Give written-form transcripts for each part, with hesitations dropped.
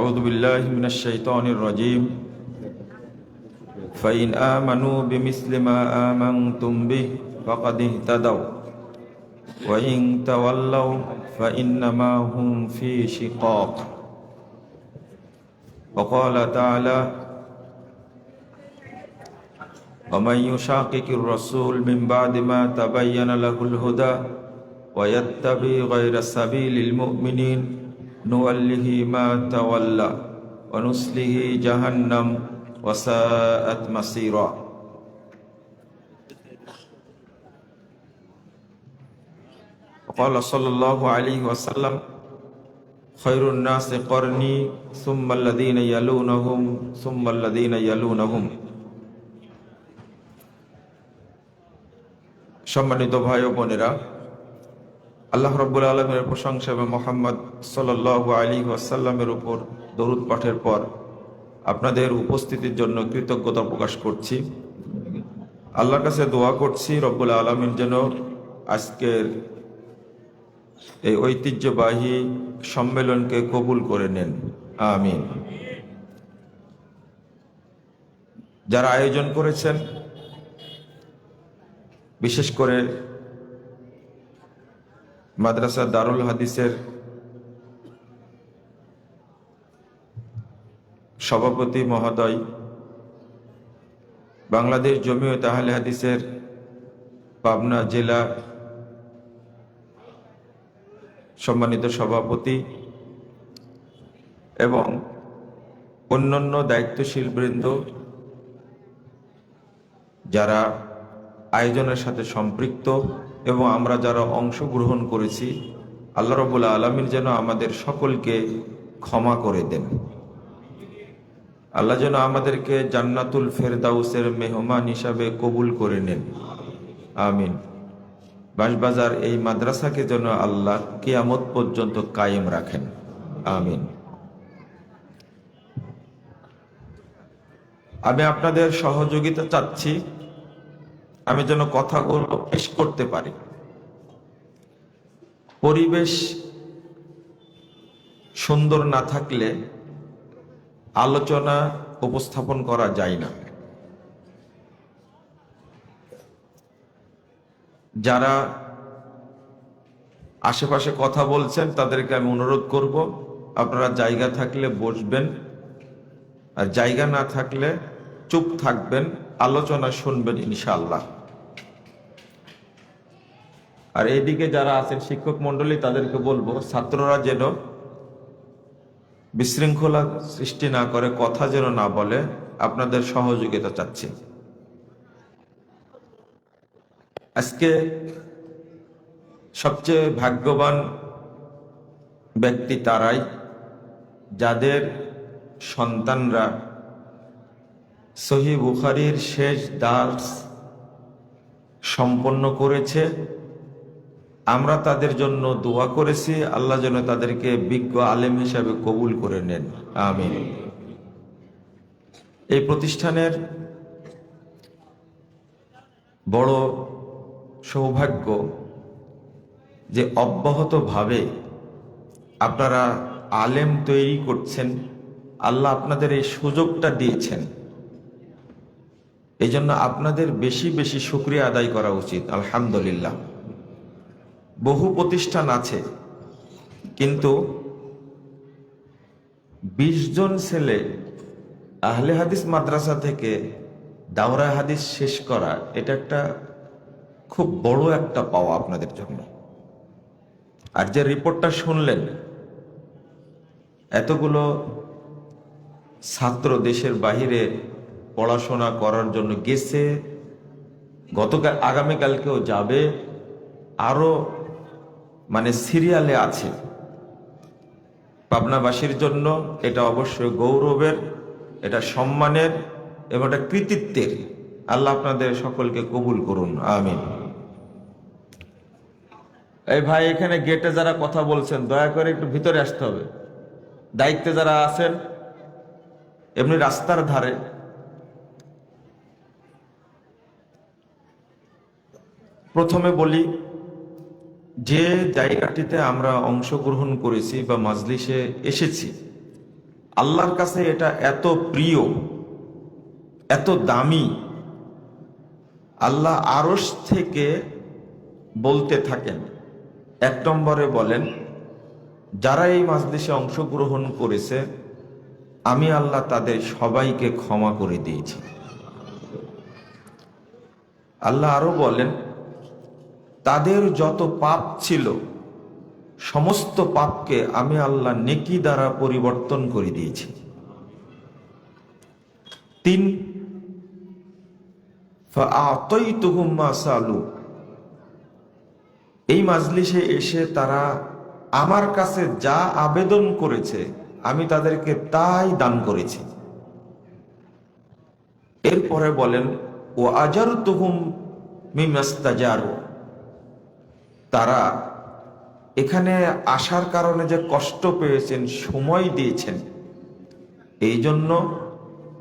أعوذ بالله من الشيطان الرجيم فإن آمنوا بمثل ما آمنتم به فقد اهتدوا وإن تولوا فإنما هم في شقاق وقال تعالى ومن يشاقق الرسول من بعد ما تبين له الهدى ويتبع غير سبيل المؤمنين نوله ما تولى ونصله جهنم وساءت مصيرا وقال صلى الله عليه وسلم خير الناس قرني ثم الذين يلونهم ثم الذين يلونهم। সম্মানিত ভাই ও বোনেরা, আল্লাহ রাব্বুল আলামিনের প্রশংসা এবং মুহাম্মদ সাল্লাল্লাহু আলাইহি ওয়াসাল্লামের উপর দরুদ পাঠের পর আপনাদের উপস্থিতির জন্য কৃতজ্ঞতা প্রকাশ করছি। আল্লাহর কাছে দোয়া করছি রব্বুল আলামিন যেন আজকের এই ঐতিহ্যবাহী সম্মেলনকে কবুল করে নেন, আমিন। যারা আয়োজন করেছেন, বিশেষ করে মাদ্রাসা দারুল হাদিসের সভাপতি মহোদয়, বাংলাদেশ জমিয়ত আহলে হাদিসের পাবনা জেলা সম্মানিত সভাপতি এবং অন্যান্য দায়িত্বশীল বৃন্দ যারা আয়োজনের সাথে সম্পৃক্ত এবং আমরা যারা অংশগ্রহণ করেছি, আল্লাহ রাব্বুল আলামিন যেন আমাদের সকলকে ক্ষমা করে দেন। আল্লাহ যেন আমাদেরকে জান্নাতুল ফেরদাউসের মেহমান হিসাবে কবুল করে নেন, আমিন। বাঁশবাজার এই মাদ্রাসাকে যেন আল্লাহ কিয়ামত পর্যন্ত কায়েম রাখেন, আমিন। আমি আপনাদের সহযোগিতা চাচ্ছি, আমি যেন কথাগুলো পেশ করতে পারি। পরিবেশ সুন্দর না থাকলে আলোচনা উপস্থাপন করা যায় না। যারা আশেপাশে কথা বলছেন তাদেরকে আমি অনুরোধ করব, আপনারা জায়গা থাকলে বসবেন, আর জায়গা না থাকলে চুপ থাকবেন, আলোচনা শুনবেন ইনশাআল্লাহ। আর এইদিকে যারা আছেন শিক্ষক মন্ডলী, তাদেরকে বলবো ছাত্ররা যেন বিশৃঙ্খলা সৃষ্টি না করে, কথা যেন না বলে, আপনাদের সহযোগিতা চাচ্ছি। আজকে সবচেয়ে ভাগ্যবান ব্যক্তি তারাই যাদের সন্তানরা সহিহ বুখারীর শেষ দার্স সম্পন্ন করেছে। আমরা তাদের জন্য দোয়া করেছি, আল্লাহ যেন তাদেরকে বিজ্ঞ আলেম হিসাবে কবুল করে নেন, আমিন। এই প্রতিষ্ঠানের বড় সৌভাগ্য যে অব্যাহতভাবে আপনারা আলেম তৈরি করছেন, আল্লাহ আপনাদের এই সুযোগটা দিয়েছেন। এই জন্য আপনাদের বেশি বেশি শুকরিয়া আদায় করা উচিত, আলহামদুলিল্লাহ। বহু প্রতিষ্ঠান আছে, কিন্তু 20 জন ছেলে আহলে হাদিস মাদ্রাসা থেকে দাওরা হাদিস শেষ করা, এটা একটা খুব বড় একটা পাওয়া আপনাদের জন্য। আর যে রিপোর্টটা শুনলেন, এতগুলো ছাত্র দেশের বাহিরে পড়াশোনা করার জন্য গেছে, গতকাল আগামীকালকেও যাবে, আরো সিরিয়ালে আছে। পাবনাবাসীর জন্য এটা অবশ্যই গৌরবের, এটা সম্মানের এবং এটা কৃতিত্বের। আল্লাহ আপনাদের সকলকে কবুল করুন, আমিন। এই ভাই, এখানে গেটে যারা কথা বলছেন দয়া করে একটু ভিতরে আসতে হবে। দায়িত্বে যারা আছেন, এমনি রাস্তার ধারে প্রথমে বলি, যে জায়গাটিতে আমরা অংশগ্রহণ করেছি বা মাজলিসে এসেছি, আল্লাহর কাছে এটা এত প্রিয়, এত দামি। আল্লাহ আরশ থেকে বলতে থাকেন, 1 নম্বরে বলেন, যারা এই মাজলিসে অংশগ্রহণ করেছে আমি আল্লাহ তাদের সবাইকে ক্ষমা করে দিয়েছি। আল্লাহ আরো বলেন, তাদের যত পাপ ছিল সমস্ত পাপকে আমি আল্লাহ নেকি দ্বারা পরিবর্তন করে দিয়েছি। 3, ফাআতাইতুহুম মা সালু, এই মাজলিসে এসে তারা আমার কাছে যা আবেদন করেছে আমি তাদেরকে তাই দান করেছি। এরপরে বলেন, ও আজারতুহুম মিমাস্তাজারু, তারা এখানে আসার কারণে যে কষ্ট পেয়েছেন, সময় দিয়েছেন, এই জন্য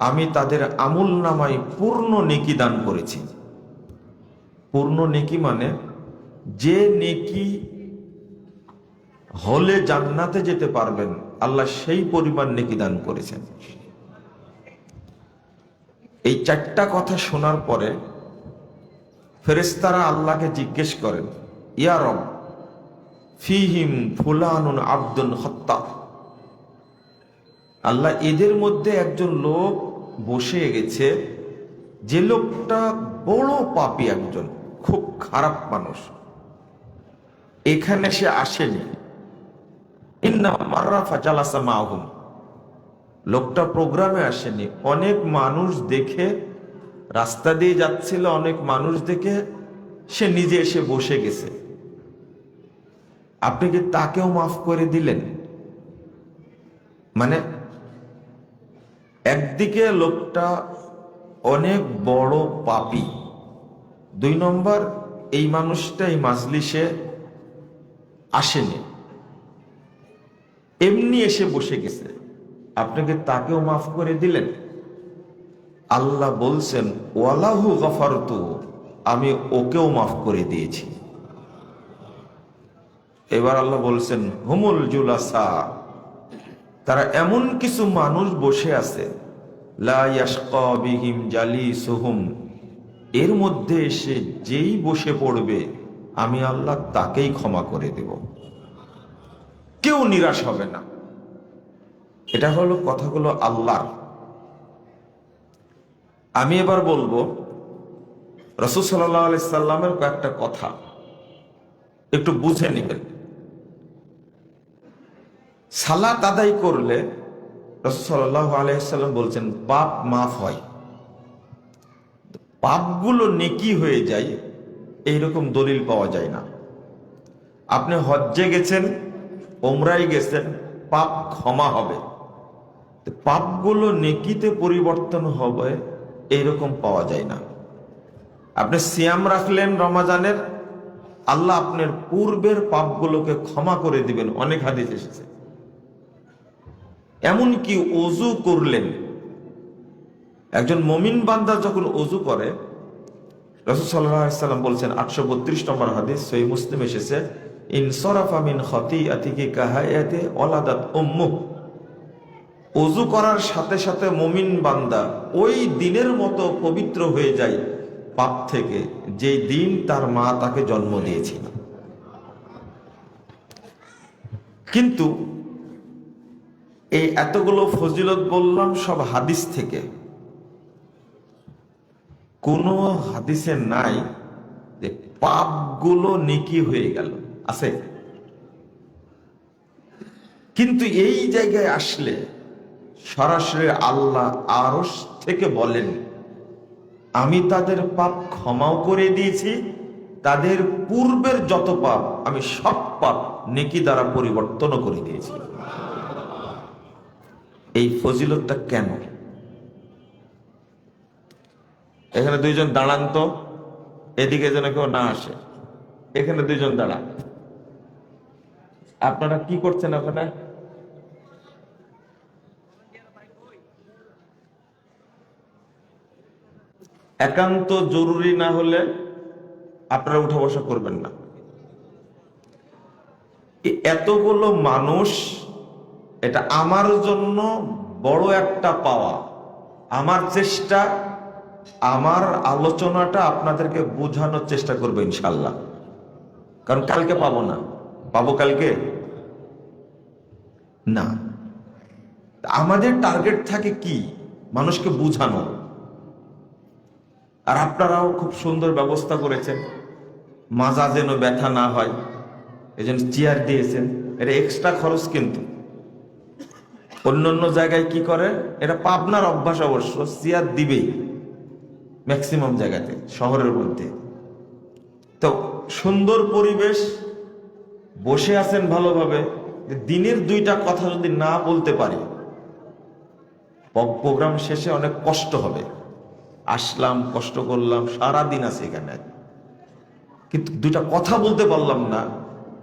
আমি তাদের আমল নামায় পূর্ণ নেকি দান করেছি। পূর্ণ নেকি মানে যে নেকি হলে জান্নাতে যেতে পারবেন, আল্লাহ সেই পরিমাণ নেকি দান করেছেন। এই 4টা কথা শোনার পরে ফেরেশতারা আল্লাহকে জিজ্ঞেস করেন, ইয়া রব, ফিহিম ফুলানুন আব্দুন খাত্তা, আল্লাহ এদের মধ্যে একজন লোক বসে গেছে, যে লোকটা বড় পাপী, একজন খুব খারাপ মানুষ, এখানে সে আসেনি। ইন্না মাররা ফাজালাসা মাহুম, লোকটা প্রোগ্রামে আসেনি, অনেক মানুষ দেখে, রাস্তা দিয়ে যাচ্ছিল, অনেক মানুষ দেখে সে নিজে এসে বসে গেছে। আপনি কি তাকেও মাফ করে দিলেন? মানে একদিকে লোকটা অনেক বড় পাপী, 2 নম্বর এই মানুষটা এই মাজলিসে আসেনি, এমনি এসে বসে গেছে, আপনাকে তাকেও মাফ করে দিলেন? আল্লাহ বলছেন, ওয়ালাহু গফারতু, আমি ওকেও মাফ করে দিয়েছি। এবার আল্লাহ বলছেন, হুমুল জুলাসা, তারা এমন কিছু মানুষ বসে আছে, লা ইয়াশকা বিহিম জালিসুহুম, এর মধ্যে এসে যেই বসে পড়বে আমি আল্লাহ তাকেই ক্ষমা করে দেব, কেউ নিরাশ হবে না। এটা হলো কথাগুলো আল্লাহর। আমি এবার বলবো রাসূল সাল্লাল্লাহু আলাইহি সাল্লামের কয়েকটা কথা, একটু বুঝে নেবেন। সালাত আদায় করলে রাসূল সাল্লাল্লাহু আলাইহি সাল্লাম বলছেন পাপ মাফ হয়, পাপগুলো নেকি হয়ে যায়, এইরকম দলিল পাওয়া যায় না। আপনি হজ্জে গেছেন, ওমরায় গেছেন, পাপ ক্ষমা হবে, পাপগুলো নেকিতে পরিবর্তন হবে, এইরকম পাওয়া যায় না। আপনি সিয়াম রাখলেন রমাজানের, আল্লাহ আপনার পূর্বের পাপগুলোকে ক্ষমা করে দিবেন, অনেক হাদিস এসেছে। এমনকি ওযু করলেন, একজন মুমিন বান্দা যখন ওযু করে, রাসূল সাল্লাল্লাহু আলাইহি সাল্লাম বলছেন, 832 নম্বর হাদিস, সহিহ মুসলিম এসেছে, ইনসারাফা মিন খাতিআতিহি কাহায়াতি ওয়ালাদাত উম্মুহ, ওযু করার সাথে সাথে মুমিন বান্দা ওই দিনের মতো পবিত্র হয়ে যায় পাপ থেকে, যে দিন তার মা তাকে জন্ম দিয়েছিল। কিন্তু এই এতগুলো ফজিলত বললাম সব হাদিস থেকে, কোন হাদিসে নাই যে পাপগুলো নেকি হয়ে গেল, আছে? কিন্তু এই জায়গায় আসলে সরাসরি আল্লাহ আরশ থেকে বলেন, আমি তাদের পাপ ক্ষমাও করে দিয়েছি, তাদের পূর্বের যত পাপ আমি সব পাপ নেকি দ্বারা পরিবর্তনও করে দিয়েছি। এই ফজিলতটা কেন? এখানে 2 জন দাঁড়ান তো, এদিকে যেন কেউ না আসে, এখানে 2 জন দাঁড়ান। আপনারা কি করছেন ওখানে? একান্ত জরুরি না হলে আপনারা উঠা বসা করবেন না। এতগুলো মানুষ, এটা আমার জন্য বড় একটা পাওয়া। আমার চেষ্টা, আমার আলোচনাটা আপনাদেরকে বোঝানোর চেষ্টা করবো ইনশাল্লাহ, কারণ কালকে পাবো না। পাবো কালকে না। আমাদের টার্গেট থাকে কি? মানুষকে বুঝানো। আর আপনারাও খুব সুন্দর ব্যবস্থা করেছেন, মাজা যেন ব্যথা না হয়, এই জন্য চেয়ার দিয়েছেন। এটা এক্সট্রা খরচ, কিন্তু অন্য জায়গায় কি করে, এটা পাবনার অভ্যাস অবশ্য, চেয়ার দিবেই ম্যাক্সিমাম জায়গাতে শহরের মধ্যে। তো সুন্দর পরিবেশ, বসে আছেন ভালোভাবে, দিনের দুইটা কথা যদি না বলতে পারি, প্রোগ্রাম শেষে অনেক কষ্ট হবে। আসলাম, কষ্ট করলাম, সারাদিন আছে এখানে, কিন্তু দুইটা কথা বলতে পারলাম না,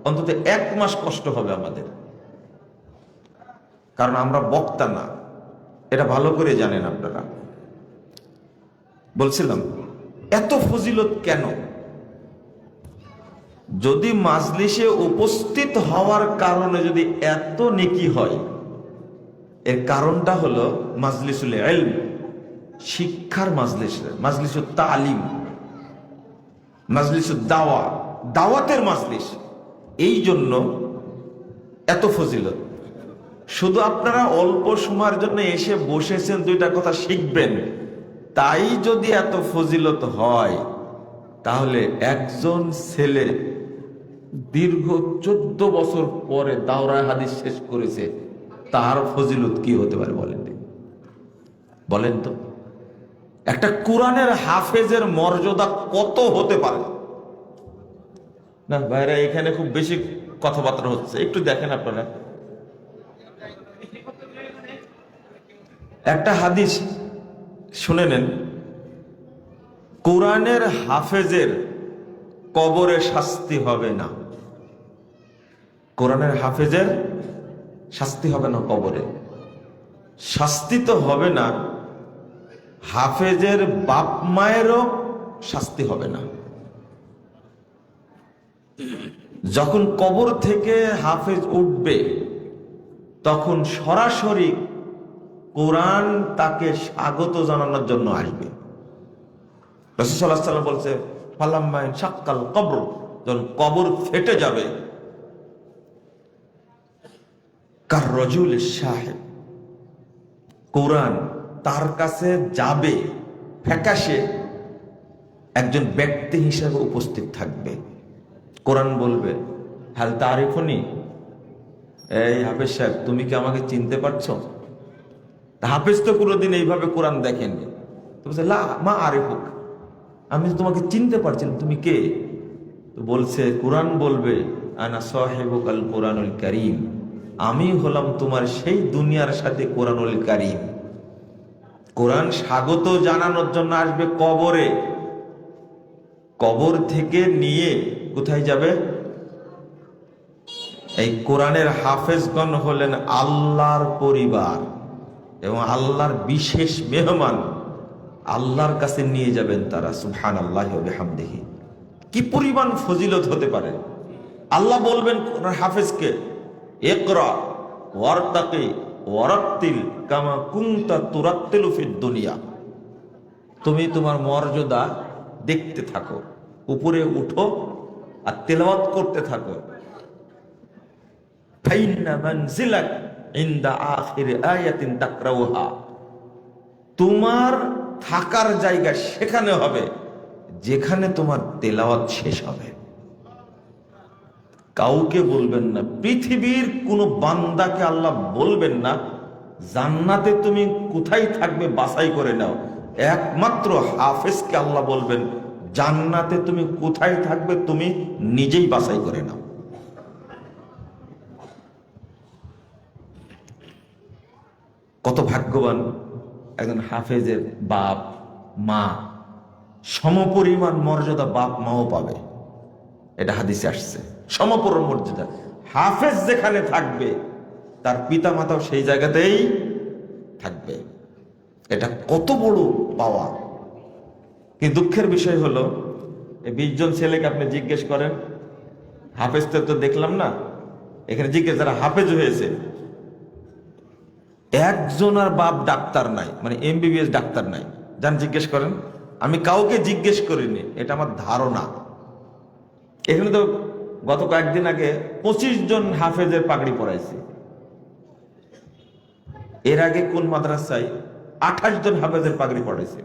অন্তত 1 মাস কষ্ট হবে আমাদের। কারণ আমরা বক্তা না, এটা ভালো করে জানেন আপনারা। বলছিলাম এত ফজিলত কেন? যদি মাজলিসে উপস্থিত হওয়ার কারণে যদি এত নেকি হয়, এর কারণটা হলো মাজলিসুল ইলম, শিক্ষার মাজলিস, মাজলিসুত তালিম, মাজলিসুদ দাওয়া, দাওয়াতের মাজলিস। এই জন্য এত ফজিলত। শুধু আপনারা অল্প সময়ের জন্য এসে বসেছেন, দুইটা কথা শিখবেন, তাই যদি এত ফজিলত হয়, তাহলে একজন ছেলে দীর্ঘ 14 বছর পরে দাওরায়ে হাদিস শেষ করেছে, তার ফজিলত কি হতে পারে বলেন তো? একটা কোরআনের হাফেজের মর্যাদা কত হতে পারে? না ভাইরা, এখানে খুব বেশি কথাবার্তা হচ্ছে, একটু দেখেন আপনারা। একটা হাদিস শুনে নেন, কোরআনের হাফেজের কবরে শাস্তি হবে না। কোরআনের হাফেজের শাস্তি হবে না কবরে। শাস্তি তো হবে না, হাফেজের বাপ মায়েরও শাস্তি হবে না। যখন কবর থেকে হাফেজ উঠবে, তখন সরাসরি কোরআন তাকে স্বাগত জানানোর জন্য আসবে। রাসূল সাল্লাল্লাহু আলাইহি ওয়াসাল্লাম বলছে, ফালাম্মা ইনশাক্কাল কবর, যখন কবর ফেটে যাবে, কার রাজুল শাহিদ, কোরআন তার কাছে যাবে ফ্যাকাশে, একজন ব্যক্তি হিসেবে উপস্থিত থাকবে। কোরআন বলবে, হাল তারিফুনি, এই হাফেজ সাহেব, তুমি কি আমাকে চিনতে পারছো? হাফেজ তো কোনোদিন এইভাবে কোরআন দেখেননি। তো বলছে, লা মা আরিফুক, আমি তোমাকে চিনতে পারছি না, তুমি কে? তো বলছে, কোরআন বলবে, আনা সাহিবুকাল কোরআনুল কারীম, আমি হলাম তোমার সেই দুনিয়ার সাথে কোরআনুল কারীম। কোরআন স্বাগত জানানোর জন্য আসবে কবরে, কবর থেকে নিয়ে কোথায় যাবে? এই কোরআনের হাফেজগণ হলেন আল্লাহর পরিবার এবং আল্লাহর বিশেষ মেহমান, আল্লাহর কাছে নিয়ে যাবেন তারা। সুবহানাল্লাহি ওয়া বিহামদিহি। কি পরিমাণ ফজিলত হতে পারে! আল্লাহ বলবেন কোরআন হাফেজকে, ইকরা ওয়ারতাকি ওয়ারাত্তিল কামা কুনতা তুরাত্তিলু ফিদ দুনিয়া, তুমি তোমার মর্যাদা দেখতে থাকো, উপরে উঠো আর তেলাওয়াত করতে থাকো। ফাইন্না মানজিলাক ইনদা আখির আয়াতিন তাকরাউহা, তোমার থাকার জায়গা সেখানে হবে যেখানে তোমার তেলাওয়াত শেষ হবে। কাউকে বলবেন না, পৃথিবীর কোনো বান্দাকে আল্লাহ বলবেন না জান্নাতে তুমি কোথায় থাকবে বাছাই করে নাও। একমাত্র হাফেজকে আল্লাহ বলবেন, জান্নাতে তুমি কোথায় থাকবে তুমি নিজেই বাছাই করে নাও। কত ভাগ্যবান একজন হাফেজের বাপ মা, সমপরিমাণ মর্যাদা বাপ মাও পাবে, এটা হাদিসে আসছে। সমপরিমাণ মর্যাদা হাফেজ যেখানে থাকবে, তার পিতা মাতাও সেই জায়গাতেই থাকবে। এটা কত বড় পাওয়া! কিন্তু দুঃখের বিষয় হলো, এই 20 জন ছেলেকে আপনি জিজ্ঞেস করেন, হাফেজ তো দেখলাম না, এখানে জিজ্ঞেস যারা হাফেজ হয়েছে, একজন আর বাপ ডাক্তার নাই, মানে এমবিবিএস ডাক্তার নাই। যান জিজ্ঞেস করেন, আমি কাউকে জিজ্ঞেস করিনি, এটা আমার ধারণা। এখানে তো গত কয়েকদিন আগে 25 জন হাফেজের পাগড়ি পরাইছে। এর আগে কোন মাদ্রাসায় 28 জন হাফেজের পাগড়ি পড়াইছে,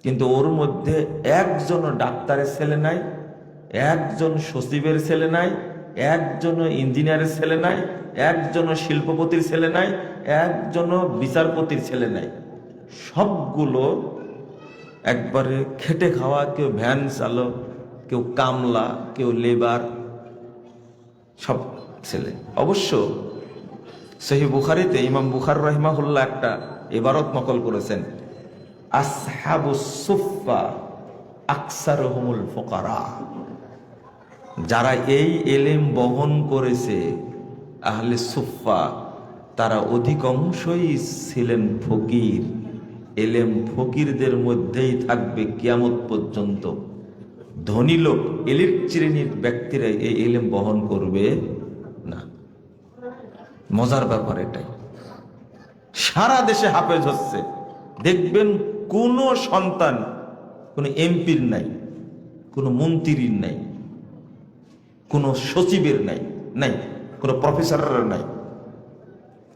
কিন্তু ওর মধ্যে একজন ডাক্তারের ছেলে নাই, একজন সচিবের ছেলে নাই, একজন ইঞ্জিনিয়ারের ছেলে নাই, একজন শিল্পপতির ছেলে নাই, একজন বিচারপতির ছেলে নাই। সবগুলো একবারে খেটে খাওয়া, কেউ ভ্যান চালক, কেউ কামলা, কেউ লেবার, সব ছেলে। অবশ্য সহিহ বুখারীতে ইমাম বুখারী রাহিমাহুল্লাহ একটা ইবারত নকল করেছেন, আসহাবুস সুফফা আকসারুহুমুল ফুকারা। যারা এই এলেম বহন করেছে, আহলে সুফফা, তারা অধিকাংশই ছিলেন ফকির। এলেম ফকিরদের মধ্যেই থাকবে কিয়ামত পর্যন্ত। ধনী লোক, এলিট শ্রেণীর ব্যক্তিরা এই এলেম বহন করবে না। মজার ব্যাপার এটাই। সারা দেশে হাফেজ হচ্ছে, দেখবেন কোনো সন্তান কোনো এমপির নাই, কোনো মন্ত্রীর নাই, কোনো সচিবের নাই, নাই কোনো প্রফেসরের নাই।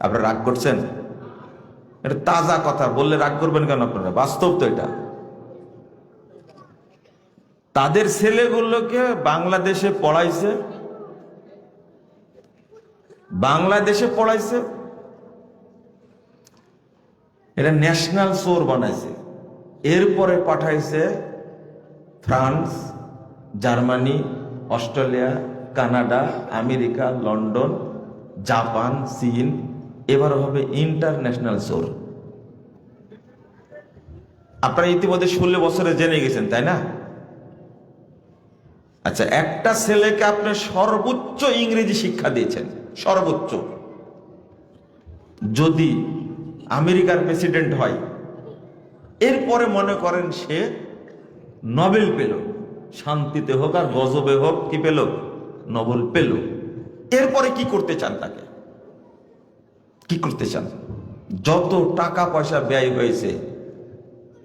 আপনারা রাগ করছেন? এটা তাজা কথা, বললে রাগ করবেন কেন আপনারা? বাস্তব তো এটা। তাদের ছেলেগুলোকে বাংলাদেশে পড়াইছে, এটা ন্যাশনাল সোর বানাইছে, এরপরে পাঠাইছে France, Germany, Australia, Canada, America, London, Japan, চীন, এবার হবে ইন্টারন্যাশনাল সোর। আপনারা ইতিমধ্যে 16 বছরে জেনে গেছেন, তাই না? আচ্ছা, একটা ছেলেকে আপনি সর্বোচ্চ ইংরেজি শিক্ষা দিয়েছেন, সর্বোচ্চ। যদি আমেরিকার প্রেসিডেন্ট হয়, এরপরে মনে করেন সে নোবেল পেল, শান্তিতে হোক আর গজবে হোক, কি পেল? নোবেল পেল। এরপরে কি করতে চান তাকে? কি করতে চান? যত টাকা পয়সা ব্যয় হয়েছে,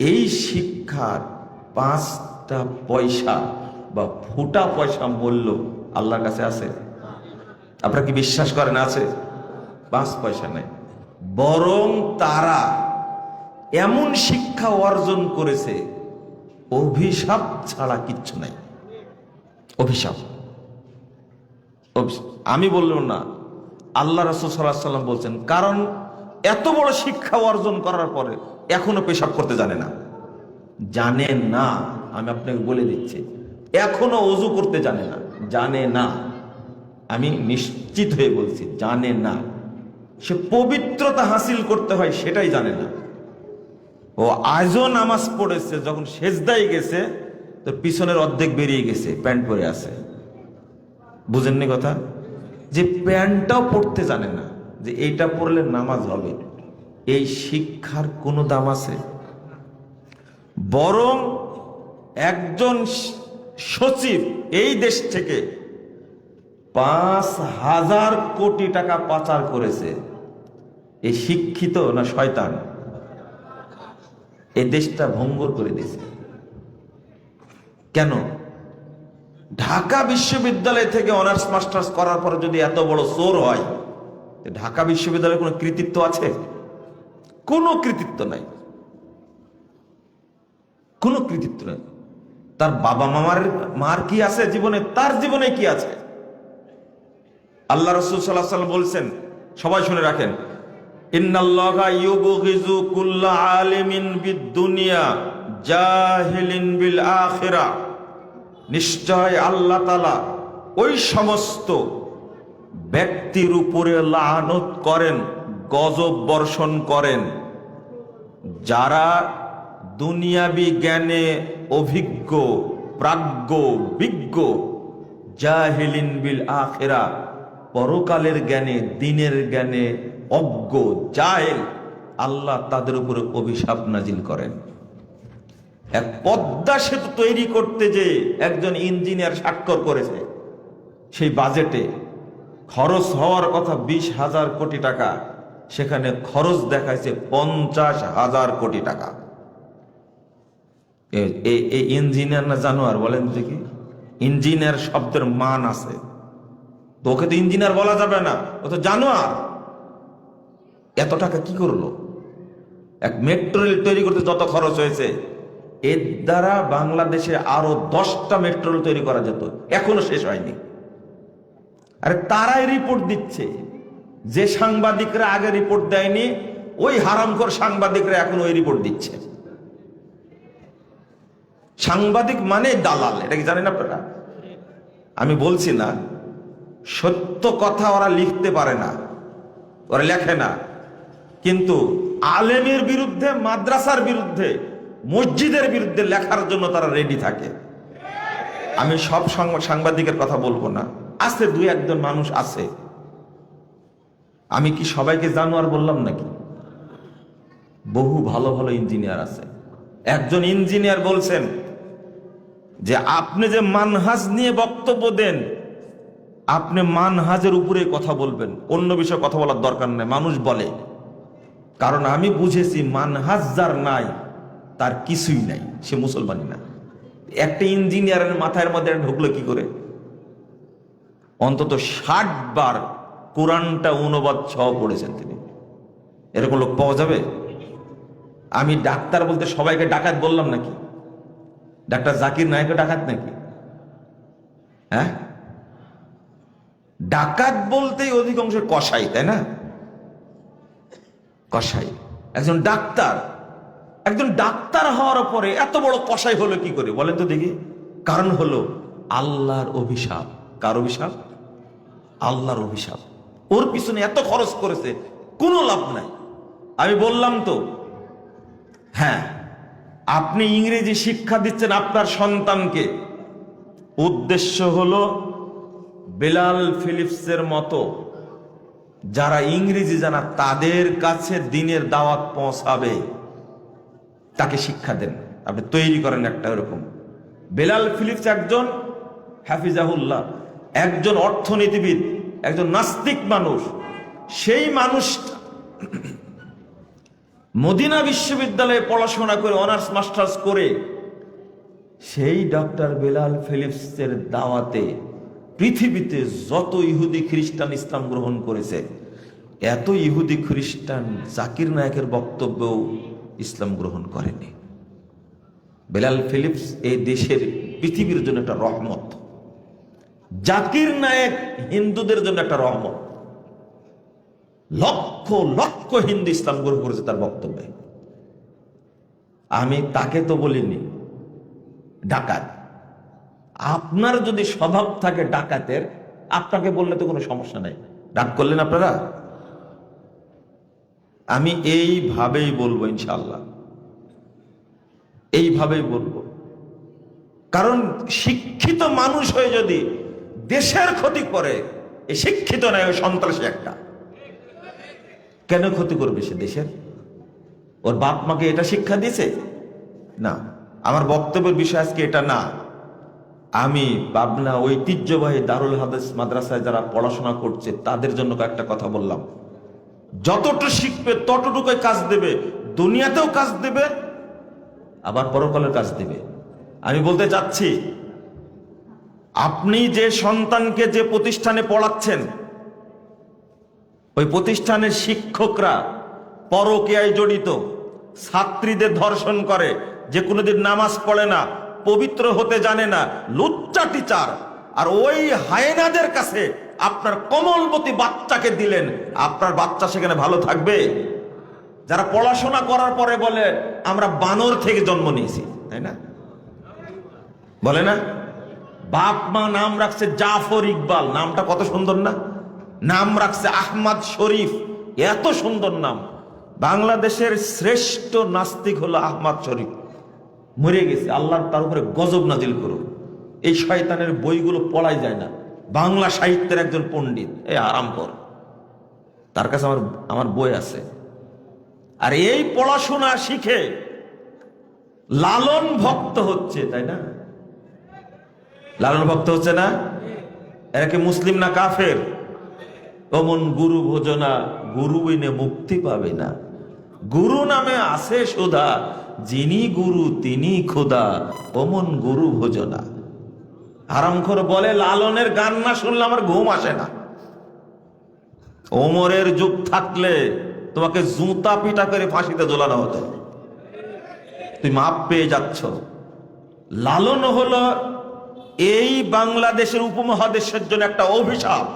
এই শিক্ষার 5টা পয়সা বা ফুটা পয়সা মূল্য আল্লাহর কাছে আছে? আপনারা কি বিশ্বাস করেন আছে? 5 পয়সা নাই। বরং তারা এমন শিক্ষা অর্জন করেছে, অভিশাপ ছাড়া কিচ্ছু নাই। অভিশাপ, আমি বললাম না, আল্লাহ রাসূল সাল্লাল্লাহু আলাইহি ওয়াসাল্লাম বলছেন। কারণ এত বড় শিক্ষা অর্জন করার পরে এখনো পেশাব করতে জানে না। জানে না, আমি আপনাকে বলে দিচ্ছি, এখনো ওযু করতে জানে না, জানে না। আমি নিশ্চিত হয়ে বলছি, জানে না। সে পবিত্রতা হাসিল করতে হয় সেটাই জানে না। ও আজও নামাজ পড়েছে, যখন সেজদায় গেছে তো পিছনের অর্ধেক বেরিয়ে গেছে, প্যান্ট পরে আছে। বুঝেননি কথা? যে প্যান্টটাও পড়তে জানে না, যে এইটা পড়লে নামাজ হবে। এই শিক্ষার কোনো দাম আছে? বরং একজন সচিব এই দেশ থেকে 5,000 কোটি টাকা পাচার করেছে। এই শিক্ষিত না শয়তান? এই দেশটা ভঙ্গুর করে দিয়েছে। কেন? ঢাকা বিশ্ববিদ্যালয় থেকে অনার্স মাস্টার্স করার পর যদি এত বড় চোর হয়, ঢাকা বিশ্ববিদ্যালয়ের কোনো কৃতিত্ব আছে? কোনো কৃতিত্ব নাই, কোনো কৃতিত্ব নাই। তার বাবা মার কি আছে জীবনে? তার জীবনে কি আছে? আল্লাহ রাসূল সাল্লাল্লাহু আলাইহি ওয়াসাল্লাম বলছেন, সবাই শুনে রাখেন, ইন্নাল্লাহা ইউবগিযু কুল্লা আলিমিন বিদ-দুনিয়া জাহিলিন বিল আখিরাহ। নিশ্চয় আল্লাহ তাআলা ওই সমস্ত ব্যক্তির উপরে লানত করেন, গজব বর্ষণ করেন, যারা দুনিয়াবি জ্ঞানে অভিজ্ঞ, প্রাজ্ঞ, বিজ্ঞ, জাহিলিন বিল আখিরাহ, পরকালের জ্ঞানে, দিনের জ্ঞানে অজ্ঞ, জাহেল, আল্লাহ তাদের উপরে অভিশাপ নাজিল করেন। এক পদ্মা সেতু তৈরি করতে যে একজন ইঞ্জিনিয়ার স্বাক্ষর করেছে, সেই বাজেটে খরচ হওয়ার কথা 20,000 কোটি টাকা, সেখানে খরচ দেখাইছে 50,000 কোটি টাকা। এই ইঞ্জিনিয়ার না জানোয়ার বলেন দেখি? ইঞ্জিনিয়ার শব্দের মান আছে তো, ওকে তো ইঞ্জিনিয়ার বলা যাবে না, ও তো জানোয়ার। এত টাকা কি করলো? এক মেট্রো রেল তৈরি করতে যত খরচ হয়েছে, এর দ্বারা বাংলাদেশে আরো 10টা মেট্রো রেল তৈরি করা যেত, এখনো শেষ হয়নি। আরে তারাই রিপোর্ট দিচ্ছে, যে সাংবাদিকরা আগে রিপোর্ট দেয়নি ওই হারামখোর সাংবাদিকরা এখন ওই রিপোর্ট দিচ্ছে। সাংবাদিক মানে দালাল, এটা কি জানেন আপনারা? আমি বলছি না সত্য কথা ওরা লিখতে পারে না, ওরা লেখে না, কিন্তু আলেমের বিরুদ্ধে, মাদ্রাসার বিরুদ্ধে, মসজিদের বিরুদ্ধে লেখার জন্য তারা রেডি থাকে। আমি সব সাংবাদিকের কথা বলবো না, আছে দুই একজন মানুষ আছে। আমি কি সবাইকে জানোয়ার বললাম নাকি? বহু ভালো ভালো ইঞ্জিনিয়ার আছে। একজন ইঞ্জিনিয়ার বলছেন যে আপনি যে মানহাজ নিয়ে বক্তব্য দেন, আপনি মানহাজের উপরে কথা বলবেন, অন্য বিষয়ে কথা বলার দরকার নেই। মানুষ বলে, কারণ আমি বুঝেছি মানহাজ যার নাই তার কিছুই নাই, সে মুসলমানই না। একটা ইঞ্জিনিয়ারের মাথার মধ্যে ঢুকলো কি করে? অন্তত 60 বার কোরআনটা অনুবাদ সহ পড়েছেন তিনি। এরকম লোক পাওয়া যাবে? আমি ডাক্তার বলতে সবাইকে ডাকাত বললাম নাকি? ডাক্তার জাকির নায়েকও ডাকাত নাকি? হ্যাঁ, ডাকাত বলতেই অধিকাংশ কসাই, তাই না? কসাই। একজন ডাক্তার হওয়ার পরে এত বড় কসাই হলো কি করে বলেন তো দেখি? কারণ হলো আল্লাহর অভিশাপ। কার অভিশাপ? আল্লাহর অভিশাপ। ওর পিছনে এত খরচ করেছে, কোনো লাভ নাই। আমি বললাম তো, হ্যাঁ, আপনি ইংরেজি শিক্ষা দিচ্ছেন আপনার সন্তানকে, উদ্দেশ্য হলো বেলাল ফিলিপসের মতো যারা ইংরেজি জানা তাদের কাছে দিনের দাওয়াত পৌঁছাবে, তাকে শিক্ষা দেন। আপনি তৈরি করেন একটা এরকম। বেলাল ফিলিপস একজন হাফিজাহুল্লাহ, একজন অর্থনীতিবিদ, একজন নাস্তিক মানুষ। সেই মানুষটা মদিনা বিশ্ববিদ্যালয়ে পড়াশোনা করে অনার্স মাস্টার্স করে সেই ডক্টর বেলাল ফিলিপসের দাওয়াতে পৃথিবীতে যত ইহুদি খ্রিস্টান ইসলাম গ্রহণ করেছে, এত ইহুদি খ্রিস্টান জাকির নায়েকের বক্তব্যও ইসলাম গ্রহণ করেনি। বেলাল ফিলিপস এই দেশের, পৃথিবীর জন্য একটা রহমত। জাকির নায়েক হিন্দুদের জন্য একটা রহমত। লক্ষ লক্ষ হিন্দু ইসলাম গ্রহণ করেছে তার বক্তব্যে। আমি তাকে তো বলিনি ডাকাত। আপনার যদি স্বভাব থাকে ডাকাতের, আপনাকে বললে তো কোনো সমস্যা নাই, ডাক করলেন আপনারা। আমি এইভাবেই বলবো ইনশাআল্লাহ, এইভাবেই বলবো। কারণ শিক্ষিত মানুষ হয়ে যদি দেশের ক্ষতি করে, এ শিক্ষিত নয়, ওই সন্ত্রাসী একটা। কেন ক্ষতি করবে সে দেশের? ওর বাপ মাকে এটা শিক্ষা দিয়েছে না। আমার বক্তব্যের বিষয় আজকে এটা না। আমি পাবনা ঐতিহ্যবাহী দারুল হাদিস মাদ্রাসায় যারা পড়াশোনা করছে তাদের জন্য একটা কথা বললাম, যতটুকু শিখবে ততটুকুই কাজ দেবে, দুনিয়াতেও কাজ দেবে, আবার পরকালের কাজ দেবে। আমি বলতে চাচ্ছি, আপনি যে সন্তানকে যে প্রতিষ্ঠানে পড়াচ্ছেন, ওই প্রতিষ্ঠানের শিক্ষকরা পরকীয়ায় জড়িত, ছাত্রীদের ধর্ষণ করে, যে কোনোদিন নামাজ পড়ে না, পবিত্র হতে জানে না, লুচ্চা টিচার। আর ওই হায়েনাদের কাছে আপনার কোমলবতী বাচ্চাকে দিলেন, আপনার বাচ্চা সেখানে ভালো থাকবে? যারা পড়াশোনা করার পরে বলে আমরা বানর থেকে জন্ম নিয়েছি, তাই না? বলে না? বাপ মা নাম রাখছে জাফর ইকবাল, নামটা কত সুন্দর না? নাম রাখছে আহমদ শরীফ, এত সুন্দর নাম। বাংলাদেশের শ্রেষ্ঠ নাস্তিক হলো আহমদ শরীফ, মরে গেছে, আল্লাহ তার উপরে গজব নাজিল করুক। এই শয়তানের বইগুলো পড়াই যায় না। বাংলা সাহিত্যের একজন পণ্ডিত, এই আরামকর, তার কাছে আমার বই আছে। আর এই পড়াশোনা শিখে লালন ভক্ত হচ্ছে, তাই না? লালন ভক্ত হচ্ছে না? এরা কি মুসলিম না কাফের? অমন গুরু ভোজনা গুরু বিনে মুক্তি পাবে না। গুরু নামে আছে সুধা, যিনি গুরু তিনি খোদা, অমন গুরু ভোজনা। হারামখোর বলে লালনের গান না শুনলে আমার ঘুম আসে না। ওমরের যুগ থাকলে তোমাকে জুতা পিটা করে ফাঁসিতে ঝোলানো হতো, তুমি মাপ পেয়ে যাচ্ছ। লালন হলো এই বাংলাদেশের উপমহাদেশের জন্য একটা অভিশাপ।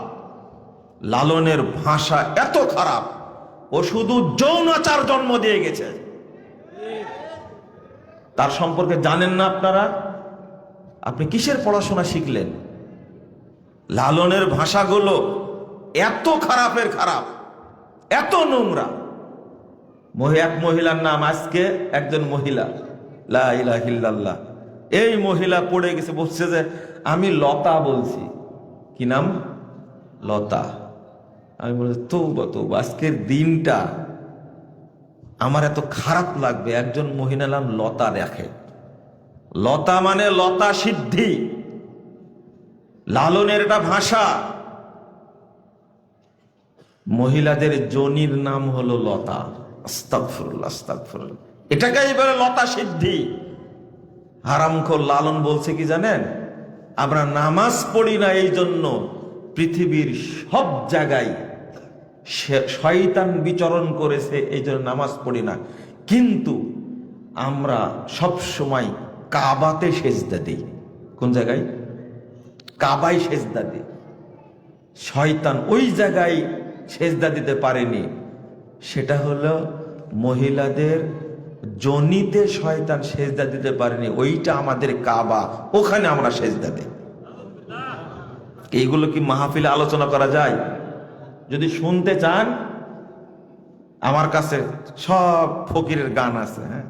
লালনের ভাষা এত খারাপ, ও শুধু যৌনাচার জন্ম দিয়ে গেছে। তার সম্পর্কে জানেন না আপনারা? আপনি কিসের পড়াশোনা শিখলেন? লালনের ভাষাগুলো এত খারাপের খারাপ, এত নোংরা। এক মহিলার নাম, আজকে একজন মহিলা, লা ইলাহা ইল্লাল্লাহ, এই মহিলা পড়ে গেছে, বলছে যে আমি লতা বলছি। কি নাম? লতা। আমি বলছি তৌবা তৌবা, আজকের দিনটা আমার এত খারাপ লাগবে, একজন মহিলা নাম লতা রাখে। লতা মানে লতা সিদ্ধি। লালনের এটা ভাষা। মহিলাদের যোনির নাম হলো লতা। আস্তাগফিরুল্লাহ, আস্তাগফিরুল্লাহ। এটাকেই বলে লতা সিদ্ধি। হারামখোর লালন বলছে কি জানেন? আমরা নামাজ পড়ি না এই জন্য পৃথিবীর সব জায়গায় শয়তান বিচরণ করেছে, এই জন্য নামাজ পড়ি না, কিন্তু আমরা সব সময় কাবাতে সেজদা দিই। কোন জায়গায়? কাবায় সেজদা দিই। শয়তান ওই জায়গায় সেজদা দিতে পারেনি, সেটা হলো মহিলাদের যোনিতে শয়তান সেজদা দিতে পারেনি, ওইটা আমাদের কাবা, ওখানে আমরা সেজদা দিই। এইগুলো কি মাহফিলে আলোচনা করা যায়? যদি শুনতে চান, আমার কাছে সব ফকিরের গান আছে, হ্যাঁ,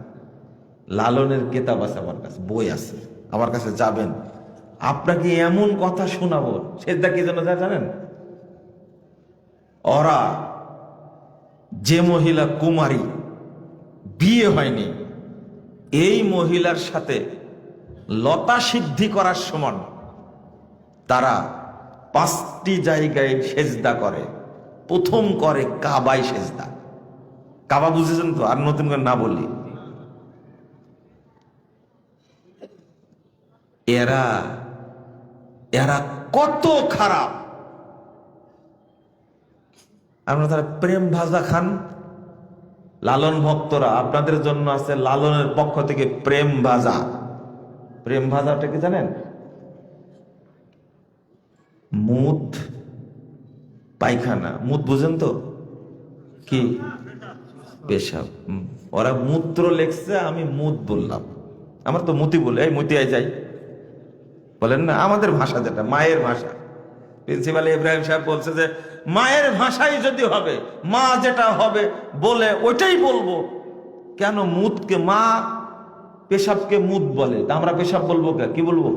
লালনের কিতাব আছে, আমার কাছে বই আছে, আমার কাছে যাবেন, আপনাকে এমন কথা শোনাবো। সেজদা কি জন্য জানেন? ওরা যে মহিলা কুমারী, বিয়ে হয়নি, এই মহিলার সাথে লতা সিদ্ধি করার সময় তারা 5টি জায়গায় সেজদা করে। প্রথম করে কাবায় সেজদা। কাবা বুঝেছেন তো? আর নতুন করে না বলি। এরা এরা কত খারাপ। আপনারা তারা প্রেম ভাজা খান। লালন ভক্তরা, আপনাদের জন্য আছে লালনের পক্ষ থেকে প্রেম ভাজা। প্রেম ভাজাটা কি জানেন? মুত, পায়খানা। মুত বুঝেন তো? কি? পেশাব। ওরা মূত্র লেখছে, আমি মুত বললাম। আমার তো মুতি বলে, এই মুতি আই যাই বলেন না, আমাদের ভাষা যেটা মায়ের ভাষা। প্রিন্সিপাল ইব্রাহিম সাহেব বলছে যে মায়ের ভাষাই যদি হবে, মা যেটা হবে বলে ওইটাই বলবো। কেন মুতকে, মা পেশাবকে মুত বলে, আমরা পেশাব বলবো কে? কি বলবো?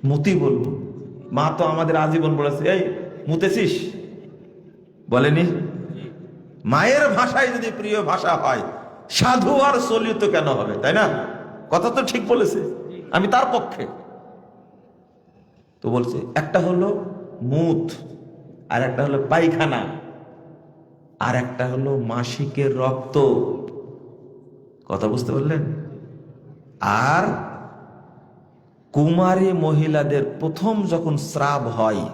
মুতি বলবো। মা তো আমাদের আজীবন বলেছে, এই মুতেছিস, বলেনি? মায়ের ভাষায় যদি প্রিয় ভাষা হয়, সাধু আর চলিত কেন হবে? তাই না? কথা তো ঠিক বলেছে, আমি তার পক্ষে। তো বলছে একটা হলো মুত, আর একটা হলো পায়খানা, আর একটা হলো মাসিকের রক্ত। কথা বুঝতে পারলেন? আর কুমারী মহিলাদের প্রথম যখন স্রাব হয়,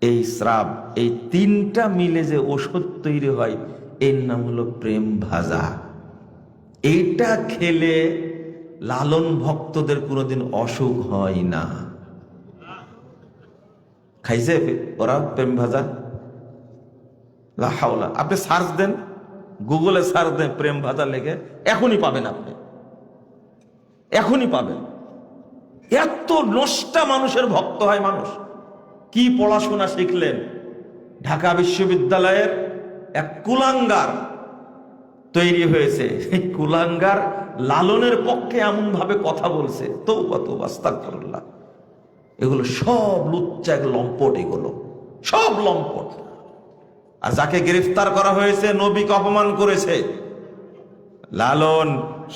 এই স্রাব, এই 3টা মিলে যে ওষুধ তৈরি হয়, এর নাম হলো প্রেম ভাজা। এইটা খেলে লালন ভক্তদের কোনোদিন অসুখ হয় না। খাইছে ওরা প্রেম ভাজা? লা হাওলা। আপনি সার্চ দেন, গুগলে সার্চ দেন প্রেম ভাজা লেগে, এখনই পাবেন, আপনি এখনই পাবেন। এত নষ্টা মানুষের ভক্ত হয় মানুষ। কি পড়াশোনা শিখলেন? ঢাকা বিশ্ববিদ্যালয়ের এক কুলাঙ্গার তৈরি হয়েছে, সেই কুলাঙ্গার লালনের পক্ষে এমন ভাবে কথা বলছে, তওবা তওবা, আস্তাগফিরুল্লাহ। এগুলো সব লুচ্চা, লম্পট, এগুলো সব লম্পট। আর যাকে গ্রেফতার করা হয়েছে, নবীকে অপমান করেছে। লালন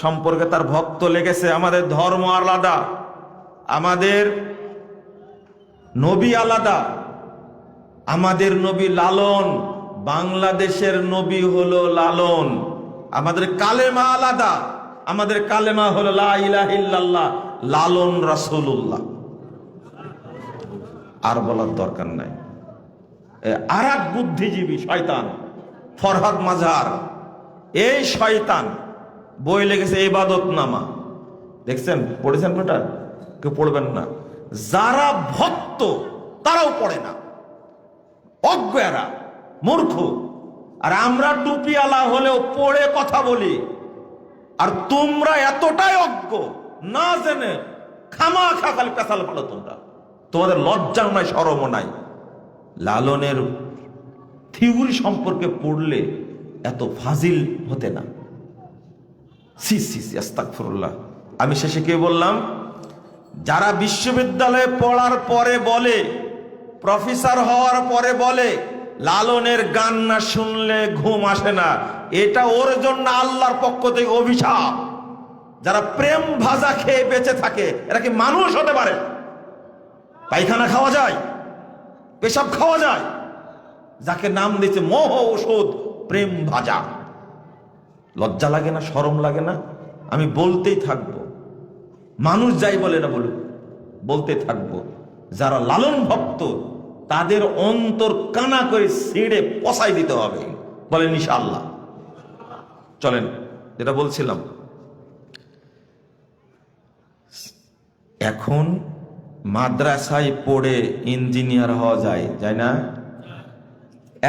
সম্পর্কে তার ভক্ত লেগেছে, আমাদের ধর্ম আলাদা, আমাদের নবী আলাদা, আমাদের নবী লালন, বাংলাদেশের নবী হলো লালন। আমাদের কালেমা আলাদা, আমাদের কালেমা হলো লা ইলাহা ইল্লাল্লাহ, লালন রাসূলুল্লাহ। আর বলার দরকার নাই। আর এক বুদ্ধিজীবী শয়তান ফরহাদ মাজার, এই শয়তান বই লেগেছে ইবাদত নামা, দেখছেন? পড়েছেন? ওটা কেউ পড়বেন না। যারা ভক্ত তারাও পড়ে না, অজ্ঞরা, মূর্খ। আর আমরা টুপিওয়ালা হলেও পড়ে কথা বলি। আর তোমরা এতটাই অজ্ঞ, না জেনে খামাখা খালি পেছাল পালো তোমরা। তোমাদের লজ্জাও নাই, শরমও নাই। লালনের থিওরি সম্পর্কে পড়লে এত ফাজিল হতে না। সি সি সি, আস্তাগফিরুল্লাহ। আমি শেষে কি বললাম? যারা বিশ্ববিদ্যালয়ে পড়ার পরে বলে, প্রফেসর হওয়ার পরে বলে লালনের গান না শুনলে ঘুম আসে না, এটা ওর জন্য আল্লাহর পক্ষ থেকে অভিশাপ। যারা প্রেম ভাজা খেয়ে বেঁচে থাকে এরা কি মানুষ হতে পারে? পায়খানা খাওয়া যায়, পেশাব খাওয়া যায়, যাকে নাম দিয়েছে মোহ ঔষধ প্রেম ভাজা। লজ্জা লাগে না? শরম লাগে না? আমি বলতেই থাকবো, মানুষ যাই বলে না বলুক, বলতে থাকবো। যারা লালন ভক্ত তাদের অন্তর কানা করে ছিঁড়ে পচাই দিতে হবে, বলেন ইনশাআল্লাহ। চলেন, যেটা বলছিলাম, এখন মাদ্রাসায় পড়ে ইঞ্জিনিয়ার হওয়া যায়, যায় না?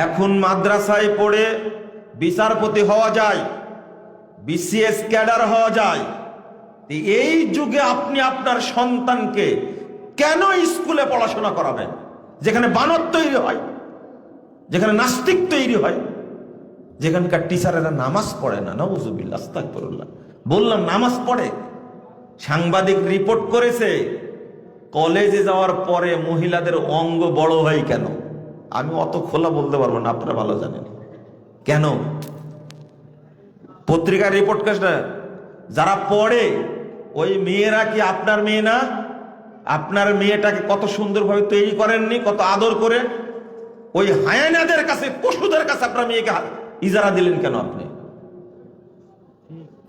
এখন মাদ্রাসায় পড়ে বিচারপতি হওয়া যায়, বিসিএস ক্যাডার হওয়া যায়। এই যুগে আপনি আপনার সন্তানকে কেন স্কুলে পড়াশোনা করাবেন যেখানে বানর তৈরি হয়, যেখানে নাস্তিক তৈরি হয়, যেখানকার টিচারেরা নামাজ পড়ে না? নাউযুবিল্লাহ, আস্তাগফিরুল্লাহ। বললাম নামাজ পড়ে। সাংবাদিক রিপোর্ট করেছে কলেজে যাওয়ার পরে মহিলাদের অঙ্গ বড় হয় কেন। আমি অত খোলা বলতে পারবো না, আপনারা ভালো জানেন কেন। পত্রিকার রিপোর্ট করেছে। যারা পড়ে ওই মেয়েরা কি আপনার মেয়ে না? আপনার মেয়েটাকে কত সুন্দরভাবে তৈরি করেননি, কত আদর করে। ওই হায়ানাদের কাছে, পশুদের কাছে আপনার মেয়েকে ইজারা দিলেন কেন আপনি?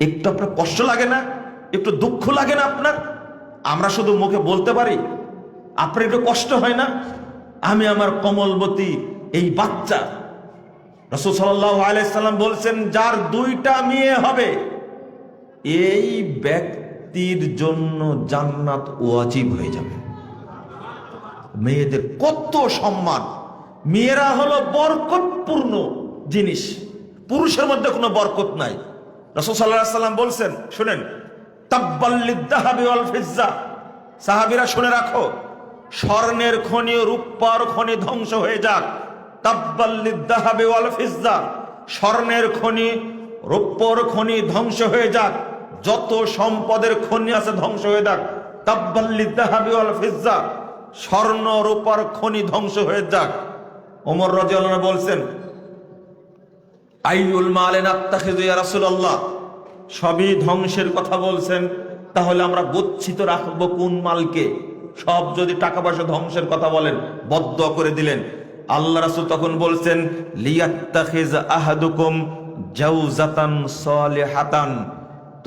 একটু আপনার কষ্ট লাগে না? একটু দুঃখ লাগে না আপনার? আমরা শুধু মুখে বলতে পারি, আপনার একটু কষ্ট হয় না? আমি আমার কমলবতী এই বাচ্চা, রাসূল সাল্লাল্লাহু আলাইহি সাল্লাম বলছেন যার দুইটা মেয়ে হবে এই ব্যক্তির জন্য জান্নাত ওয়াজিব হয়ে যাবে। মেয়েদের কত সম্মান! মেয়েরা হলো বরকতপূর্ণ জিনিস, পুরুষের মধ্যে কোনো বরকত নাই। রাসূল সাল্লাল্লাহু আলাইহি সাল্লাম বলছেন, শুনেন, তাব্বাল লিদ-দাহাবি ওয়াল ফিজ্জা। সাহাবীরা শুনে রাখো, স্বর্ণের খনি, রূপার খনি ধ্বংস হয়ে যাক। তাব্বাল লিদ-দাহাবি ওয়াল ফিজ্জা, স্বর্ণের খনি, রূপর খনি ধ্বংস হয়ে যাক। যত সম্পদের খনি আছে ধ্বংস হয়ে যাক। তাব্বাল লিদ-দাহাবি ওয়াল ফিজ্জা, স্বর্ণ রূপার খনি ধ্বংস হয়ে যাক। ওমর রাদিয়াল্লাহু আনহু বলছেন, আইয়ুল মালে নাত্তাখিযু ইয়া রাসূলুল্লাহ। সবই ধ্বংসের কথা বলছেন, তাহলে আমরা গচ্ছিত রাখবো কোন মালকে? সব যদি টাকা পয়সা ধ্বংসের কথা বলেন, বদ্দুয়া করে দিলেন। আল্লাহ রাসূল তখন বলছেন, লিয়াত্তাখিজ আহাদুকুম জাওজাতান সালিহাতান।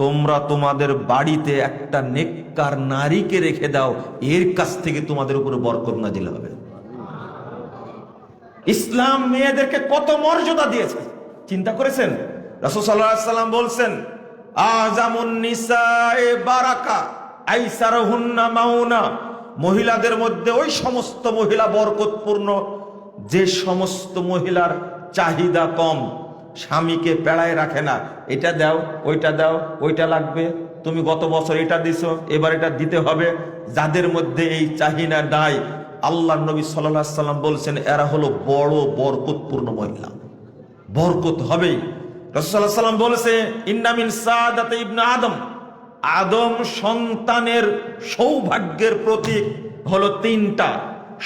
তোমরা তোমাদের বাড়িতে একটা নেককার নারীকে রেখে দাও, এর কাছ থেকে তোমাদের উপরে বরকত নাজিল হবে। ইসলাম মেয়েদেরকে কত মর্যাদা দিয়েছে, চিন্তা করেছেন? রাসূল সাল্লাল্লাহু আলাইহি সাল্লাম বলছেন, আযামুন নিসায়ে বারাকা আইসারহুন্না মাউনা। মহিলাদের মধ্যে ওই সমস্ত মহিলা বরকতপূর্ণ যে সমস্ত মহিলার চাহিদা কম, স্বামীকে পেড়ায় রাখে না, এটা দাও, ওইটা দাও, ওইটা লাগবে, তুমি গত বছর এটা দিছো, এবার এটা দিতে হবে। যাদের মধ্যে এই চাহিদা নাই, আল্লাহ নবী সাল্লাল্লাহু আলাইহি সাল্লাম বলছেন এরা হলো বড় বরকতপূর্ণ মহিলা, বরকত হবেই। রাসূল সাল্লাল্লাহু আলাইহি সাল্লাম বলেছে, ইন্না মিন সাদাতি ইবনে আদম। আদম সন্তানের সৌভাগ্যের প্রতীক হলো তিনটা,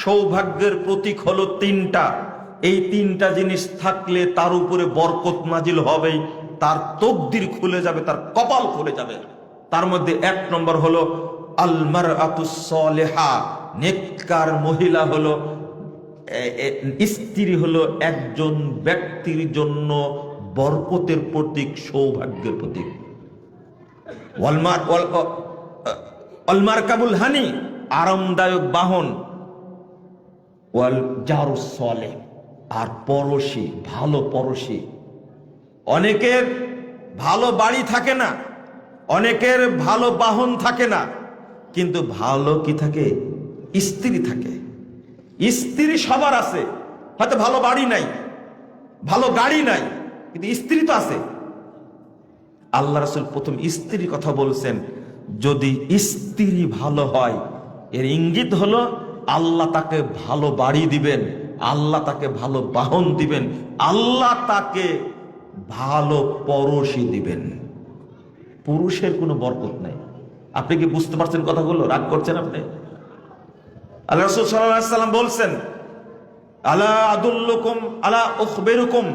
সৌভাগ্যের প্রতীক হলো তিনটা। এই তিনটা জিনিস থাকলে তার উপরে বরকত নাজিল হবেই, তার তকদির খুলে যাবে, তার কপাল খুলে যাবে। তার মধ্যে এক নম্বর হলো আল মারআতুস সালিহা, নেককার মহিলা হলো স্ত্রী হলো একজন ব্যক্তির জন্য বরকতের প্রতীক, সৌভাগ্যের প্রতীক। অলমারকাবুল হানি, আরামদায়ক বাহন। ওয়াল জারুস সালেহ, আর পড়োশি, ভালো পড়োশি। অনেকের ভালো বাড়ি থাকে না, অনেকের ভালো বাহন থাকে না, কিন্তু ভালো কি থাকে? স্ত্রী থাকে। স্ত্রী সবার আছে, হয়তো ভালো বাড়ি নাই, ভালো গাড়ি নাই, কিন্তু স্ত্রী তো আছে। আল্লাহ রাসূল প্রথম স্ত্রীর কথা বলছেন। যদি স্ত্রী ভালো হয়, এর ইঙ্গিত হলো আল্লাহ তাকে ভালো বাড়ি দিবেন, আল্লাহ তাকে ভালো বাহন দিবেন, আল্লাহ তাকে ভালো পরশি দিবেন। পুরুষের কোনো বরকত নাই। আপনি কি বুঝতে পারছেন কথাগুলো? রাগ করছেন আপনি? আল্লাহ রাসূল সাল্লাল্লাহু আলাইহি ওয়াসাল্লাম বলছেন, আলা আদুল্লুকুম আলা উখবিরুকুম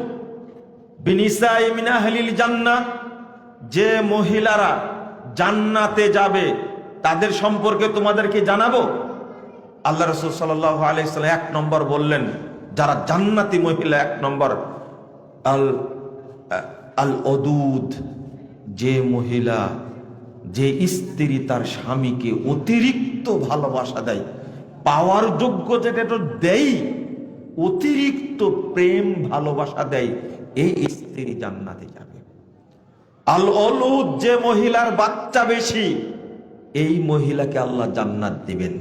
বিনিসাই মিন আহলিল জান্নাহ, যে মহিলারা জান্নাতে যাবে তাদের সম্পর্কে তোমাদেরকে জানাবো। আল্লাহ রাসূল সাল্লাল্লাহু আলাইহি ওয়াসাল্লাম এক নম্বর বললেন, যারা জান্নাতি মহিলা, এক নম্বর আল ওদুদ, যে মহিলা, যে স্ত্রী তার স্বামীকে অতিরিক্ত ভালোবাসা দেয়, পাওয়ার যোগ্য যেটা দেয়, অতিরিক্ত প্রেম ভালোবাসা দেয়, এই স্ত্রী জান্নাতে যাবে। আল অলুদ, যে মহিলার বাচ্চা বেশি, এই মহিলাকে আল্লাহ জান্নাত দিবেন।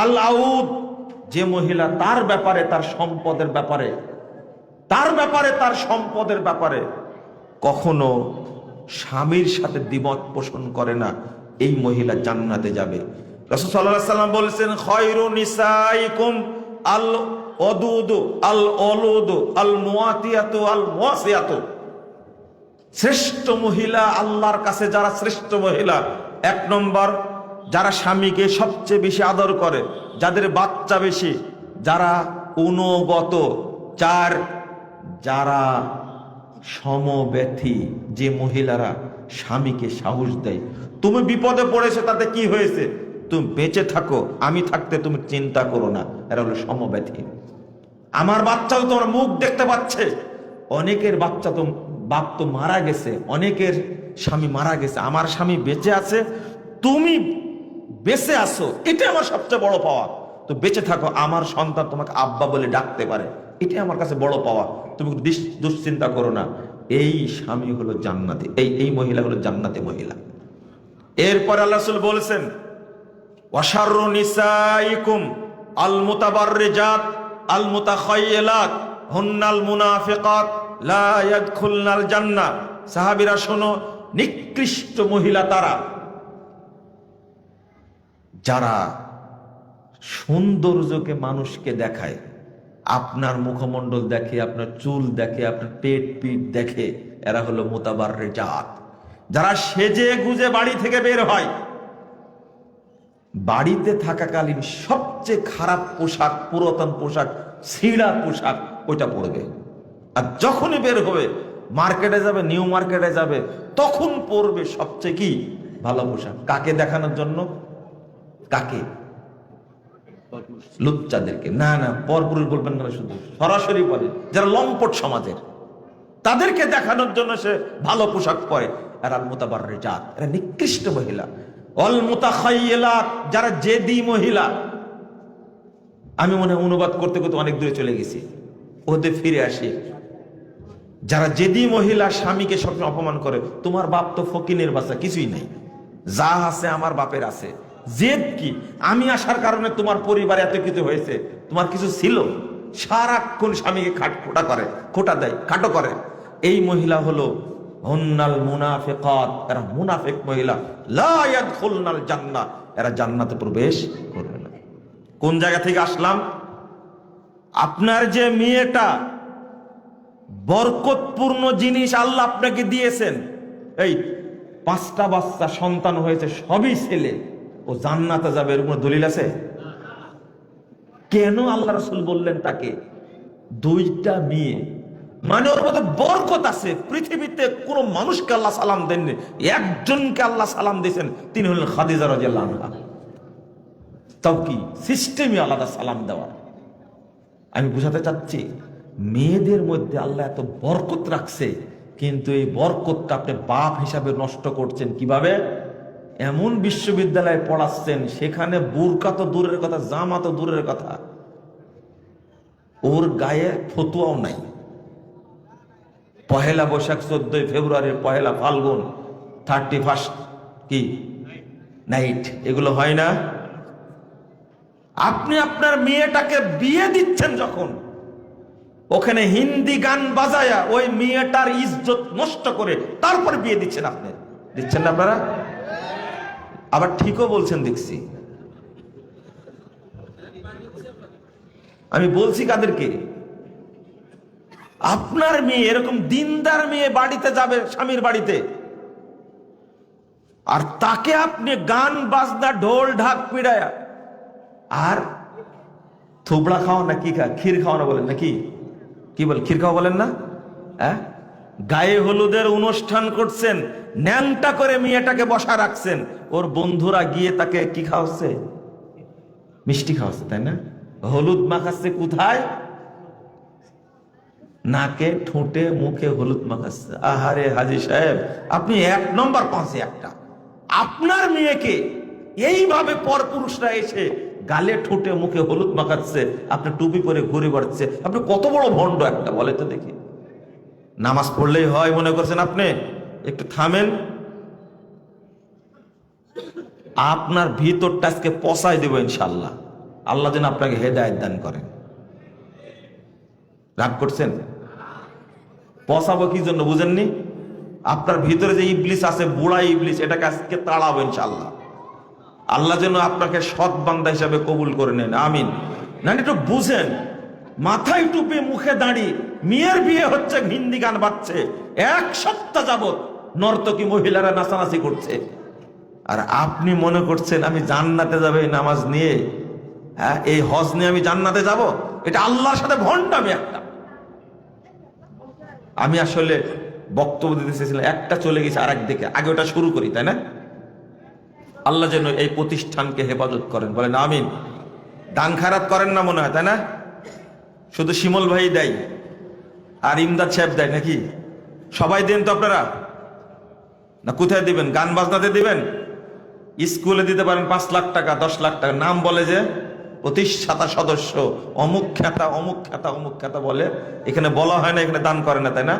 আল আউদ, যে মহিলা তার ব্যাপারে, তার সম্পদের ব্যাপারে, তার সম্পদের ব্যাপারে কখনো স্বামীর সাথে দ্বিমত পোষণ করে না, এই মহিলা জান্নাতে যাবে। রাসূল সাল্লাল্লাহু আলাইহি ওয়াসাল্লাম বলেছেন, খায়রু নিসাইকুম আল ওদুদ আল অলুদ আল মুআতিয়াতু আল মুওয়াসিয়াতু, শ্রেষ্ঠ মহিলা আল্লাহর কাছে যারা শ্রেষ্ঠ মহিলা, এক নম্বর যারা স্বামীকে সবচেয়ে বেশি আদর করে, যাদের বাচ্চা বেশি, যারা অনুগত, চার যারা সমব্যথী, যে মহিলারা স্বামীকে সাহস দেয়। তুমি বিপদে পড়েছো, তাতে কি হয়েছে, তুমি বেঁচে থাকো, আমি থাকতে তুমি চিন্তা করো না, এরা হলো সমব্যথী। আমার বাচ্চাও তোমার মুখ দেখতে পাচ্ছে, অনেকের বাচ্চা তো বাপ তো মারা গেছে, অনেকের স্বামী মারা গেছে, আমার স্বামী বেঁচে আছে, তুমি বেঁচে আছো, এটা আমার সবচেয়ে বড় পাওয়া। তো বেঁচে থাকো, আমার সন্তান তোমাকে আব্বা বলে ডাকতে পারে, এটাই আমার কাছে বড় পাওয়া, তুমি দুশ্চিন্তা করো না। এই স্বামী হলো জান্নাতি, এই মহিলা হলো জান্নাতি মহিলা। এরপর আল্লাহ রাসূল বলেছেন, ওয়াশাররু নিসাইকুম আল মুতাবাররিজাত আল মুতাখায়্যিলাত হুন্নাল মুনাফিকাত লা ইয়াদখুলনাল জান্নাহ। সাহাবীরা শোনো, নিকৃষ্ট মহিলা তারা যারা সৌন্দর্যকে মানুষকে দেখায়, আপনার মুখমণ্ডল দেখে, আপনার চুল দেখে, আপনার পেট পিঠ দেখে, এরা হলো মুতাবাররিজাত। যারা সেজে গুজে বাড়ি থেকে বের হয়, বাড়িতে থাকাকালীন সবচেয়ে খারাপ পোশাক, পুরাতন পোশাক, ছিঁড়া পোশাক, ওইটা পরবে। আর যখনই বের হবে, মার্কেটে যাবে, নিউ মার্কেটে যাবে, তখন পরবে সবচেয়ে কি ভালো পোশাক। কাকে দেখানোর জন্য? কাকে? লুচ্চাদেরকে। না না, পরপুরুষ বলবেন না, শুধু সরাসরি বলে যারা লম্পট সমাজের, তাদেরকে দেখানোর জন্য সে ভালো পোশাক পরে। এরা মুতাবাররিজাত, এরা নিকৃষ্ট মহিলা। অল মুতাখায়্যিলাত, যারা জেদি মহিলা। আমি মনে হয় অনুবাদ করতে করতে অনেক দূরে চলে গেছি, ওদের ফিরে আসি। যারা জেদি মহিলা, স্বামীকে সবসময় অপমান করে, তোমার বাপ তো ফকিনের বাচ্চা, কিছুই নাই, যা আছে আমার বাপের আছে। জেদ কি? আমি আসার কারণে তোমার পরিবার এত কিছু হয়েছে, তোমার কিছু ছিল? সারাক্ষণ স্বামীকে খোটা দেয়, খাটো করে। এই মহিলা হলো হুন্নাল মুনাফিকাত, এরা মুনাফিক মহিলা। লা ইয়াদখুলনাল জান্নাহ, এরা জান্নাতে প্রবেশ করবে না। কোন জায়গা থেকে আসলাম? আপনার যে মেয়েটা বরকতপূর্ণ জিনিস আল্লাহ আপনাকে দিয়েছেন, এই 5টা বাচ্চা সন্তান হয়েছে, সবই ছেলে, ও জান্নাতে যাবে, এর কোনো দলিল আছে? কেন আল্লাহ রাসূল বললেন তাকে 2টা মেয়ে? মানে ওর মধ্যে বরকত আছে। পৃথিবীতে কোন মানুষকে আল্লাহ সালাম দেননি, একজনকে আল্লাহ সালাম দিয়েছেন, তিনি হলেন খাদিজা রাদিয়াল্লাহু আনহা। তাও কি সিস্টেমই আলাদা সালাম দেওয়ার। আমি বুঝাতে চাচ্ছি, মেয়েদের মধ্যে আল্লাহ এত বরকত রাখছে, কিন্তু এই বরকতটা আপনি বাপ হিসাবে নষ্ট করছেন কিভাবে? এমন বিশ্ববিদ্যালয়ে পড়াচ্ছেন, সেখানে বুরকা তো দূরের কথা, জামা তো দূরের কথা, ওর গায়ে ফতুয়াও নাই। পহেলা বৈশাখ, 14 ফেব্রুয়ারি, পহেলা ফাল্গুন, 31 কি নাইট, এগুলো হয় না? আপনি আপনার মেয়েটাকে বিয়ে দিচ্ছেন যখন, ওখানে হিন্দি গান বাজায়া ওই মেয়েটার ইজ্জত নষ্ট করে তারপরে বিয়ে দিচ্ছেন। আপনি দিচ্ছেন না? আপনারা আবার ঠিকও বলছেন দেখছি। আমি বলছি কাদেরকে? আপনার মেয়ে এরকম দিনদার মেয়ে বাড়িতে যাবে, স্বামীর বাড়িতে, আর তাকে আপনি গান বাজনা ঢোল ঢাক পিড়ায়া আর থুবড়া খাওয়া না কি খা, ক্ষীর খাওয়া না বলেন নাকি? কি বল, ক্ষীর খাওয়া বলেন না? হ্যাঁ, গায়ে হলুদের অনুষ্ঠান করছেন, ন্যাংটা করে মেয়েটাকে বসা রাখছেন, ওর বন্ধুরা গিয়ে তাকে কি খাওয়াচ্ছে? মিষ্টি খাওয়াচ্ছে, তাই না? হলুদ মাখাচ্ছে কোথায়? নাকে, ঠোঁটে, মুখে হলুদ মাখাচ্ছে। আহারে হাজী সাহেব, আপনি 1 নম্বর 5-এ একটা। আপনার মেয়েকে এইভাবে পরপুরুষরা এসে গালে, ঠোঁটে, মুখে হলুদ মাখাচ্ছে, আপনি টুপি পরে ঘুরে বেড়াচ্ছে, আপনি কত বড় ভণ্ড একটা, বলে তো দেখি। নামাজ পড়লেই হয় মনে করছেন আপনি? একটু থামেন। আপনার ভিতরটা আজকে পচাই দেব ইনশাল্লাহ। আল্লাহ যেন আপনাকে হেদায়েত দান করেন। রাগ করছেন? পচাবো কি জন্য বুঝেননি? আপনার ভিতরে যে ইবলিস আছে, বুড়া ইবলিস, এটাকে আজকে তাড়াবো ইনশাল্লাহ। আল্লাহ যেন আপনাকে সৎ বান্দা হিসাবে কবুল করে নেন, আমিন। না একটু বুঝেন, মাথায় টুপি, মুখে দাঁড়ি, মেয়ের বিয়ে হচ্ছে, হিন্দি গান বাজছে, 1 সপ্তাহ যাবত নর্তকী মহিলারা নাচানাচি করছে, আর আপনি মনে করছেন আমি জান্নাতে যাবে এই নামাজ নিয়ে? হ্যাঁ, এই হজ নিয়ে আমি জান্নাতে যাব? এটা আল্লাহর সাথে ভণ্ডামি একটা। আমি আসলে বক্তব্য দিতে চেয়েছিলাম, একটা চলে গেছে আর একদিকে, আগে ওটা শুরু করি, তাই না? আল্লাহ যেন এই প্রতিষ্ঠানকে হেফাজত করেন, বলেন আমিন। দান খারাপ করেন না মনে হয়, তাই না? শুধু শিমল ভাই দেয় আর ইমদাদ সাহেব দেয় নাকি? সবাই দেন তো আপনারা? না কোথায় দিবেন? গান বাজনাতে দিবেন? স্কুলে দিতে পারেন 5 লাখ টাকা, 10 লাখ টাকা, নাম বলে যে প্রতিষ্ঠাতা সদস্য অমুক খ্যাতা, অমুক খ্যাতা, অমুক খ্যাতা বলে। এখানে বলা হয় না এখানে দান করে না, তাই না?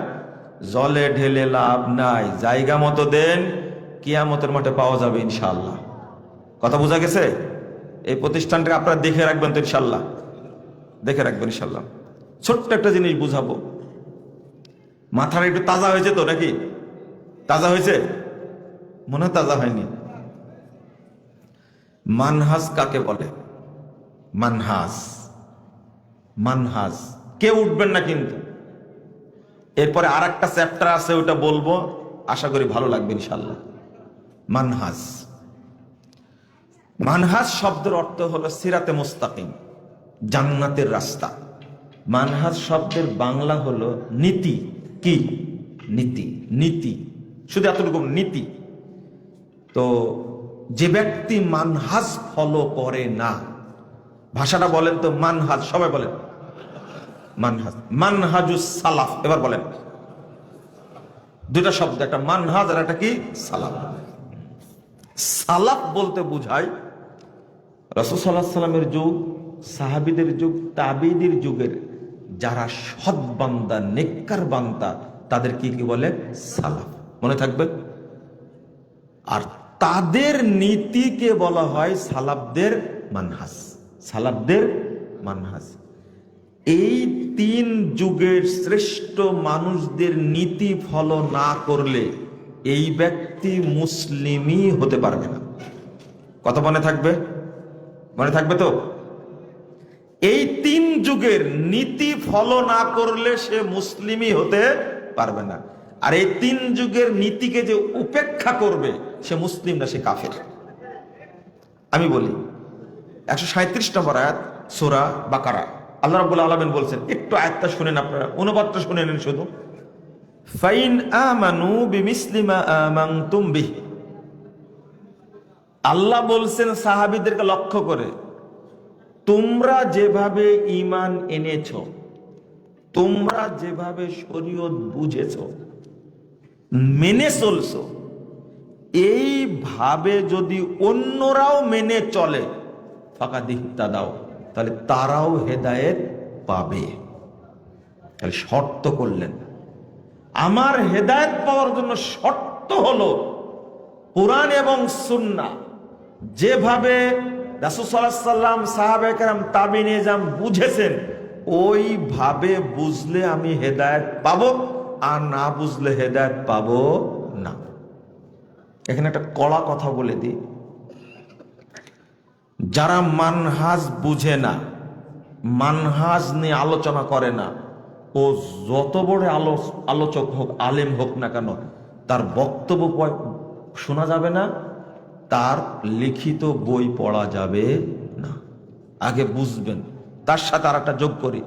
জলে ঢেলে লাভ নাই, জায়গা মতো দেন, কিয়ামতের মাঠে পাওয়া যাবে ইনশাআল্লাহ। কথা বোঝা গেছে? এই প্রতিষ্ঠানটাকে আপনারা দেখে রাখবেন তো ইনশাআল্লাহ, দেখে রাখবেন ইনশাআল্লাহ। ছোট্ট একটা জিনিস বুঝাবো, মাথাটা একটু তাজা হয়েছে তো নাকি? তাজা হয়েছে? মনে হয় তাজা হয়নি। মানহাজ কাকে বলে? মানহাজ, মানহাজ, কেউ উঠবেন না কিন্তু। এরপরে আর একটা চ্যাপ্টার আছে, ওটা বলবো, আশা করি ভালো লাগবে ইনশাআল্লাহ। মানহাজ, মানহাজ শব্দের অর্থ হলো সিরাতে মুস্তাকিম, জান্নাতের রাস্তা। মানহাজ শব্দের বাংলা হলো নীতি। কি? নীতি, নীতি, শুধু এতটুকু, নীতি। তো যে ব্যক্তি মানহাজ ফলো করে না, ভাষাটা বলেন তো, মানহাজ, সবাই বলেন মানহাজ, মানহাজুস সালাফ। এবার বলেন, দুটা শব্দ, একটা মানহাজ আর একটা কি? সালাফ। সালাফ বলতে বুঝায় রাসূল সাল্লাল্লাহু আলাইহি ওয়াসাল্লামের যুগ, সাহাবীদের যুগ, তাবেঈদের যুগের যারা সৎ বান্দা, নেককার বান্দা, তাদের কি কি বলে? সালাফ। মনে থাকবে। আর তাদের নীতিকে বলা হয় সালাফদের মানহাজ, সালাফদের মানহাজ। এই 3 যুগের শ্রেষ্ঠ মানুষদের নীতি ফলো না করলে এই ব্যক্তি মুসলিমই হতে পারবে না। কত মনে থাকবে? মনে থাকবে তো? এই 3 যুগের নীতি ফলো না করলে সে মুসলিমই হতে পারবে না। আর এই 3 যুগের নীতিকে যে উপেক্ষা করবে সে মুসলিম না, সে কাফের। আমি বলি 137 নম্বর আয়াত সূরা বাকারা, আল্লাহ রাব্বুল আলামিন বলছেন, একটু আয়াতটা শুনেন আপনারা, অনুবাদটা শুনে নেন শুধু। ফাইন আমানু বিমিসলি মা আমানতুম বিহি। আল্লাহ বলছেন সাহাবীদেরকে লক্ষ্য করে, তোমরা যেভাবে ঈমান এনেছ, তোমরা যেভাবে শরীয়ত বুঝেছ, মেনে চলছো, এইভাবে যদি অন্যরাও মেনে চলে ফাকাদ ইহতাদাও, তাহলে তারাও হেদায়েত পাবে। তাহলে শর্ত করলেন, আমার হেদায়েত পাওয়ার জন্য শর্ত হলো কোরআন এবং সুন্নাহ যেভাবে রাসূল সাল্লাল্লাহু আলাইহি ওয়াসাল্লাম, সাহাবায়ে কেরাম, তাবিঈন ইজম বুঝেছেন, ওইভাবে বুঝলে আমি হেদায়েত পাবো, আর না বুঝলে হেদায়েত পাবো না। এখানে একটা কড়া কথা বলে দিই, যারা মানহাজ বুঝে না, মানহাজ নিয়ে আলোচনা করে না, ও যত বড় আলোচক হোক, আলেম হোক না কেন, তার বক্তব্য শোনা যাবে না, তার লিখিত বই পড়া যাবে না। আগে বুঝবেন। তার সাথে আর একটা যোগ করি,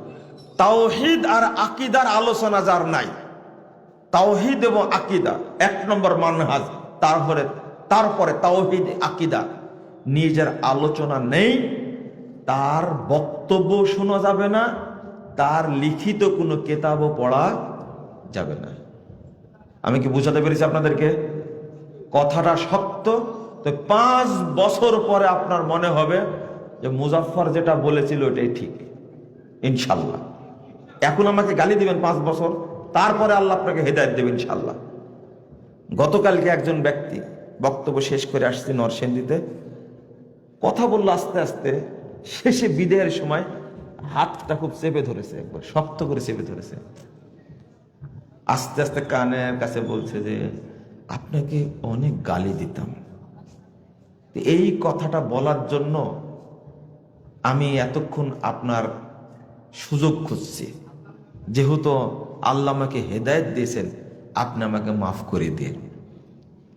তাওহীদ আর আকীদার আলোচনা যার নাই, তাওহীদ এবং আকীদা 1 নম্বর মানহাজ, তারপরে তাওহীদ আকীদা নিজের আলোচনা নেই, তার বক্তব্য শোনা যাবে না, তার লিখিত কোনো কিতাবও পড়া যাবে না। আমি কি বুঝাতে পেরেছি আপনাদেরকে? কথাটা শক্ত। তো 5 বছর পরে আপনার মনে হবে যে মুজাফফর যেটা বলেছিল ওটাই ঠিক, ইনশাল্লাহ। এখন আমাকে গালি দিবেন 5 বছর, তারপরে আল্লাহ আপনাকে হেদায়েত দেবেন ইনশাল্লাহ। গতকালকে একজন ব্যক্তি বক্তব্য শেষ করে আসছে নরসিংদীতে, কথা বললো আস্তে আস্তে, শেষে বিদায়ের সময় হাতটা খুব চেপে ধরেছে, একবার শক্ত করে চেপে ধরেছে, আস্তে আস্তে কানের কাছে বলছে যে আপনাকে অনেক গালি দিতাম, এই কথাটা বলার জন্য আমি এতক্ষণ আপনার সুযোগ খুঁজছি, যেহেতু আল্লাহ আমাকে হেদায়েত দিয়েছেন, আপনি আমাকে মাফ করে দিন।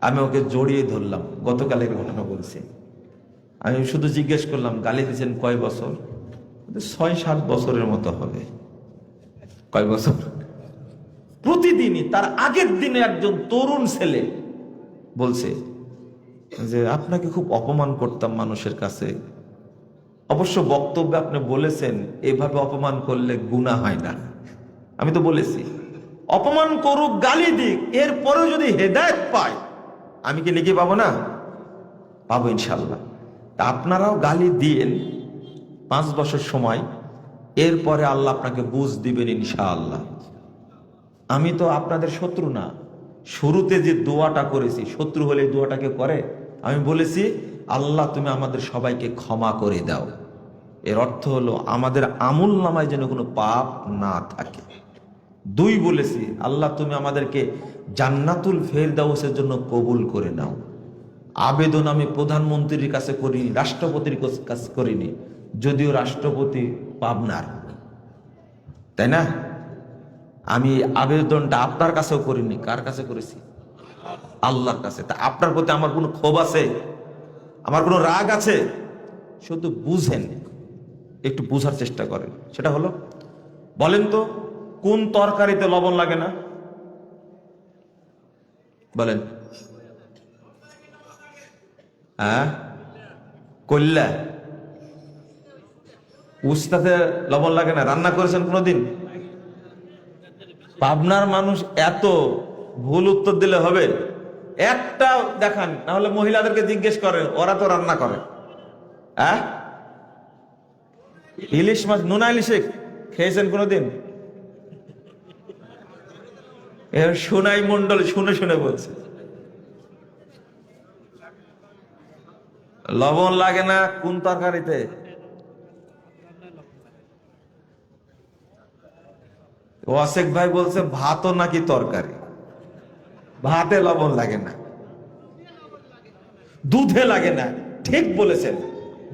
আমি ওকে জড়িয়ে ধরলাম, গতকালের ঘটনা বলছি। আমি শুধু জিজ্ঞেস করলাম, গালি দিয়েছেন কয় বছর? 6-7 বছরের মতো হবে। কয় বছর? প্রতিদিনই। তার আগের দিনে একজন তরুণ ছেলে বলছে যে আপনাকে খুব অপমান করতাম মানুষের কাছে, অবশ্য বক্তব্যে আপনি বলেছেন এভাবে অপমান করলে গুনাহ হয় না। আমি তো বলেছি অপমান করুক, গালি দিক, এরপরেও যদি হেদায়েত পায়, আমি কি লিখে পাবো না? পাবো ইনশাল্লাহ। তা আপনারাও গালি দিয়েন 5 বছর সময়, এরপরে আল্লাহ আপনাকে বুঝ দিবেন ইনশাআল্লাহ। আমি তো আপনাদের শত্রু না। শুরুতে যে দোয়াটা করেছি, শত্রু হলে দোয়াটাকে করে, আমি বলেছি আল্লাহ তুমি আমাদের সবাইকে ক্ষমা করে দাও। এর অর্থ হলো আমাদের আমল নামায় যেন কোনো পাপ না থাকে। 2 বলেছি আল্লাহ তুমি আমাদেরকে জান্নাতুল ফেরদাউসের জন্য কবুল করে নাও। আবেদন আমি প্রধানমন্ত্রীর কাছে করিনি, রাষ্ট্রপতির কাছে করিনি, যদিও রাষ্ট্রপতি পাবনার, তাই না? আমি আবেদনটা আপনার কাছেও করিনি, কার কাছে করেছি? আল্লাহর কাছে। তা আপনার প্রতি আমার কোনো ক্ষোভ আছে? আমার কোনো রাগ আছে? শুধু বুঝেন, একটু বুঝার চেষ্টা করেন। সেটা হলো, বলেন তো কোন তরকারিতে লবণ লাগে না? বলেন। হ্যাঁ, কল্যা। উস্তাতে লবণ লাগে না? রান্না করেছেন কোনোদিন? পাবনার মানুষ এত ভুল উত্তর দিলে হবে? একটা দেখান, না হলে মহিলাদেরকে জিজ্ঞেস করেন, ওরা তো রান্না করে। হ্যাঁ, ইলিশ মাছ, নোনা ইলিশে খেয়েছেন কোনোদিন? এর সোনাই মন্ডল শুনে শুনে বলছে লবণ লাগে না কোন তরকারিতে? ওয়াসেক ভাই বলছে ভাতও নাকি তরকারি, ভাতে লবণ লাগে না, দুধে লাগে না। ঠিক বলেছেন,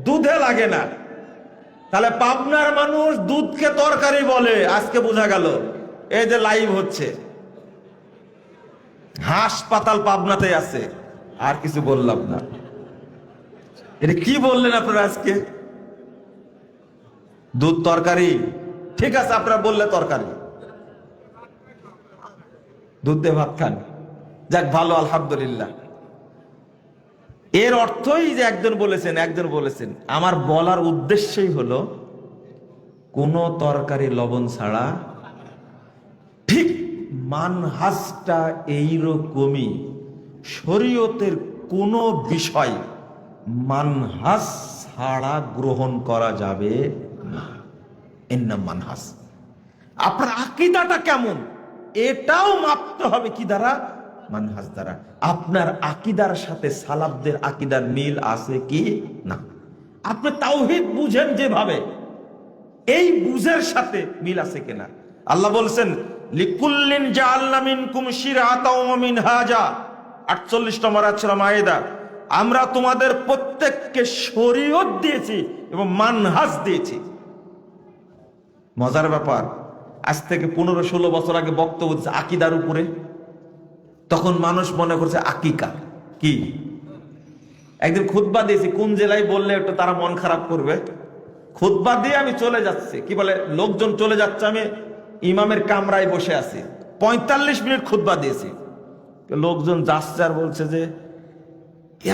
দুধে লাগে না। তাহলে পাবনার মানুষ দুধকে তরকারি বলে, আজকে বোঝা গেল। এই যে লাইভ হচ্ছে, হাসপাতাল পাবনাতে আছে, আর কিছু বললাম না। এটা কি বললেন আপনারা আজকে? দুধ তরকারি, ঠিক আছে, আপনারা বললে তরকারি, দুধ দিয়ে ভাত খান, যাক ভালো, আলহামদুলিল্লাহ। এর অর্থই যে একজন বলেছেন আমার বলার উদ্দেশ্যই হলো কোনো তরকারি লবণ ছাড়া, ঠিক মানহাজটা এইরকমই। শরীয়তের কোনো বিষয় মানহাজ ছাড়া গ্রহণ করা যাবে না। এর নাম মানহাজ। আপনার আকীদাটা কেমন এটাও মাপতে হবে কি দ্বারা? মানহাজ দ্বারা। আপনার আকীদার সাথে সালাফদের আকীদার মিল আছে কি না? আপনি তাওহীদ বুঝেন যেভাবে, এই বুঝের সাথে মিল আছে কিনা? আল্লাহ বলছেন লিকুল্লিন জাআলনা মিনকুম শিরআতাও ওয়া মিনহাজা, 48 নম্বর সূরা মায়েদা। আমরা তোমাদের প্রত্যেককে শরীয়ত দিয়েছি এবং মানহাজ দিয়েছি। মজার ব্যাপার, আজ থেকে 15-16 বছর আগে বক্তব্য হচ্ছে আকীদার উপরে। তখন মানুষ মনে করছে আকিকা কি। একদিন খুতবা দিয়েছি, কোন জেলায় বললে একটু তারা মন খারাপ করবে। খুতবা দিয়ে আমি চলে যাচ্ছি, কি বলে লোকজন চলে যাচ্ছে, আমি ইমামের কামরায় বসে আছি, 45 মিনিট খুতবা দিয়েছি। লোকজন যাচ্ছে আর বলছে যে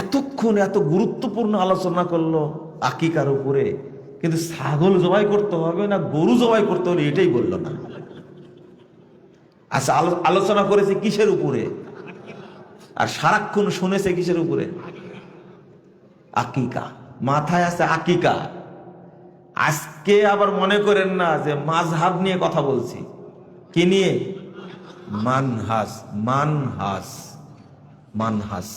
এতক্ষণ এত গুরুত্বপূর্ণ আলোচনা করলো আকিকার উপরে, কিন্তু ছাগল জবাই করতে হবে না গরু জবাই করতে হবে এটাই বললো না। আচ্ছা, আলোচনা করেছে কিসের উপরে? আর সারাক্ষণ শুনেছে কিসের উপরে? আকিকা। মাথায় আছে আকিকা। আজকে আবার মনে করেন না যে মাযহাব নিয়ে কথা বলছি। কি নিয়ে? মানহাজ। মানহাজ মানহাজ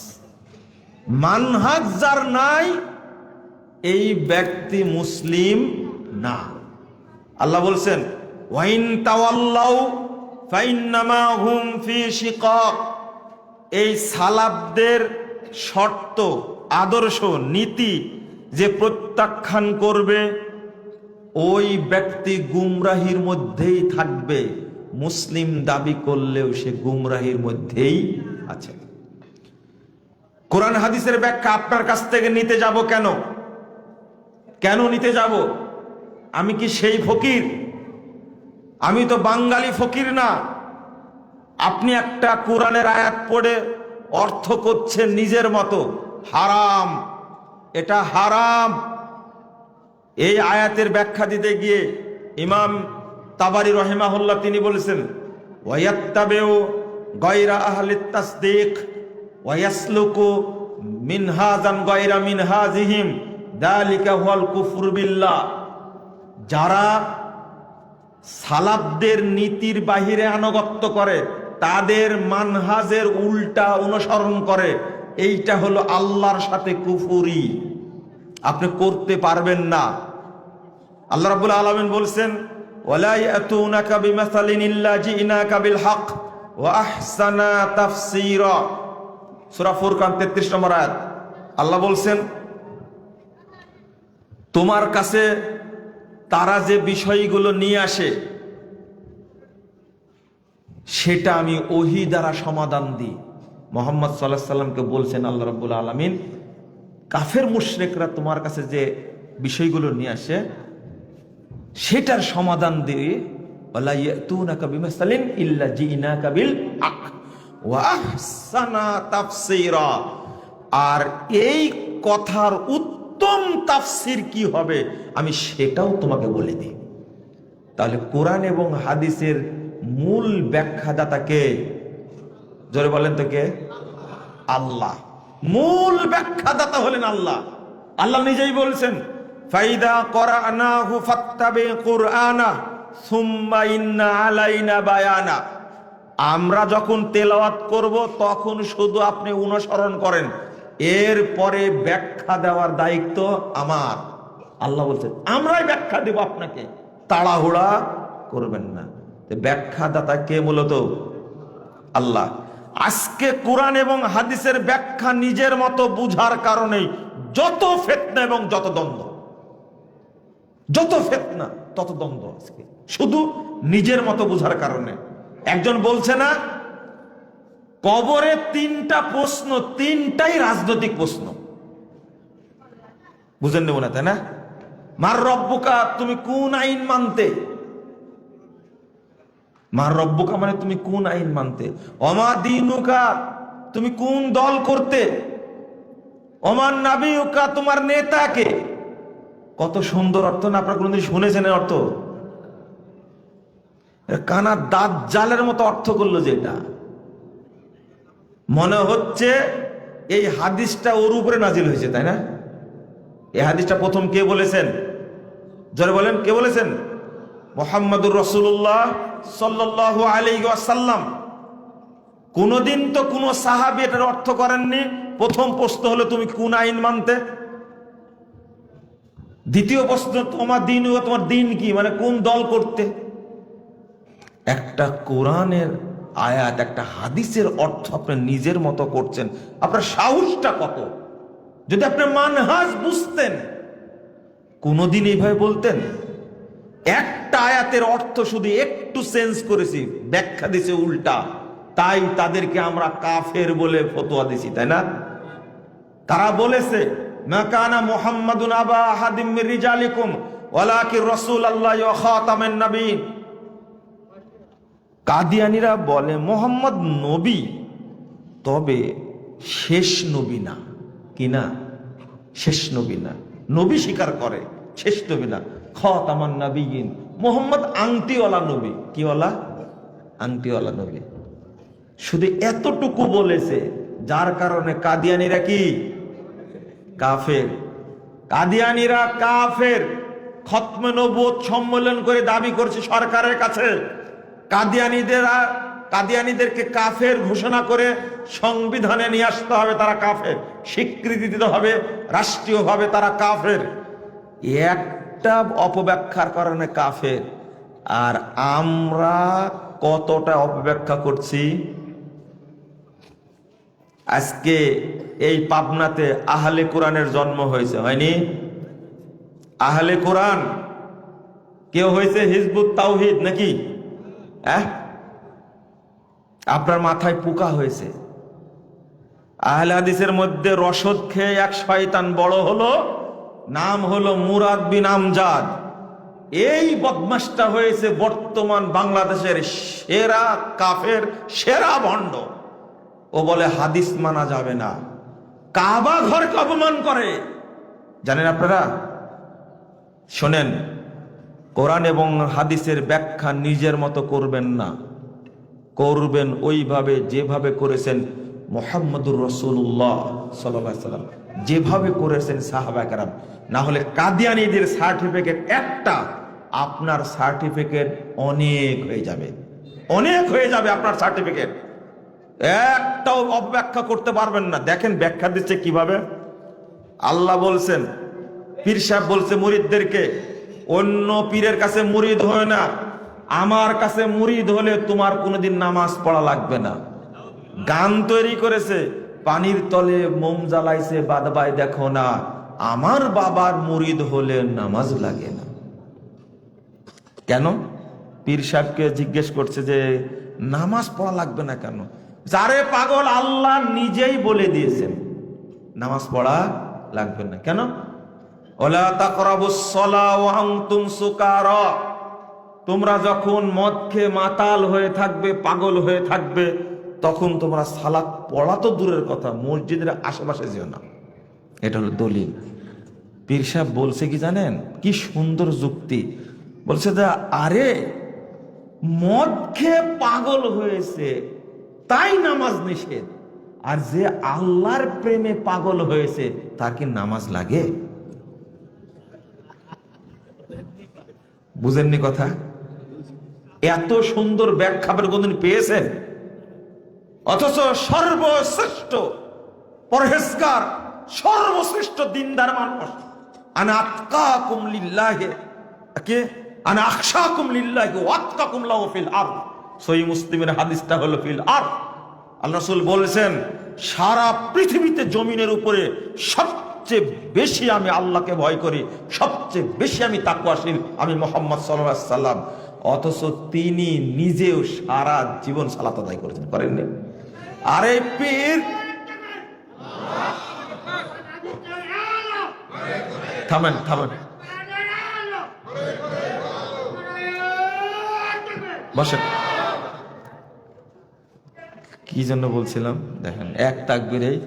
মানহাজ যার নাই, এই ব্যক্তি মুসলিম না। আল্লাহ বলছেন ওয়াইন তাওয়াল্লাউ ফাইন্নামা হুম ফি শিকাক। এই সালাফদের শর্ত, আদর্শ, নীতি যে প্রত্যাখ্যান করবে ওই ব্যক্তি গুমরাহির মধ্যেই থাকবে। মুসলিম দাবি করলেও সে গুমরাহির মধ্যেই আছে। কোরআন হাদিসের ব্যাখ্যা আপনার কাছ থেকে নিতে যাব কেন? কেন নিতে যাব? আমি কি সেই ফকির? আমি তো বাঙালি ফকির না। আপনি একটা কোরআনের আয়াত পড়ে অর্থ করছেন নিজের মতো, হারাম, এটা হারাম। এই আয়াতের ব্যাখ্যা দিতে গিয়ে ইমাম তাবারি রহিমাহুল্লাহ তিনি বলেছেন ওয়ায়াত্তাবিউ গায়রা আহলিত তাসদীক ওয়ায়াসলুকু মিনহাজান গায়রা মিনহাজিহিম যালিকা হুয়াল কুফরু বিল্লাহ। যারা সালাফদের নীতির বাহিরে আনুগত্য করে, তাদের মানহাজের উল্টা অনুসরণ করে, এইটা হলো আল্লাহর সাথে কুফরি। আপনি করতে পারবেন না। আল্লাহ রাব্বুল আলামিন বলছেন ওয়ালা ইয়াতুনাকা বিমাসালিন ইল্লা জিনাকা বিল হক ওয়া আহসানা তাফসীরা, সূরা ফুরকান 33 নম্বর আয়াত। আল্লাহ বলছেন তোমার কাছে তারা যে বিষয়গুলো নিয়ে আসে সেটা আমি ওহী দ্বারা সমাধান দিই। মুহাম্মদ সাল্লাল্লাহু আলাইহি সাল্লামকে বলছেন আল্লাহ রাব্বুল আলামিন, কাফের মুশরিকরা তোমার কাছে যে বিষয়গুলো নিয়ে আসে সেটার সমাধান দিয়ে ওয়ালা ইয়াতুনাকা বিমাসালিন ইল্লা জিনাকা বিল হক ওয়া আহসানা তাফসীরা। আর এই কথার উত্তম তাফসীর কি হবে আমি সেটাও তোমাকে বলে দিই। তাহলে কোরআন এবং হাদিসের মূল ব্যাখ্যাদাতা কে? জোরে বলেন তো কে? আল্লাহ। মূল ব্যাখ্যাদাতা হলেন আল্লাহ। আল্লাহ নিজেই বলছেন ফাইদা করানাহু ফাত্তাবি কুরআনা সুম্মা ইন্না আলাইনা বায়ানা। আমরা যখন তেলাওয়াত করব তখন শুধু আপনি অনুসরণ করেন, এরপরে ব্যাখ্যা দেওয়ার দায়িত্ব আমার। আল্লাহ বলছেন আমরাই ব্যাখ্যা দেব আপনাকে, তাড়াহুড়া করবেন না। ব্যাখ্যাদাতা কে? মূলত আল্লাহ। আজকে কোরআন এবং হাদিসের ব্যাখ্যা নিজের মতো বুঝার কারণেই যত ফিতনা এবং যত দ্বন্দ্ব, যত ফিতনা তত দ্বন্দ্ব। আজকে শুধু নিজের মতো বুঝার কারণে। একজন বলছে না কবরে 3টা প্রশ্ন, 3টাই রাজনৈতিক প্রশ্ন। বুঝেন নেব না, তাই না? মার রব্বুকা, তুমি কোন আইন মানতে? মার রব্বুকা মানে তুমি কোন আইন মানতে। অমা দীনুকা, তুমি কোন দল করতে। ওমান নাবিউকা, তোমার নেতাকে। কত সুন্দর অর্থ না? আপনারা কোনদিন শুনেছেন এর অর্থ? কানা দাঁত জালের মতো অর্থ করলো যেটা। মনে হচ্ছে এই হাদিসটা ওর উপরে নাজিল হয়েছে, তাই না? এই হাদিসটা প্রথম কে বলেছেন? জোরে বলেন, কে বলেছেন? মুহাম্মদুর রাসূলুল্লাহ সাল্লাল্লাহু আলাইহি ওয়াসাল্লাম। কোনদিন তো কোন সাহাবী এটার অর্থ করেননি। প্রথম প্রশ্ন হলো তুমি কোন আইন মানতে? দ্বিতীয় প্রশ্ন তোমার দিন, তোমার দিন কি, মানে কোন দল করতে? একটা কোরআনের আয়াত, একটা হাদিসের অর্থ আপনি নিজের মতো করছেন, আপনার সাহসটা কত? যদি আপনি মানহাজ বুঝতেন, কোনদিন এইভাবে বলতেন? একটা আয়াতের অর্থ শুধু একটু চেঞ্জ করেছি, ব্যাখ্যা দিছে উল্টা, তাই তাদেরকে আমরা কাফের বলে ফতোয়া দিছি, তাই না? তারা বলেছে মা কানা মুহাম্মাদুন আবা আহাদিম মির রিজালিকুম ওয়ালাকিন রাসূলুল্লাহি ওয়া খাতামান নবিয়্যিন। কাদিয়ানীরা বলে মুহাম্মদ নবী, তবে শেষ নবী না। কি না? শেষ নবী না। নবী স্বীকার করে, শেষ নবী না। খাতামান নবিয়্যিন, মুহাম্মদ আংটিওয়ালা নবী। কিওয়ালা? আংটিওয়ালা নবী। শুধু এতটুকু বলেছে, যার কারণে কাদিয়ানীরা কি? কাফের। কাদিয়ানীরা কাফের। খতমে নবুয়ত সম্মেলন করে দাবি করছে সরকারের কাছে, কাদিয়ানীদেরকে কাফের ঘোষণা করে সংবিধানে নিয়ে আসতে হবে, তারা কাফের। স্বীকৃতি দিতে হবে রাষ্ট্রীয়ভাবে তারা কাফের। একটা অপব্যাখ্যার কারণে কাফের। আর আমরা কতটা অপব্যাখ্যা করছি। আজকে এই পাবনাতে আহলে কোরআনের জন্ম হয়েছে, হয়নি? আহলে কোরআন কেউ হয়েছে হিজবুত তাওহীদ নাকি? আপনার মাথায় পোকা হয়েছে। আহলে হাদিসের মধ্যে রসদ খেয়ে এক শয়তান বড় হলো, নাম হলো মুরাদ বিন আমজাদ। এই বদমাশটা হয়েছে বর্তমান বাংলাদেশের সেরা কাফের, সেরা ভণ্ড। ও বলে হাদিস মানা যাবে না, কাবা ঘরকে অপমান করে। জানেন আপনারা? শোনেন, কোরআন এবং হাদিসের ব্যাখ্যা নিজের মতো করবেন না, করবেন ওইভাবে যেভাবে করেছেন মুহাম্মদুর রাসূলুল্লাহ সাল্লাল্লাহু আলাইহি ওয়াসাল্লাম, যেভাবে করেছেন সাহাবায়ে কেরাম। না হলে কাদিয়ানীদের সার্টিফিকেট একটা, আপনার সার্টিফিকেট অনেক হয়ে যাবে, অনেক হয়ে যাবে আপনার সার্টিফিকেট। একটাও অব্যাখ্যা করতে পারবেন না। দেখেন ব্যাখ্যা দিচ্ছে কিভাবে। আল্লাহ বলছেন, পীর সাহেব বলছে মুরিদদেরকে, অন্য পীরের কাছে মুরিদ হয় না, আমার কাছে মুরিদ হলে তোমার কোনোদিন নামাজ পড়া লাগবে না। গান তৈরি করেছে, পানির তলে মোম জ্বালাইছে বাদবাই দেখো না, আমার বাবার মুরিদ হলে নামাজ লাগে না। কেন? পীর সাহেবকে জিজ্ঞেস করছে যে নামাজ পড়া লাগবে না কেন? যারে পাগল, আল্লাহ নিজেই বলে দিয়েছেন নামাজ পড়া লাগবে না। কেন? ওয়ালা তাকরাবুস সালাহ ওয়া আনতুম সুকারা, তোমরা যখন মদ খেয়ে মাতাল হয়ে থাকবে, পাগল হয়ে থাকবে, তখন তোমরা সালাত পড়া তো দূরের কথা, মসজিদের আশেপাশে যেও না। এটা হলো দলিল। পীর সাহেব বলছে কি জানেন? কি সুন্দর যুক্তি বলছে যে, আরে মদ খেয়ে পাগল হয়েছে তাই নামাজ নিষেধ, আর যে আল্লাহর প্রেমে পাগল হয়েছে তার কি নামাজ লাগে? বুঝেননি কথা? এত সুন্দর ব্যাখ্যা আপনি কোনদিন পেয়েছেন? অথচ সর্বশ্রেষ্ঠ পরহেজগার, সর্বশ্রেষ্ঠ দিনদার মানুষ, আনা আতকাকুম লিল্লাহি, কে? আনা আখশাকুম লিল্লাহি ওয়া আতকাকুম লাহু ফিল আরদ। সহিহ মুসলিমের হাদিসটা হলো ফিল আরদ। আল্লাহ রাসূল বলেছেন, সারা পৃথিবীতে জমিনের উপরে সবচেয়ে বেশি আমি আল্লাহকে ভয় করি, সবচেয়ে বেশি আমি তাকওয়াশীল আমি মুহাম্মদ সাল্লাল্লাহু আলাইহি ওয়াসাল্লাম। অথচ তিনি নিজেও সারা জীবন সালাত আদায় করেছেন, করেননি? আরে পীর, থামেন থামেন, বসেন। কি জন্য বলছিলাম দেখেন, এক তাকবীরেই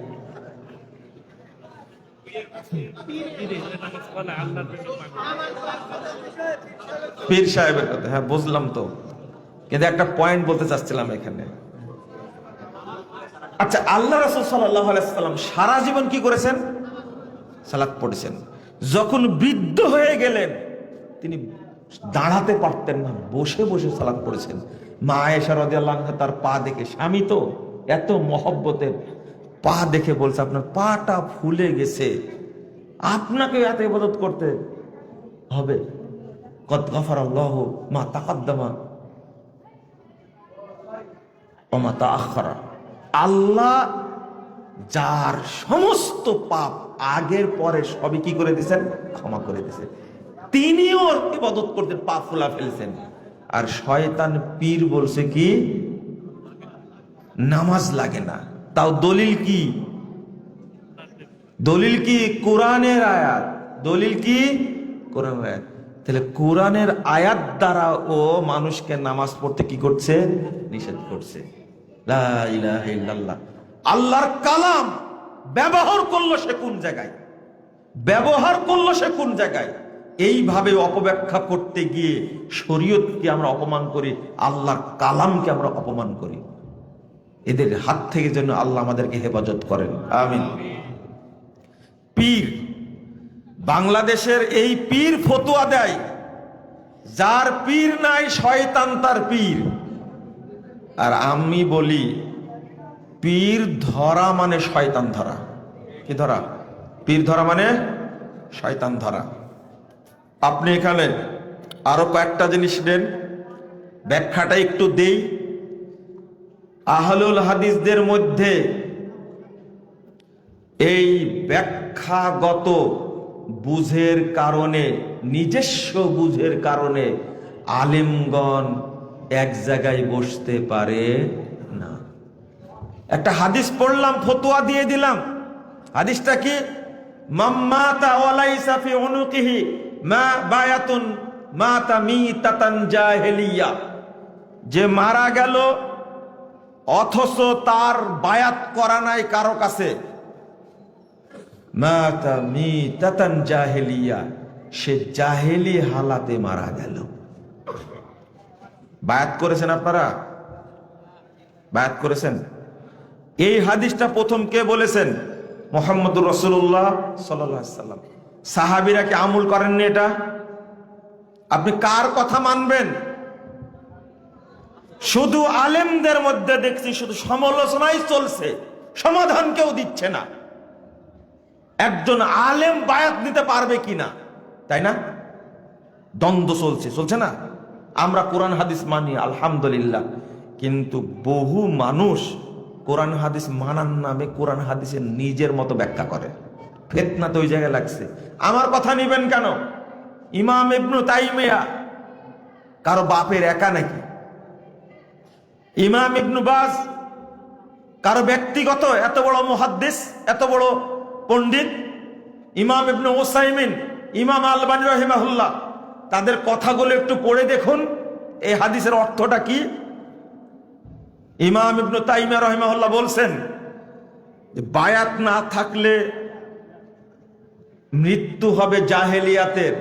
পীর সাহেবের কথা, হ্যাঁ বুঝলাম তো, কিন্তু একটা পয়েন্ট বলতে চাচ্ছিলাম এখানে। আচ্ছা, আল্লাহ রাসূল সাল্লাল্লাহু আলাইহি ওয়াসাল্লাম সারা জীবন কি করেছেন? সালাত পড়েছেন। যখন বৃদ্ধ হয়ে গেলেন তিনি দাঁড়াতে পারতেন না, বসে বসে সালাত পড়েছেন। মা আয়েশা রাদিয়াল্লাহু আনহা তার পা দেখে, স্বামী তো এত মহব্বতের, পা দেখে বলছে আপনার পাটা ফুলে গেছে, আপনাকে এত ইবাদত করতে হবে। কদ গফারাল্লাহু মা তাকাদ্দামা ওয়া মা তাআখারা। আল্লাহ যার সমস্ত পাপ আগের পরে সবই কি করে দিয়েছেন? ক্ষমা করে দিয়েছেন। তিনিও ইবাদত করতে পা ফুলা ফেলছেন। আর শয়তান পীর বলছে কি নামাজ লাগে না। তাও দলিল কি? দলিল কি? কোরআনের আয়াত। দলিল কি? কোরআনের আয়াত। তাহলে কোরআনের আয়াত দ্বারা ও মানুষকে নামাজ পড়তে কি করছে? নিষেধ করছে। লা ইলাহা ইল্লাল্লাহ, আল্লাহর কালাম ব্যবহার করলো সে কোন জায়গায়? ব্যবহার করলো সে কোন জায়গায়? এইভাবে অপব্যাখ্যা করতে গিয়ে শরীয়তকে আমরা অপমান করি, আল্লাহর কালামকে আমরা অপমান করি। এদের হাত থেকে যেন আল্লাহ আমাদেরকে হেফাজত করেন, আমিন। পীর, বাংলাদেশের এই পীর ফতোয়া দেয় যার পীর নাই শয়তান তার পীর। আর আমি বলি পীর ধরা মানে শয়তান ধরা। কি ধরা? পীর ধরা মানে শয়তান ধরা। আপনি এখানে আরো কয়েকটা জিনিস নেন, ব্যাখ্যাটা একটু দেই। আহলুল হাদিসদের মধ্যে এই ব্যাখ্যাগত বুঝের কারণে, নিজস্ব বুঝের কারণে আলেমগণ এক জায়গায় বসতে পারে না। একটা হাদিস পড়লাম, ফতোয়া দিয়ে দিলাম। হাদিসটা কি? মাম্মাতা ওয়ালাইসা ফি উনুকিহি মা বায়াতুন মাতা মিতাতান জাহেলিয়া। যে মারা গেল অথচ তার বায়াত করা নাই কারো কাছে, মাতা মিতাতান জাহেলিয়া, সে জাহেলি হালাতে মারা গেল। বায়াত করেছেন আপনারা? বায়াত করেছেন? এই হাদিসটা প্রথম কে বলেছেন? মুহাম্মদুর রাসূলুল্লাহ সাল্লাল্লাহু আলাইহি সাল্লাম। সাহাবীরা কি আমল করেননি এটা? আপনি কার কথা মানবেন? শুধু আলেমদের মধ্যে দেখছি শুধু সমালোচনাই চলছে, সমাধান কেউ দিচ্ছে না। একজন আলেম বায়াত নিতে পারবে কিনা, তাই না? দ্বন্দ্ব চলছে না? আমরা কোরআন হাদিস মানি আলহামদুলিল্লাহ, কিন্তু বহু মানুষ কোরআন হাদিস মানার নামে কোরআন হাদিসের নিজের মতো ব্যাখ্যা করে। ফিতনা তো ওই জায়গায় লাগছে। আমার কথা নিবেন কেন? ইমাম ইবনে তাইমিয়া কারো বাপের একা নাকি? ইমাম ইবনে বাজ কারো ব্যক্তিগত? এত বড় মুহাদ্দিস, এত বড় পণ্ডিত। ইমাম ইবনে উসাইমিন, ইমাম আলবানী রাহিমাহুল্লাহ, তাদের কথাগুলো একটু পড়ে দেখুন এই হাদিসের অর্থটা কি। ইমাম ইবনে তাইমিয়া রাহিমাহুল্লাহ বলছেন যে বায়াত না থাকলে মৃত্যু হবে জাহেলিয়াতের।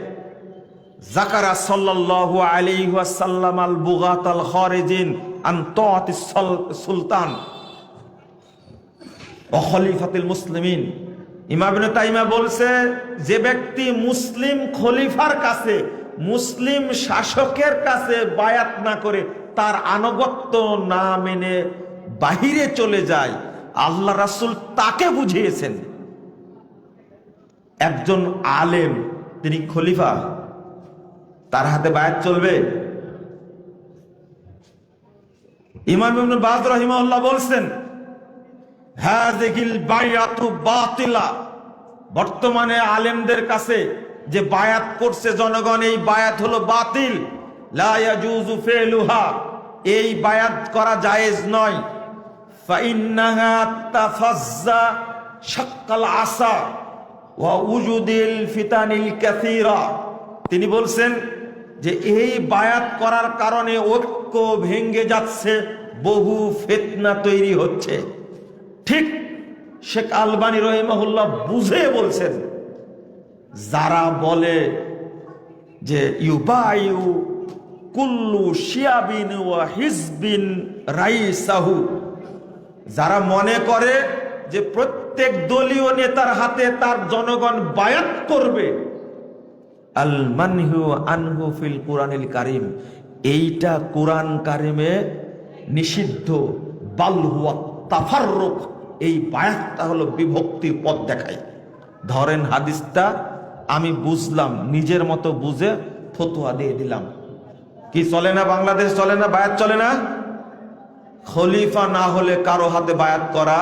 যাকারা সাল্লাল্লাহু আলাইহি ওয়াসাল্লাম আল বুগাত আল খারিজিন আন তাআতিস সুলতান ওয়া খলিফাতুল মুসলিমিন। ইমাম ইবনে তাইমিয়া বলছে যে ব্যক্তি মুসলিম খলিফার কাছে, মুসলিম শাসকের কাছে বায়াত না করে, তার আনুগত্য না মেনে বাহিরে চলে যায়, আল্লাহ রাসূল তাকে বুঝিয়েছেন একজন আলেম, তিনি খলিফা, তার হাতে বায়াত চলবে? ইমাম ইবনে বাজ রাহিমাহুল্লাহ বলছেন হাযিহিল বায়াতু বাতিলা। বর্তমানে আলেমদের কাছে যে বায়াত করছে জনগণ, এই বায়াত হলো বাতিল। লা ইয়াজুজু ফিলুহা, এই বায়াত করা জায়েজ নয়। ফাইন্নাহা তাফাজ্জা শাক্কাল আসা ওয়া উজুদিল ফিতানিল কাসীরা। তিনি বলছেন যে এই বায়াত করার কারণে ঐক্য ভেঙে যাচ্ছে, বহু ফিতনা তৈরি হচ্ছে। ঠিক শেখ আলবানী রাহিমাহুল্লাহ বুঝে বলছেন যারা বলে যে ইউবাইউ কুল্লু শিয়াবিন ওয়া হিজবিন রাইসাহু, যারা মনে করে যে প্রত্যেক দলীয় নেতার হাতে তার জনগণ বায়াত করবে, আল মানহু আনহু ফিল কুরআনিল কারীম, এইটা কুরআন কারিমে নিষিদ্ধ। বাল হুয়া তাফাররুক, এই বায়াতটা হলো বিভক্তির পথ দেখায়। ধরেন হাদিসটা আমি বুঝলাম, নিজের মতো বুঝে ফতোয়া দিয়ে দিলাম। কি চলে না? বাংলাদেশ চলে না? বায়াত চলে না? খলিফা না হলে কারো হাতে বায়াত করা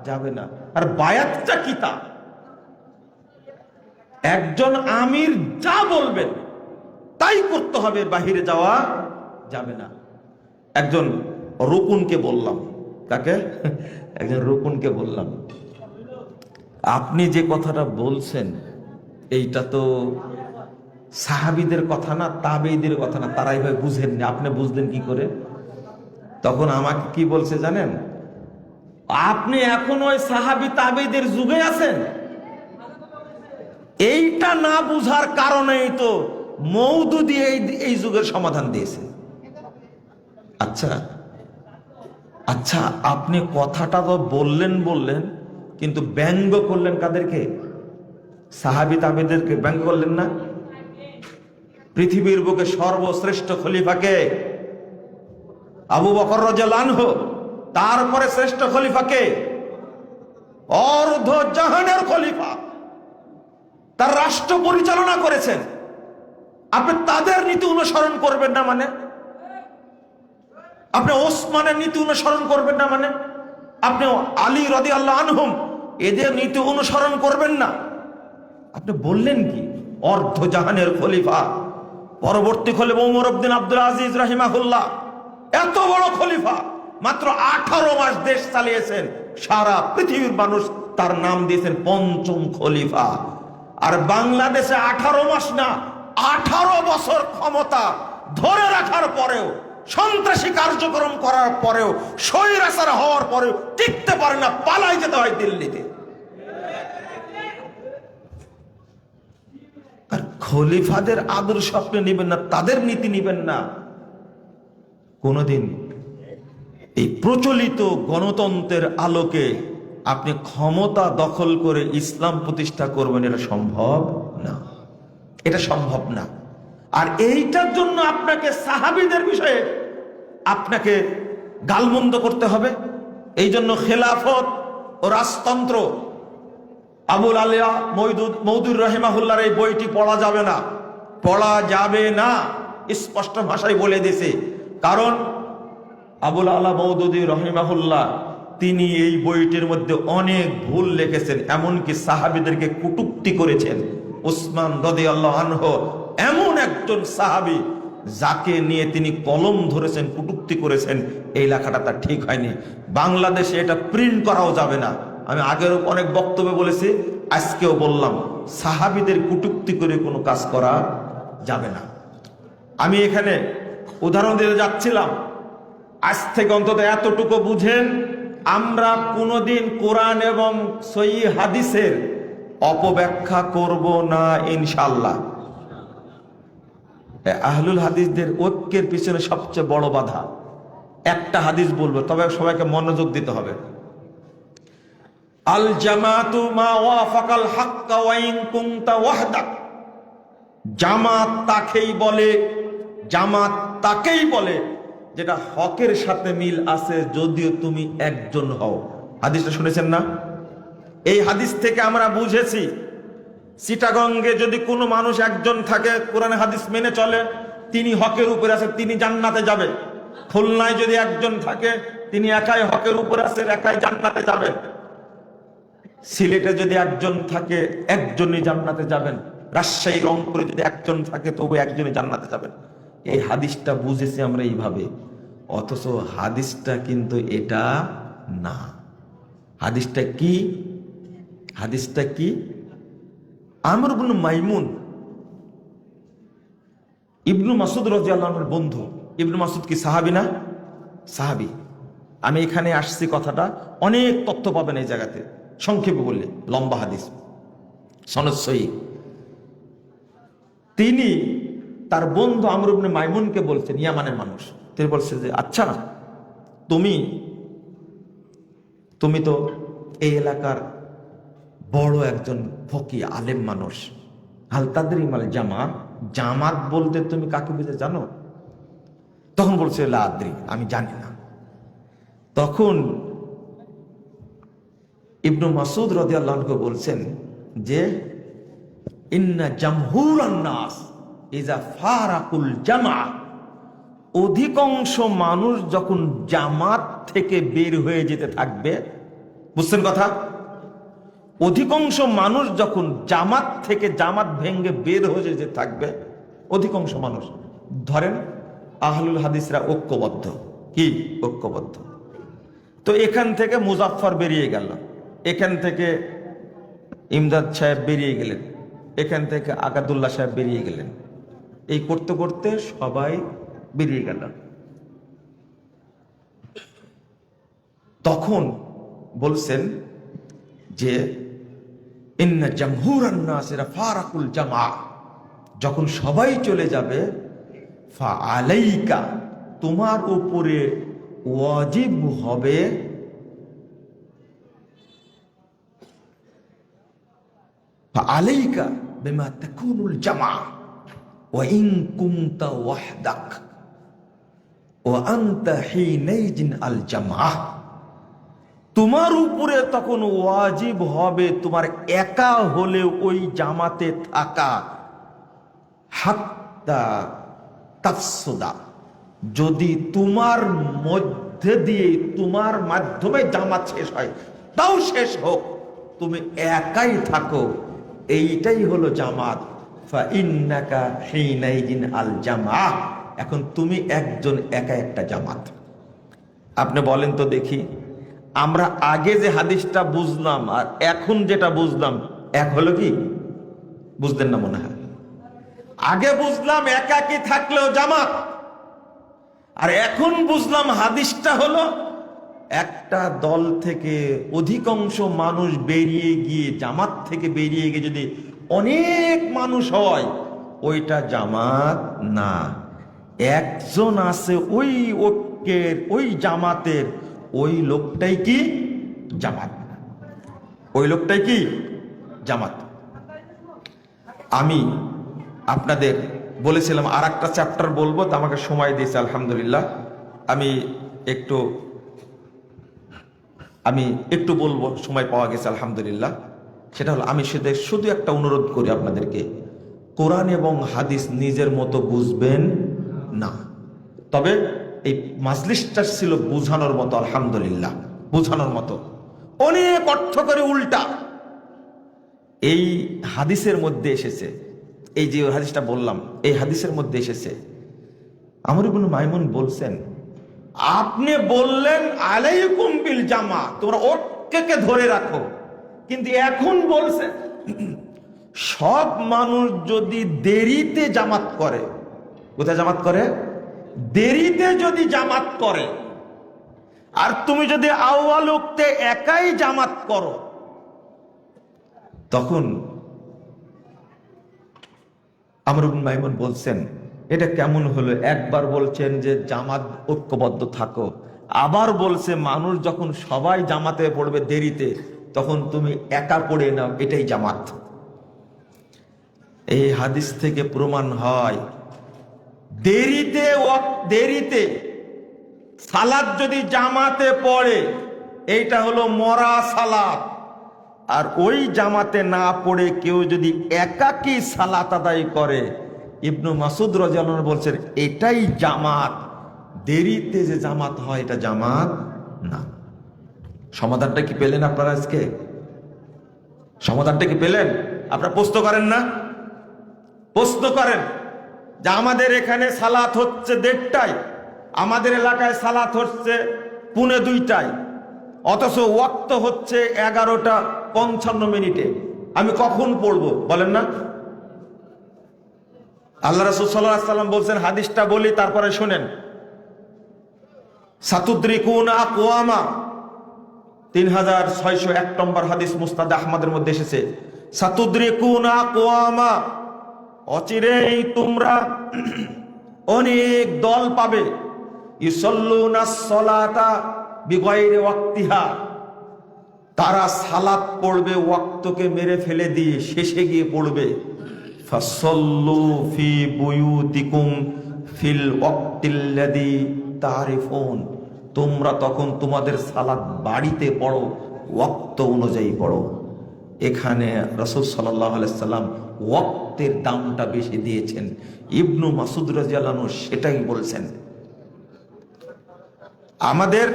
যাবে না। আর বায়াতটা কি? তা একজন আমির যা বলবেন তাই করতে হবে, বাহিরে যাওয়া যাবে না। একজন রুকুনকে বললাম, কাকে? একজন রুকুনকে বললাম, আপনি যে কথাটা বলছেন এইটা তো সাহাবীদের কথা না, তাবেঈদের কথা না, তারা এইভাবে বুঝেননি, আপনি বুঝলেন কি করে? তখন আমাকে কি বলছে জানেন? আপনি এখন ওই সাহাবী তাবেঈদের যুগে আছেন, এইটা না বুঝার কারণেই তো মওদুদী এই যুগের সমাধান দিয়েছে। আচ্ছা আচ্ছা, আপনি কথাটা তো বললেন, কিন্তু ব্যঙ্গ করলেন কাদেরকে? সাহাবী তাবেঈদেরকে ব্যঙ্গ করলেন না? পৃথিবীর বুকে সর্বশ্রেষ্ঠ খলিফাকে আবু বকর রাদিয়াল্লাহু আনহু, তারপরে শ্রেষ্ঠ খলিফাকে অর্ধ জাহানের খলিফা, তার রাষ্ট্র পরিচালনা করেছেন। আপনি তাদের নীতি অনুসরণ করবেন না মানে? আপনি ওসমানের নীতি অনুসরণ করবেন না মানে? আপনি আলী রাদিয়াল্লাহু আনহুম এদের নীতি অনুসরণ করবেন না? আপনি বললেন কি? অর্ধ জাহানের খলিফা, পরবর্তী খলিফা ওমর ইবনে আব্দুল আজিজ রাহিমাহুল্লাহ, এত বড় খলিফা, মাত্র 18 মাস দেশ চালিয়েছেন, সারা পৃথিবীর মানুষ তার নাম দিয়েছেন পঞ্চম খলিফা। আর বাংলাদেশে 18 মাস না, 18 বছর ক্ষমতা ধরে রাখার পরেও, সন্ত্রাসী কার্যক্রম করার পরেও, স্বৈরাচার হওয়ার পরেও টিকতে পারে না, পালাই যেতে হয় দিল্লিতে। আর খলিফাদের আদর্শ আপনি নেবেন না, তাদের নীতি নেবেন না। কোনদিন এই প্রচলিত গণতন্ত্রের আলোকে আপনি ক্ষমতা দখল করে ইসলাম প্রতিষ্ঠা করবেন, এটা সম্ভব না, এটা সম্ভব না। আর এইটার জন্য আপনাকে সাহাবীদের বিষয়ে আপনাকে গালমন্দ করতে হবে। এই জন্য খেলাফত ও রাজতন্ত্র আবুল আলিয়া মওদুদ রাহিমাহুল্লাহর এই বইটি পড়া যাবে না, পড়া যাবে না, স্পষ্ট ভাষায় বলে দিয়েছে। কারণ আবুল আলা মওদুদী রাহিমাহুল্লাহ তিনি এই বইটির মধ্যে অনেক ভুল লিখেছেন, এমনকি সাহাবীদেরকে কটূক্তি করেছেন। উসমান রাদিয়াল্লাহু আনহু এমন একজন সাহাবী যাকে নিয়ে তিনি কলম ধরেছেন, কটূক্তি করেছেন, এই লেখাটা তার ঠিক হয়নি। বাংলাদেশে এটা প্রিন্ট করাও যাবে না। আমি আগের অনেক বক্তব্যে বলেছি, আজকেও বললাম, সাহাবীদের কটূক্তি করে কোনো কাজ করা যাবে না। আমি এখানে উদাহরণ দিতে যাচ্ছিলাম, আজ থেকে অন্তত এতটুকু বুঝেন, আমরা কোনোদিন কোরআন এবং সহিহ হাদিসের অপব্যাখ্যা করব না ইনশাআল্লাহ। আহলুল হাদিসদের ঐক্যের পিছনে সবচেয়ে বড় বাধা, একটা হাদিস বলবো, তবে সবাইকে মনোযোগ দিতে হবে। আল জামাতু মা ওয়াফাকাল হাক্কা ওয়া ইন কুনতা ওয়াহদাক, জামাত তাকেই বলে যেটা হকের সাথে মিল আছে, যদিও তুমি একজন হও। হাদিসটা শুনেছেন না? এই হাদিস থেকে আমরা বুঝেছি, চিটাগঙ্গে যদি কোনো মানুষ একজন থাকে, কোরআন হাদিস মেনে চলে, তিনি হকের উপরে আছে, তিনি জান্নাতে যাবে। খুলনায় যদি একজন থাকে, তিনি একাই হকের উপরে আছে, একাই জান্নাতে যাবেন। সিলেটে যদি একজন থাকে, একজনই জান্নাতে যাবেন। রাজশাহী, রংপুরে যদি একজন থাকে, তবু একজনই জান্নাতে যাবেন। এই হাদিসটা বুঝেছি আমরা এইভাবে, অথচ হাদিসটা কিন্তু এটা না। হাদিসটা কি? হাদিসটা কি? আমর ইবনে মাইমুন ইবনু মাসউদ রাদিয়াল্লাহু আনহুর বন্ধু। ইবনু মাসউদ কি সাহাবী না? সাহাবী। আমি এখানে আসছি, কথাটা অনেক তথ্য পাবেন এই জায়গাতে, সংক্ষেপে বললে লম্বা হাদিস, সনদ সহিহ। তিনি তার বন্ধু আমর ইবনে মাইমুনকে বলছেন, ইয়ামানের মানুষ, তিনি বলছে যে আচ্ছা তুমি তো এই এলাকার বড় একজন ফকি আলেম মানুষ, হাল তাদরি মাল জামাত, জামাত বলতে তুমি কাকে বুঝে জানো? তখন বলছে লা আদরি, আমি জানি না। তখন ইবনু মাসউদ রাদিয়াল্লাহু আনহু বলছেন যে ইন্না জামহুরান নাস ইজা ফারাকুল জামা, অধিকাংশ মানুষ যখন জামাত থেকে বের হয়ে যেতে থাকবে, বুঝছেন কথা? অধিকাংশ মানুষ যখন জামাত থেকে, জামাত ভেঙ্গে বের হয়ে যেতে থাকবে, অধিকাংশ মানুষ, ধরেন আহলুল হাদিসরা ঐক্যবদ্ধ, কি ঐক্যবদ্ধ, তো এখান থেকে মুজাফফর বেরিয়ে গেল, এখান থেকে ইমদাদ সাহেব বেরিয়ে গেলেন, এখান থেকে আকাদুল্লাহ সাহেব বেরিয়ে গেলেন, এই করতে করতে সবাই বেরিয়ে গেল। তখন বলছেন যে ইন্না জামহুরান নাস ইযা ফারাকুল জামা, যখন সবাই চলে যাবে, ফা আলাইকা, তোমার উপরে ওয়াজিব হবে, ফা আলাইকা বিমা তাকুনুল জামা ওয়া ইন কুনতা ওয়াহদাক ওয়া আনতা হিনাইজিন আল জামাআহ, তোমার উপরে তখন ওয়াজিব হবে তোমার একা হলে ওই জামাতে থাকা, হাত্তা তাফসুদা, যদি তোমার মধ্যে দিয়ে, তোমার মাধ্যমে জামাত শেষ হয়, তাও শেষ হোক, তুমি একাই থাকো, এইটাই হলো জামাত। ফা ইন্নাকা হিনাইজিন আল জামাআহ, এখন তুমি একজন একা একটা জামাত। আপনি বলেন তো দেখি, আমরা আগে যে হাদিসটা বুঝলাম আর এখন যেটা বুঝলাম এক হলো কি? বুঝলেন না মনে হয়? আগে বুঝলাম একাকি থাকলেও জামাত, আর এখন বুঝলাম হাদিসটা হলো একটা দল থেকে অধিকাংশ মানুষ বেরিয়ে গিয়ে, জামাত থেকে বেরিয়ে গিয়ে যদি অনেক মানুষ হয়, ওইটা জামাত না। একজন আছে ওই ঐক্যের, ওই জামাতের, ওই লোকটাই কি জামাত, ওই লোকটাই কি জামাত। আমি আপনাদের বলেছিলাম আর একটা চ্যাপ্টার বলবো, তো আমাকে সময় দিয়েছে আলহামদুলিল্লাহ। আমি একটু বলবো, সময় পাওয়া গেছে আলহামদুলিল্লাহ। সেটা হলো, আমি শুধু একটা অনুরোধ করি আপনাদেরকে, কোরআন এবং হাদিস নিজের মতো বুঝবেন না, তবে এই মাজলিসটা ছিল বুঝানোর মতো, আলহামদুলিল্লাহ বুঝানোর মতো। অনেক অর্থ করে উল্টা এই হাদিসের মধ্যে এসেছে, এই যে হাদিসটা বললাম, এই হাদিসের মধ্যে এসেছে, আমর ইবনে মাইমুন বলছেন, আপনি বললেন আলাইকুম বিল জামা, তোমরা ঐক্যকে ধরে রাখো, কিন্তু এখন বলছেন সব মানুষ যদি দেরিতে জামাত করে, কোথায় জামাত করে? দেরিতে যদি জামাত করে, আর তুমি যদি আউয়াল ওয়াক্তে একাই জামাত করো, তখন আমর ইবনে মাইমুন বলছেন এটা কেমন হলো? একবার বলছেন যে জামাত ঐক্যবদ্ধ থাকো, আবার বলছে মানুষ যখন সবাই জামাতে পড়বে দেরিতে, তখন তুমি একা পড়ে নাও, এটাই জামাত। এই হাদিস থেকে প্রমাণ হয় দেরিতে সালাত যদি জামাতে পড়ে, এইটা হলো মরা সালাত। আর ওই জামাতে না পড়ে কেউ যদি একাকী সালাত আদায় করে, ইবনু মাসউদ রাদিয়াল্লাহু আনহু বলছেন এটাই জামাত। দেরিতে যে জামাত হয় এটা জামাত না। সমাধানটা কি পেলেন আপনারা? আজকে সমাধানটা কি পেলেন? আপনারা প্রশ্ন করেন না? প্রশ্ন করেন যে আমাদের এখানে সালাত হচ্ছে 1:30টায়, আমাদের এলাকায় সালাত হচ্ছে 1:45টায়, অথচ ওয়াক্ত হচ্ছে 11:55। আমি কখন পড়বো বলেন না? আল্লাহ রাসূল সাল্লাল্লাহু আলাইহি ওয়াসাল্লাম বলছেন, হাদিসটা বলি তারপরে শুনেন, সাতুদ্রিকুনা আকওয়ামা, 3601 নম্বর হাদিস মুসনাদ আহমদের মধ্যে এসেছে, সাতুদ্রিকুনা আকওয়ামা, অচিরেই তোমরা অনেক দল পাবে, ইউসাল্লুনাস সালাতা বিগাইরি ওয়াক্তিহা, তারা সালাত পড়বে ওয়াক্তকে মেরে ফেলে দিয়ে, শেষে গিয়ে পড়বে। ফাসাল্লু ফি বুয়ুতিকুম ফিল ওয়াক্তিল্লাযী তারিফুন, তোমরা তখন তোমাদের সালাত বাড়িতে পড়ো, ওয়াক্ত অনুযায়ী পড়ো। এখানে রাসূল সাল্লাল্লাহু আলাইহি সাল্লাম ওয়াক্তের দামটা বেশি দিয়েছেন। ইবনু মাসউদ রাদিয়াল্লাহু আনহু সেটাই বলছেন। আমাদের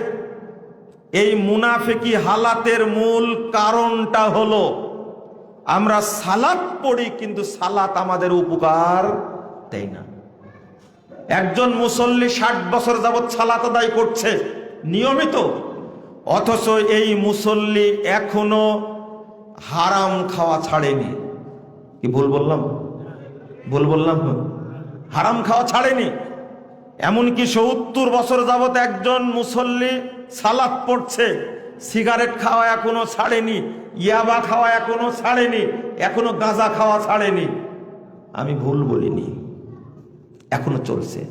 এই মুনাফিকি হালাতের মূল কারণটা হলো আমরা সালাত পড়ি কিন্তু সালাত আমাদের উপকার দেয় না। একজন মুসল্লি 60 বছর যাবৎ সালাত আদায় করছে নিয়মিত, অথচ এই মুসল্লি এখনো হারাম খাওয়া ছাড়েনি। কি ভুল বললাম? ভুল বললাম? হারাম খাওয়া ছাড়েনি। এমনকি 70 বছর যাবৎ একজন মুসল্লি সালাত পড়ছে, সিগারেট খাওয়া এখনো ছাড়েনি, ইয়াবা খাওয়া এখনো ছাড়েনি, এখনো গাঁজা খাওয়া ছাড়েনি। আমি ভুল বলিনি, এখনো চলছে।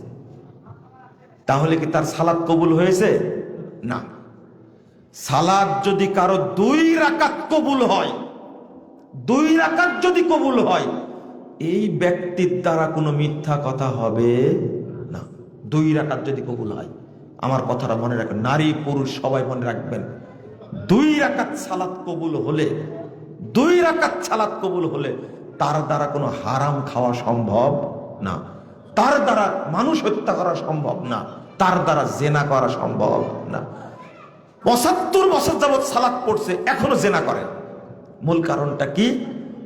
তাহলে কি তার সালাত কবুল হয়েছে? না। সালাত যদি কারো 2 রাকাত কবুল হয়, 2 রাকাত যদি কবুল হয়, এই ব্যক্তির দ্বারা কোনো মিথ্যা কথা হবে না। 2 রাকাত যদি কবুল হয়, আমার কথাটা মনে রাখবেন, নারী পুরুষ সবাই মনে রাখবেন। 2 রাকাত সালাত কবুল হলে, 2 রাকাত সালাত কবুল হলে তার দ্বারা কোনো হারাম খাওয়া সম্ভব না, তার দ্বারা মানুষ হত্যা করা সম্ভব না, তার দ্বারা জেনা করা সম্ভব না। 75 বছর যাবৎ সালাত পড়ছে, এখনো জেনা করে। মূল কারণটা কি?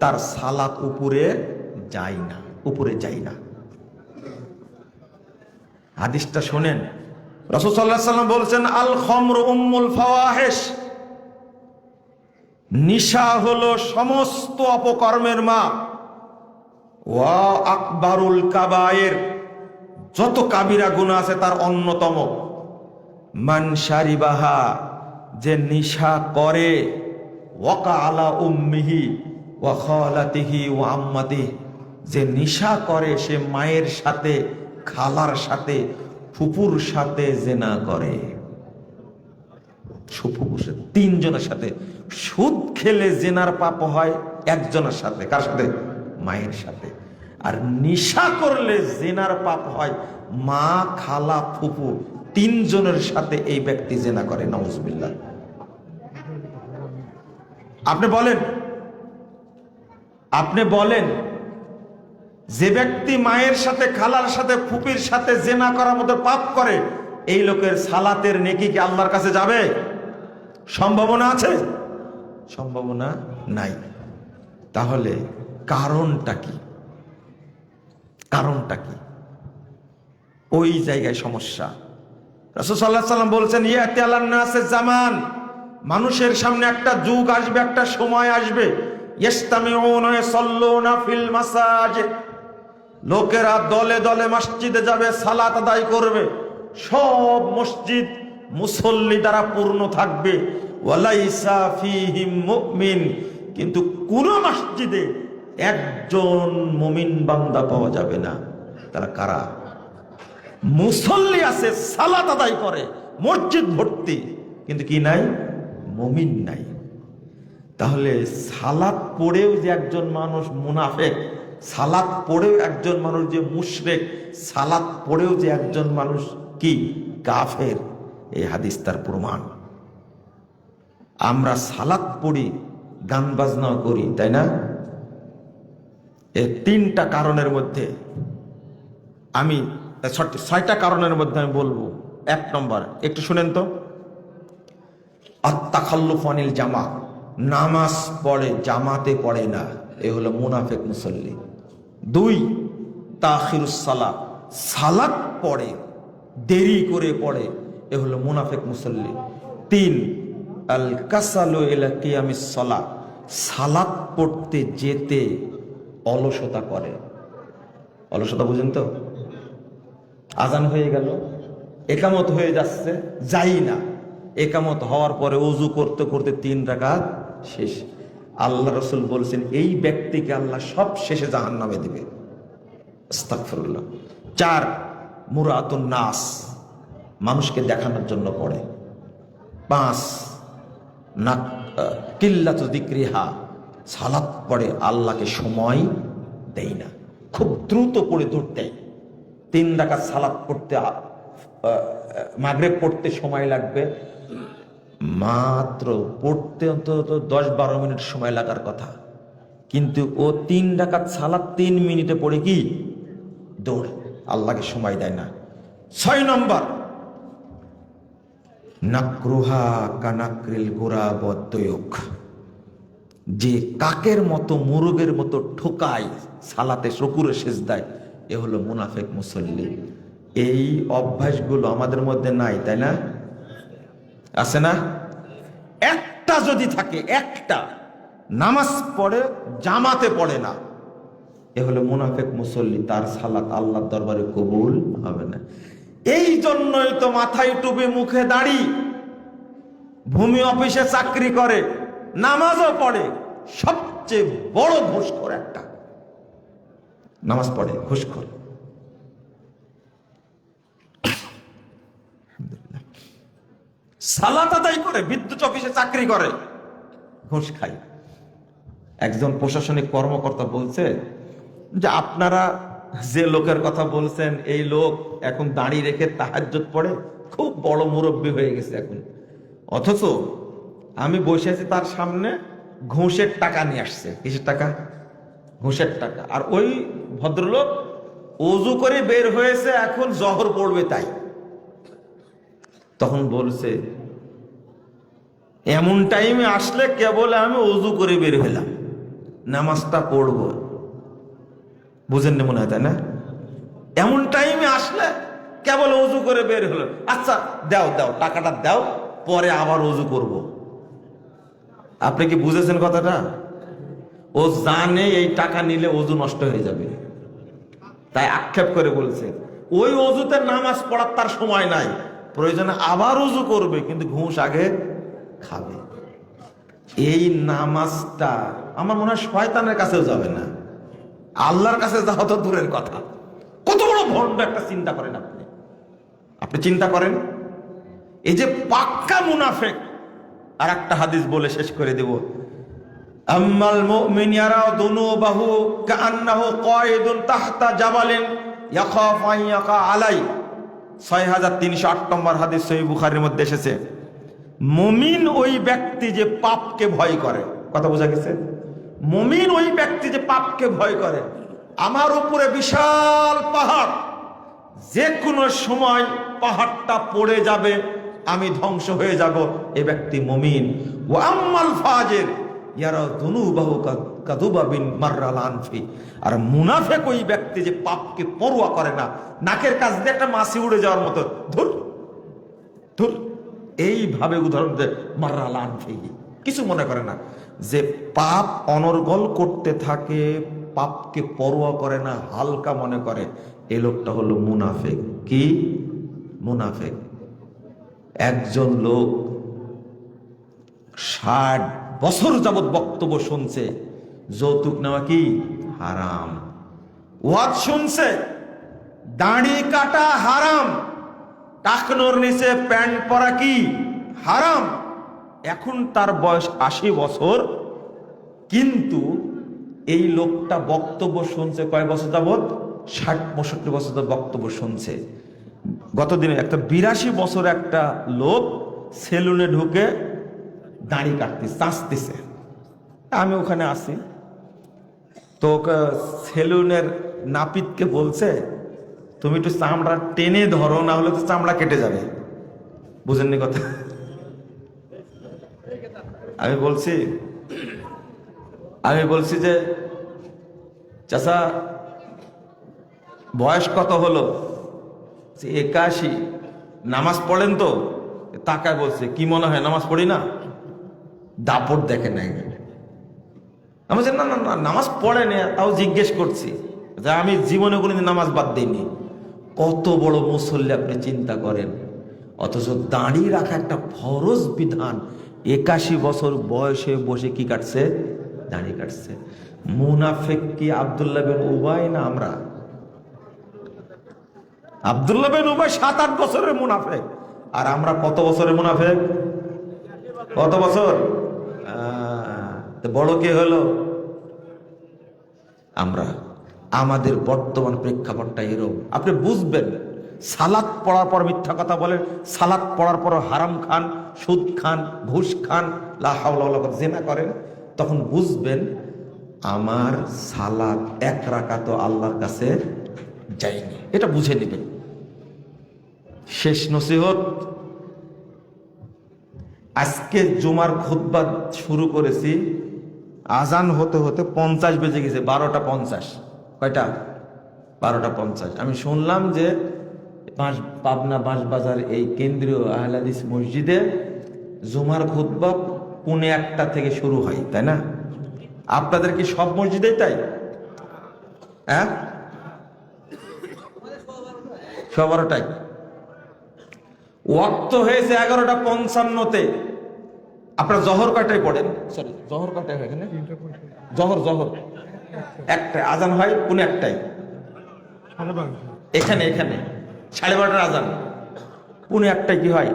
তার সালাত উপরে যায় না, উপরে যায় না। হাদিসটা শুনেন, রাসূল সাল্লাল্লাহু আলাইহি ওয়াসাল্লাম বলেছেন, আল খামরু উম্মুল ফাওয়াহিশ, নিশা হলো সমস্ত অপকর্মের মা, ওয়া আকবারুল কাবায়ের, যত কাবিরা গুনাহ আছে তার অন্যতম। মান শারিবাহা, যে নিশা করে, ওয়াকা আলা উম্মিহি ওয়া খালাতিহি ওয়া আম্মাতিহি, যে নিশা করে সে মায়ের সাথে, খালার সাথে, ফুপুর সাথে জেনা করে। ফুপুর সাথে, 3 জনের সাথে। সুদ খেলে জেনার পাপ হয় একজনের সাথে, কার সাথে? মায়ের সাথে। আর নিশা করলে জেনার পাপ হয় মা, খালা, ফুপু, 3 জনের সাথে এই ব্যক্তি জেনা করে। নাউজুবিল্লাহ। আপনি বলেন যে ব্যক্তি মায়ের সাথে, খালার সাথে, ফুপির সাথে জেনা করার মতো পাপ করে, এই লোকের সালাতের নেকি কি আল্লাহর কাছে যাবে? সম্ভাবনা আছে? সম্ভাবনা নাই। তাহলে কারণটা কি? কারণটা কি? ওই জায়গায় সমস্যা। রাসূল সাল্লাল্লাহু আলাইহি ওয়াসাল্লাম বলেছেন, ইয়াতি আলান নাসে জামান, মানুষের সামনে একটা যুগ আসবে, একটা সময় আসবে, ইস্তামিউনা ইয়াসাল্লুনা ফিল মাসাজিদ, লোকেরা দলে দলে মসজিদে যাবে, সালাত আদায় করবে, সব মসজিদ মুসল্লি দ্বারা পূর্ণ থাকবে, ওয়ালাইসা ফীহিম মুমিন, কিন্তু কোন মসজিদে একজন মুমিন বান্দা পাওয়া যাবে না। তারা কারা? মুসল্লি আছে, সালাত আদায় করে, মসজিদ ভর্তি, কিন্তু কি নাই? মুমিন নাই। তাহলে সালাত পড়েও যে একজন মানুষ মুনাফিক, সালাত পড়েও একজন মানুষ যে মুশরিক, সালাত পড়েও যে একজন মানুষ কি কাফের, এই হাদিস তার প্রমাণ। আমরা সালাত পড়ি, গান বাজনা করি, তাই না? এই 3টা কারণের মধ্যে আমি 6টা কারণের মধ্যে আমি বলবো। 1 নম্বর, একটু শুনেন তো, আত-তাখাল্লুফ আনিল জামা, নামাজ পড়ে জামাতে পড়ে না, এ হলো মুনাফিক মুসল্লি। 2, তাখিরুস সালাত, সালাত পড়ে দেরি করে পড়ে, এ হলো মুনাফিক মুসল্লি। 3, আল কাসালু ইলা কিয়ামিস সালাত, সালাত পড়তে যেতে অলসতা করে। অলসতা বুঝেন তো? আজান হয়ে গেল, একামত হয়ে যাচ্ছে, যাই না, একামত হওয়ার পরে ওযু করতে করতে 3 রাকাত শেষ। আল্লাহ রাসূল বলছেন, এই ব্যক্তিকে আল্লাহ সব শেষে জাহান্নামে দিবে। আস্তাগফিরুল্লাহ। 4, মুরাতুন নাস, মানুষকে দেখানোর জন্য পড়ে। 5, কিল্লাতু যিকরিহা, সালাত পড়ে আল্লাহকে সময় দেয় না, খুব দ্রুত পড়ে দৌড় দেয়। 3 রাকাত সালাত পড়তে মাগরিব পড়তে সময় লাগবে মাত্র, পড়তে অন্তত 10-12 মিনিট সময় লাগার কথা, কিন্তু ও 3 রাকাত সালাত 3 মিনিটে পড়ে কি দৌড়, আল্লাহকে সময় দেয় না। 6 নম্বর, নাকরুহা কানাকরিল গোরাবদ্দয়ক, যে কাকের মতো মুরগের মতো ঠোকায় সালাতে রুকুরে সিজদায়, এ হলো মুনাফিক মুসল্লি। এই অভ্যাসগুলো আমাদের মধ্যে নাই, তাই না? আছে না? একটা যদি থাকে, একটা নামাজ পড়ে জামাতে পড়ে না, এ হলো মুনাফিক মুসল্লি, তার সালাত আল্লাহর দরবারে কবুল হবে না। এই জন্যই তো মাথায় টুপি, মুখে দাড়ি, ভূমি অফিসে চাকরি করে, নামাজও পড়ে, সবচেয়ে বড় ঘুষখোর একটা, নামাজ পড়ে ঘুষখোর। সালাত আদায় করে, বিদ্যুৎ অফিসে চাকরি করে, ঘুষ খায়। একজন প্রশাসনিক কর্মকর্তা বলছে যে আপনারা যে লোকের কথা বলছেন, এই লোক এখন দাঁড়িয়ে রেখে তাহাজ্জুদ পড়ে, খুব বড় মুরব্বী হয়ে গেছে এখন, অথচ আমি বসে আছি তার সামনে, ঘুষের টাকা নিয়ে আসছে। কিসের টাকা? ঘুষের টাকা। আর ওই ভদ্রলোক ওযু করে বের হয়েছে, এখন জহর পড়বে তাই। তখন বলছে এমন টাইমে আসলে কেবল আমি ওযু করে বের হলাম, নামাজটা পড়বো, বুঝেননি মনে হয়, তাই না? এমন টাইমে আসলে কেবল ওযু করে বের হলো, আচ্ছা দাও দাও টাকাটা দাও, পরে আবার ওযু করব। আপনি কি বুঝেছেন কথাটা? ও জানে এই টাকা নিলে ওযু নষ্ট হয়ে যাবে, তাই আক্ষেপ করে বলছে ওই ওযুতে নামাজ পড়ার তার সময় নাই, প্রয়োজনে আবার ওযু করবে, কিন্তু ঘুষ আগে খাবে। এই নামাজটা আমার মনে হয় শয়তানের কাছেও যাবে না, আল্লাহর কাছে যাওয়া তো দূরের কথা। কত বড় ভণ্ড একটা, চিন্তা করেন আপনি, আপনি চিন্তা করেন। এই যে পাক্কা মুনাফিক। আর একটা হাদিস বলে শেষ করে দেব, আম্মাল মুমিন ইয়ারা দুনুবাহু কাআন্নাহু কায়িদুন তাহতা জাবালিন ইয়াখাফু আন ইয়াকা আলাই। 6308 নম্বর হাদিস সহিহ বুখারীর মধ্যে এসেছে। মুমিন ওই ব্যক্তি যে পাপকে ভয় করে, কথা বোঝা গেছে? মুমিন ওই ব্যক্তি যে পাপকে ভয় করে, আমার উপরে বিশাল পাহাড়, যে কোনো সময় পাহাড়টা পড়ে যাবে, আমি ধ্বংস হয়ে যাব, এ ব্যক্তি মুমিন। ওয়া আম্মাল ফাজির ইয়ারা দুনুবাহু কাদুবাবিন মাররাল আনফি, আর মুনাফিক ওই ব্যক্তি যে পাপকে পরোয়া করে না, নাকের কাছ দিয়ে একটা মাছি উড়ে যাওয়ার মতো ধুর ধুর, এইভাবে উদাহরণ দেয়, মাররাল আনফি, কিছু মনে করে না। যে পাপ অনর্গল করতে থাকে, পাপকে পরোয়া করে না, হালকা মনে করে, এই লোকটা হলো মুনাফিক। কি? মুনাফিক। একজন লোক 60 বছর যাবৎ বক্তব্য শুনছে, যৌতুক নেওয়া কি হারাম, ওয়াজ শুনছে, দাড়ি কাটা হারাম, টাকনোর নিচে প্যান্ট পরা কি হারাম। এখন তার বয়স 80 বছর, কিন্তু এই লোকটা বক্তব্য শুনছে কয় বছর যাবৎ? 60-65 বছর যাবৎ বক্তব্য শুনছে। গতদিনে একটা 82 বছর একটা লোক সেলুনে ঢুকে দাড়ি কাটতেছে, চাঁচতেছে, আমি ওখানে আছি, তো সেলুনের নাপিতকে বলছে তুমি একটু চামড়া টেনে ধরো, না হলে তো চামড়া কেটে যাবে। বুঝেননি কথা? আমি বলছি যে চাচা বয়স কত হলো? 81। নামাজ পড়েন তো? তাকায় বলছে কি মনে হয় নামাজ পড়ি না? দাপট দেখে নাই। আমি বলছি না না না, নামাজ পড়ে না, তাও জিজ্ঞেস করছি যে আমি জীবনে কোনোদিন নামাজ বাদ দিইনি। কত বড় মুসল্লি আপনি চিন্তা করেন, অথচ দাঁড়িয়ে রাখা একটা ফরজ বিধান, 81 বছর বয়সে বসে কি কাটছে? দাঁড়িয়ে কাটছে। মুনাফিক কি আব্দুল্লাহ বিন উবাই না আমরা? আব্দুল্লাহ বিন উবাই 7-8 বছরের মুনাফিক, আর আমরা কত বছরের মুনাফিক? কত বছর? তো বড় কে হলো? আমরা। আমাদের বর্তমান প্রেক্ষাপটটা এরকম। আপনি বুঝবেন, সালাত পড়ার পর মিথ্যা কথা বলেন, সালাত পড়ার পর হারাম খান, সুদ খান, ঘুষ খান, লা হাওলা ওয়ালা কুওয়াতা জিনা করেন, তখন বুঝবেন আমার সালাত 1 রাকাতও আল্লাহর কাছে যায়নি। এটা বুঝে নেবেন। শেষ নসিহত, আজকে জুমার খুতবা শুরু করেছি, আজান হতে হতে 50 বেজে গেছে, 12টা 50। কয়টা? 12টা 50। আমি শুনলাম যে পাবনা বাঁশবাজার এই কেন্দ্রীয় আহলে হাদিস মসজিদে জুমার খুতবা 1:45 থেকে শুরু হয়, তাই না? আপনাদের কি সব মসজিদেই তাই? হ্যাঁ, সবারটাই। ওয়াক্ত হয়েছে 11:55-তে। আপনারা জহর কয়টায় পড়েন? সরি, জহর কয়টায় হয় এখানে? জহর একটা আজান হয় 1:45। এখানে 12:30 আজান, 1:45 কি হয়?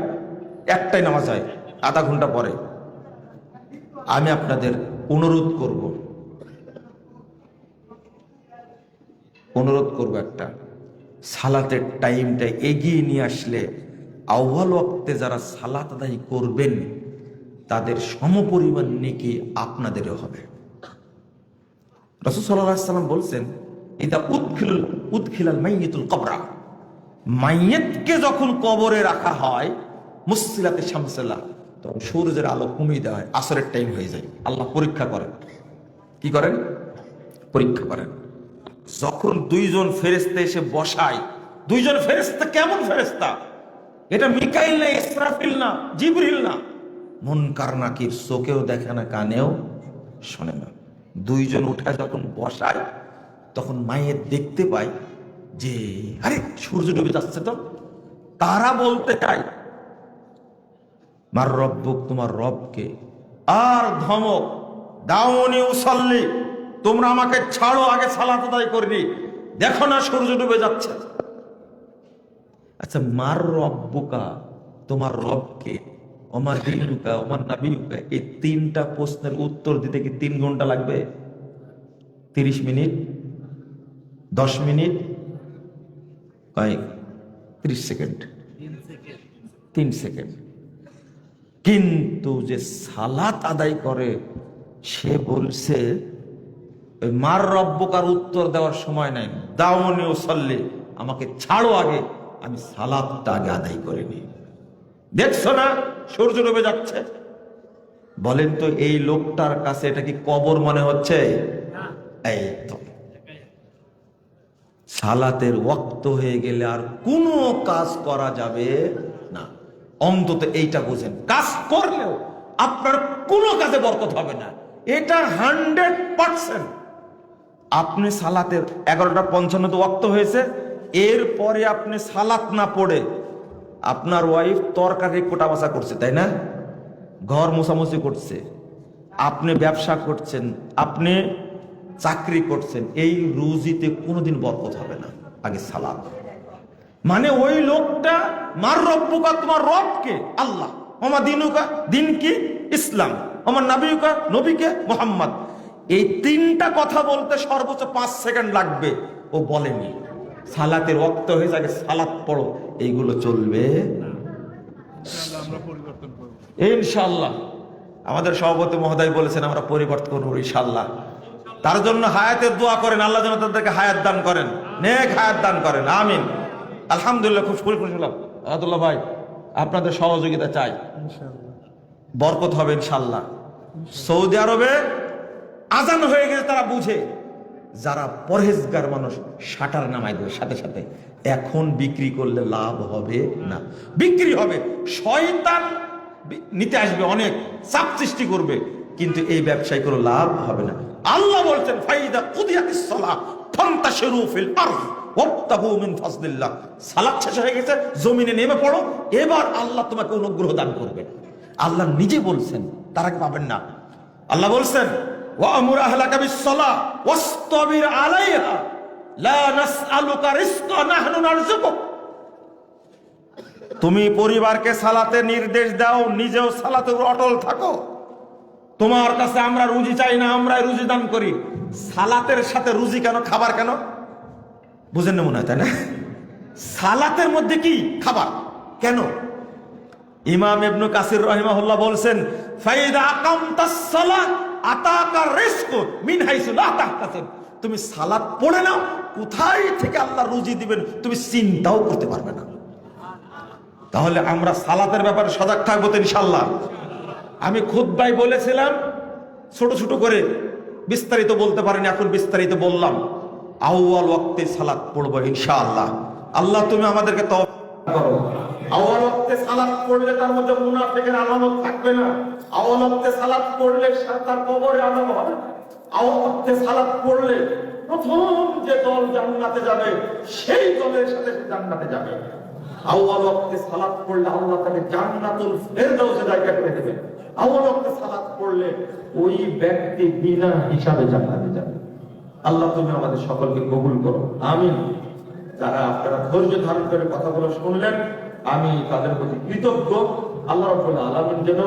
1টায় নামাজ হয়, আধা ঘন্টা পরে। আমি আপনাদের অনুরোধ করব একটা, সালাতের টাইমটা এগিয়ে নিয়ে আসলে আউয়াল ওয়াক্তে যারা সালাত আদায় করবেন তাদের সমপরিমাণ নেকি আপনাদেরও হবে। রাসূল সাল্লাল্লাহু আলাইহি ওয়াসাল্লাম বলছেন, ইদা উদখিলাল মাইয়িতুল কবরা, মাইয়িতকে যখন কবরে রাখা হয়, মুসসিলাতে শামসুল্লাহ, তখন সূর্যের আলো কমিয়ে দেওয়া হয়, আসরের টাইম হয়ে যায়। আল্লাহ পরীক্ষা করেন। কি করেন? পরীক্ষা করেন। যখন 2জন ফেরেশতা এসে বসায়, 2জন ফেরেশতা কেমন ফেরেশতা? এটা মিকাইল না, ইসরাফিল না, জিবরিল না, মুনকার নাকির, চোখেও দেখে না, কানেও শোনে না। 2জন উঠায় যখন বসায়, তখন মায়ের দেখতে পায় যে আরে সূর্য ডুবে যাচ্ছে। তো তারা বলতে চায় মার রব্বুক, তোমার রবকে। আর ধমক, দাউনি উসাল্লি, তোমরা আমাকে ছাড়ো, আগে সালাত আদায় করিনি, দেখো না সূর্য ডুবে যাচ্ছে। আচ্ছা, মার রব্বুকা, তোমার রবকে, ওমার দিনুকা, ওমার নাবিয়ুকা, এই 3টা প্রশ্নের উত্তর দিতে কি 3 ঘন্টা লাগবে? 30 মিনিট, 10 মিনিট, 30 সেকেন্ড, 3 সেকেন্ড। কিন্তু যে সালাত আদায় করে সে বলছে মার রব্বুকার উত্তর দেওয়ার সময় নাই, দাউনি উসাল্লি, আমাকে ছাড়ো, আগে আমি সালাতটা আগে আদায় করে নিই। দেখছো না সূর্য ডুবে যাচ্ছে? বলেন তো এই লোকটার কাছে এটা কি কবর মনে হচ্ছে? এই তো, সালাতের ওয়াক্ত হয়ে গেলে আর কোনো কাজ করা যাবে না। অন্তত এইটা বুঝেন, কাজ করলেও আপনার কোনো কাজে বরকত হবে না, এটা 100%। আপনি সালাতের 11:55 ওয়াক্ত হয়েছে, এরপরে আপনি সালাত না পড়ে আপনার ওয়াইফ তরকারি কোটা বাছা করছে, তাই না? ঘর মোছামুছি করছে, আপনি ব্যবসা করছেন, আপনি চাকরি করছেন, এই রুজিতে কোনোদিন বরকত হবে না। আগে সালাত। মানে ওই লোকটা মার রব্বুকা, তোমার রবকে আল্লাহ, ওমা দিনুকা, দিন কি ইসলাম, আমার নাবিয়ুকা, নবীকে মুহাম্মদ, এই 3টা কথা বলতে সর্বোচ্চ 5 সেকেন্ড লাগবে, ও বলেনি। সালাতের ওয়াক্ত হয়ে যাবে, সালাত পড়ো, এইগুলো চলবে না। ইনশাআল্লাহ আমাদের সভাপতি মহোদয় বলেছেন আমরা পরিবর্তন করবো ইনশাআল্লাহ। তার জন্য হায়াতের দোয়া করেন, আল্লাহ যেন তাদেরকে হায়াত দান করেন, নেক হায়াত দান করেন, আমিন। আলহামদুলিল্লাহ, খুব শুনলাম আব্দুল্লাহ ভাই, আপনাদের সহযোগিতা চাই, বরকত হবে ইনশাআল্লাহ। সৌদি আরবে আজান হয়ে গেছে, তারা বুঝে, যারা পরহেজগার মানুষ শাটার নামাই দেবে সাথে সাথে। এখন বিক্রি করলে লাভ হবে না, বিক্রি হবে, শয়তান নিতে আসবে, অনেক চাপ সৃষ্টি করবে, কিন্তু এই ব্যবসায় কোনো লাভ হবে না। আল্লাহ বলছেন ফাইদা কুদিয়াতিস সালাহ ফান্তাশিরু ফিল আরদ ওয়াবতাগু মিন ফাজলিল্লাহ, সালাত শেষ হয়ে গেছে, জমিনে নেমে পড়ো, এবার আল্লাহ তোমাকে অনুগ্রহ দান করবেন। আল্লাহ নিজে বলছেন, তারা পাবেন না। আল্লাহ বলছেন ওয়া'মুর আহলাকা বিস-সালাহ ওয়াসতাবির আলাইহা লা নাসআলুকা রিজকান নাহনু নারযুকুক তুমি পরিবারকে সালাতে নির্দেশ দাও, নিজেও সালাতে অটল থাকো। তোমার কাছে আমরা রুজি চাই না, আমরা রুজি দান করি। সালাতের সাথে রুজি কেন, খাবার কেন? বুঝেন না মনে হয়, তাই না? সালাতের মধ্যে কি খাবার কেন? ইমাম ইবনে কাসির রাহিমাহুল্লাহ বলছেন, ফাইদা আকামতাস সালাত আতাকা রিজকু মিন হাইসু লা তাহতাসিব। তুমি সালাত পড়ে নাও, কোথায় থেকে আল্লাহ রুজি দিবেন তুমি চিন্তাও করতে পারবে না। তাহলে আমরা সালাতের ব্যাপারে সজাগ থাকবো তো ইনশাআল্লাহ। আমি খুতবায় বলেছিলাম ছোট ছোট করে, বিস্তারিত বলতে পারিনি, এখন বিস্তারিত বললাম। আউয়াল ওয়াক্তে সালাত পড়বো ইনশাআল্লাহ। আল্লাহ তুমি আমাদেরকে তওফিক করো। আউয়াল ওয়াক্তে সালাত পড়লে তার মধ্যে মুনাফিকের আলামত থাকবে না। আউয়াল ওয়াক্তে সালাত পড়লে তার কবরে আযাব হবে না। আউয়াল ওয়াক্তে সালাত পড়লে প্রথম যে দল জান্নাতে যাবে সেই দলের সাথে সে জান্নাতে যাবে। আউয়াল ওয়াক্তে সালাত পড়লে আল্লাহ তাকে জান্নাতুল ফেরদাউসে জায়গা করে দেবেন। আউয়াল ওয়াক্তে সালাত পড়লে ওই ব্যক্তি বিনা হিসাবে জান্নাতে যাবে। আল্লাহ তুমি আমাদের সকলকে কবুল করো, আমিন। যারা আপনারা ধৈর্য ধারণ করে কথাগুলো শুনলেন, আমি তাদের প্রতি কৃতজ্ঞ। আল্লাহ রাব্বুল আলামিন যেন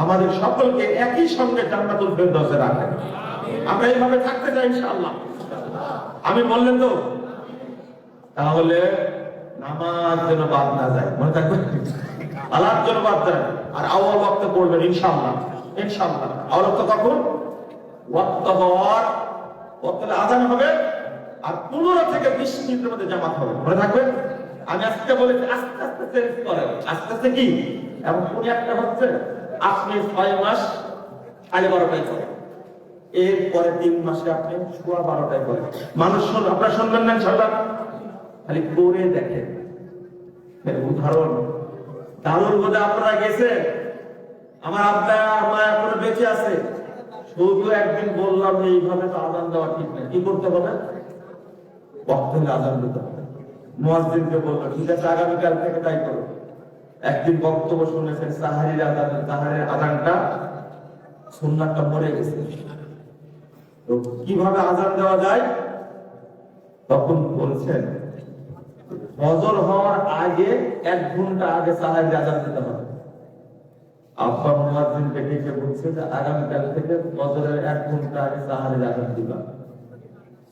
আমাদের সকলকে একই সঙ্গে জান্নাতুল ফেরদাউসে রাখেন। আমরা এইভাবে থাকতে চাই ইনশাআল্লাহ। আমি বললেন তো, তাহলে নামাজ যেন বাদ না যায়, মনে থাকবে, আল্লাহর জন্য বাদ যায়। আর আউয়াল ওয়াক্তে পড়বেন ইনশাআল্লাহ, ইনশাআল্লাহ। আউয়াল ওয়াক্ত কখন? ওয়াক্ত হওয়ার ওয়াক্তে আযান হবে আর 15 থেকে 20 মিনিটের মধ্যে জামাত হবে, মনে থাকবে। আমি আজকে বলেছি আস্তে আস্তে চেঞ্জ করেন, আস্তে আস্তে কি। এবং কোন একটা হচ্ছে আপনি 6 মাস 12:30টায় করেন, এরপরে 3 মাসে আপনি 12:15টায় করেন। মানুষ আপনারা শুনবেন না ইনশাআল্লাহ, খালি করে দেখেন। উদাহরণ দারুল বোধে আপনারা গেছে, আমার আব্বা মা এখনো বেঁচে আছে, শুধু একদিন বললাম এইভাবে তো আযান দেওয়া ঠিক না, কি করতে হবে? ওয়াক্তে আযান দিতে হবে। মুয়াজ্জিনকে বললো ঠিক আছে আগামীকাল থেকে তাই করো। একদিন বক্তব্য শুনেছেন সাহারির আযান, সাহারির আযানটা সুন্নাতটা মরে গেছে, তো কিভাবে আযান দেওয়া যায়? তখন বলছেন ফজর হওয়ার আগে 1 ঘন্টা আগে সাহারির আযান দিতে হবে। আব্বা মুয়াজ্জিনকে ডেকে বলছে যে আগামীকাল থেকে ফজরের 1 ঘন্টা আগে সাহারির আযান দিবা।